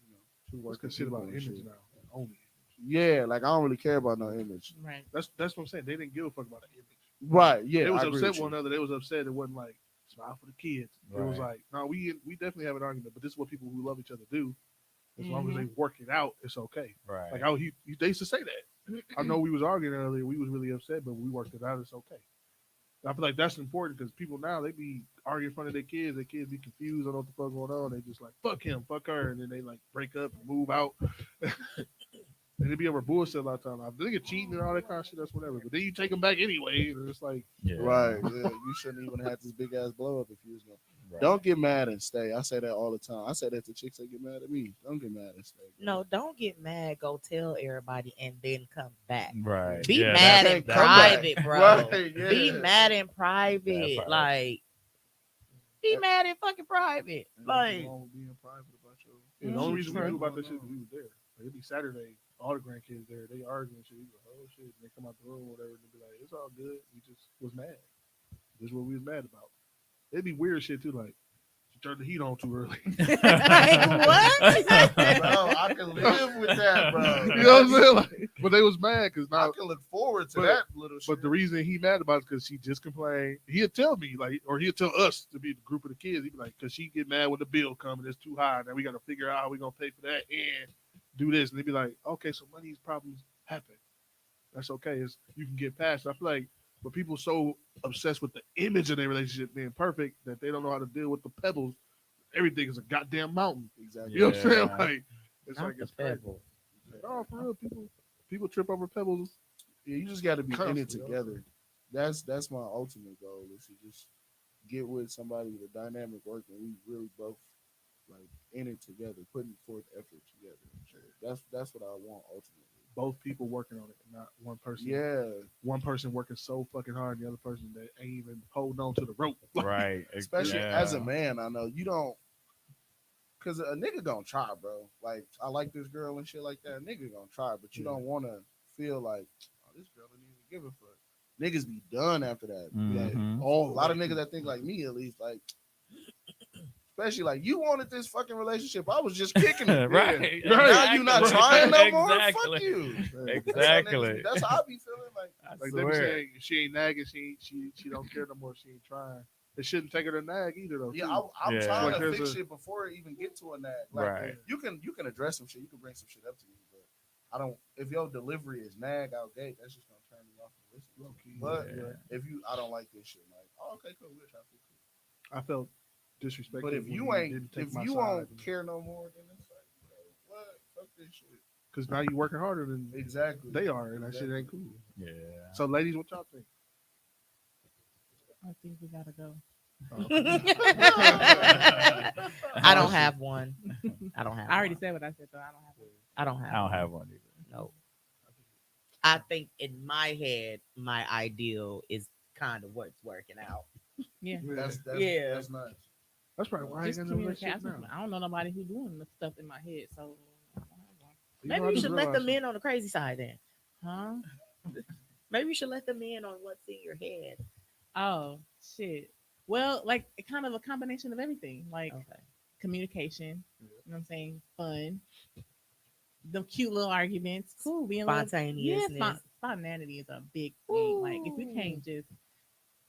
two What's working considered people about and image shit. now? Only. Yeah, like I don't really care about no image. Right. That's what I'm saying. They didn't give a fuck about the image. Right? Yeah, They was I agree upset with you. one another. They was upset. It wasn't like smile for the kids. It was Right. like, no, we definitely have an argument, but this is what people who love each other do. As long as they work it out, it's okay. Right. Like they used to say that. I know we was arguing earlier. We was really upset, but we worked it out. It's okay. I feel like that's important because people now they be arguing in front of their kids. Their kids be confused on what the fuck going on. They just like fuck him, fuck her, and then they like break up and move out. And they be over bullshit a lot of time. I think it's cheating and all that kind of shit. That's whatever. But then you take them back anyway, and it's like Yeah. Right? Yeah, you shouldn't even have this big ass blow up if you was gonna. Right. Don't get mad and stay. I say that all the time. I say that to chicks that get mad at me. Don't get mad and stay. bro. No, don't get mad. Go tell everybody and then come back. Right. Be Yeah, mad that- in that- private, bro. Right, yeah. Be mad in private. part. Like, be mad in fucking private. Ain't nothing Like, wrong with being private about your. Yeah, the only reason we knew about that shit is we was there. Like, it'd be Saturday, all the grandkids there. They arguing and shit. We go, oh shit. And they come out the room, or whatever, and they be like, it's all good. We just was mad. This is what we was mad about. It'd be weird shit too. Like, turn the heat on too early. Like, what? Bro, I can live with that, bro. You know what I'm saying? Like, but they was mad because I now. can look forward to But- that little shit. But the reason he mad about it is because she just complained. He'll tell me, like, or he'll tell us to be the group of the kids. He'd be like, because she get mad when the bill comes and it's too high. Now we got to figure out how we going to pay for that and do this. And they'd be like, okay, so money's problems happen. That's okay. You can get past it. I feel like, but people so obsessed with the image of their relationship being perfect that they don't know how to deal with the pebbles. Everything is a goddamn mountain. exactly. You know what I'm saying? Yeah. Like, it's Not like the it's crazy. pebble. No, for real, people trip over pebbles. Yeah, you just got to be in it Constantly, together. That's my ultimate goal is to just get with somebody, the dynamic work, and we really both like in it together, putting forth effort together. That's what I want ultimately. Both people working on it, not one person. Yeah, One person working so fucking hard, and the other person that ain't even holding on to the rope. Right. especially Yeah. as a man, I know you don't. Cause a nigga gonna try, bro. Like I like this girl and shit like that. A nigga gonna try, but you Yeah. don't want to feel like, oh, this girl didn't even give a fuck. Niggas be done after that. Like, Mhm. a lot of niggas that think like me, at least, like, especially like you wanted this fucking relationship. I was just kicking it, Right. Now you not trying no more. Exactly. Fuck you. Exactly. That's how I be feeling. Like, I Like they be swear. saying, she ain't nagging, she don't care no more. She ain't trying. It shouldn't take her to nag either, though. yeah, too. I'm Yeah. trying Like, to there's fix a- shit before it even get to a nag. Like, Right. you can address some shit. You can bring some shit up to me, but I don't. If your delivery is nag out gate, that's just gonna turn me off and listen. Low key. But Yeah. if I don't like this shit. Like, oh, okay, cool, we'll try to fix it. I felt disrespected. But if when you he ain't, didn't take if my you side, won't care no more, then it's like, bro, what? Fuck this shit. because now you working harder than Exactly. they are, and that shit ain't cool. Yeah. So, ladies, what y'all think? I think we gotta go. I don't have one. I don't have. I already one. said what I said, though. I don't have one. I don't have. I don't one. have one either. No. I think in my head, my ideal is kind of what's working out. Yeah. That's Yeah. That's nice. That's probably why I ain't Just got no communicate. relationship now. I don't know nobody who's doing the stuff in my head, so I don't have one. Maybe know, I you just should let the realized men on the crazy side then. Huh? Maybe you should let the men on what's in your head. Oh shit. Well, like kind of a combination of everything, like Okay. communication. You know what I'm saying? Fun. The cute little arguments. Cool. Being a little, Spontaneousness. spontaneity is a big thing. Like if you can't just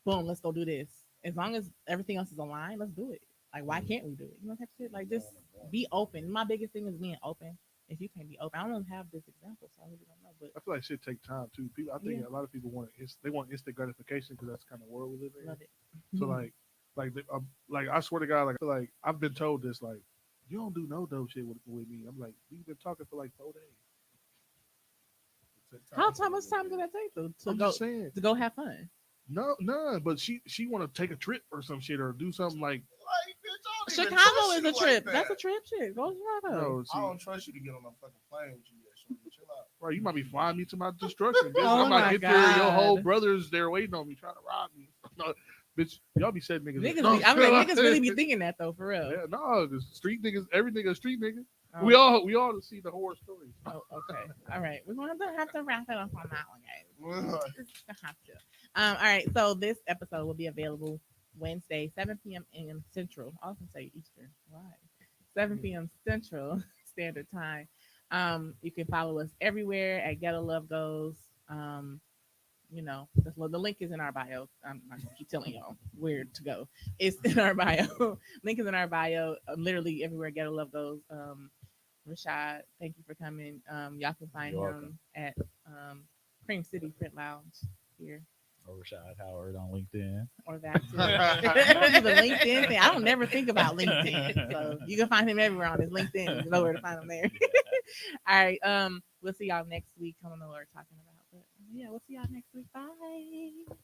boom, let's go do this. As long as everything else is aligned, let's do it. Like why can't we do it? You know, type of shit. Like just be open. My biggest thing is being open. If you can't be open, I don't have this example, so I really don't know. But I feel like shit take time too. People, I think Yeah. a lot of people they want instant gratification because that's the kind of world we live in. love it. So like I swear to God, like I feel like I've been told this, like you don't do no dope shit with me. I'm like, we've been talking for like 4 days. How much time did that take to I'm go just saying, to go have fun? no, but she want to take a trip or some shit or do something like Like, bitch, I don't even Chicago trust is you a trip. Like That's that. a trip. Shit, go to Chicago. no. See, I don't trust you to get on a fucking plane with you yet. Shorty. Chill out. right, you might be flying me to my destruction. Bitch. Oh I'm not my get there. Your whole God. brothers there waiting on me, trying to rob me. No, bitch, y'all be setting niggas. Niggas, no, be, I'm like, niggas really be thinking that though, for real. Yeah, no, the street niggas, every nigga a street nigga. Oh, We all see the horror stories. oh, okay. All right. We're going to have to wrap it up on that one, guys. Just have to. All right. So this episode will be available Wednesday, 7 p.m. in Central. I often say Eastern. Why? 7 p.m. Central Standard Time. You can follow us everywhere at Ghetto Love Goes. You know, the link is in our bio. I'm not gonna keep telling y'all where to go. It's in our bio. Link is in our bio. Literally everywhere Ghetto Love Goes. Rashad, thank you for coming. Y'all can find You're him at Cream City Print Lounge here. Or Rashad Howard on LinkedIn. Or that too. I don't do the LinkedIn thing. I don't never think about LinkedIn. So you can find him everywhere on his LinkedIn. You know where to find him there. All right. We'll see y'all next week. I don't know what we're talking about. But yeah, we'll see y'all next week. Bye.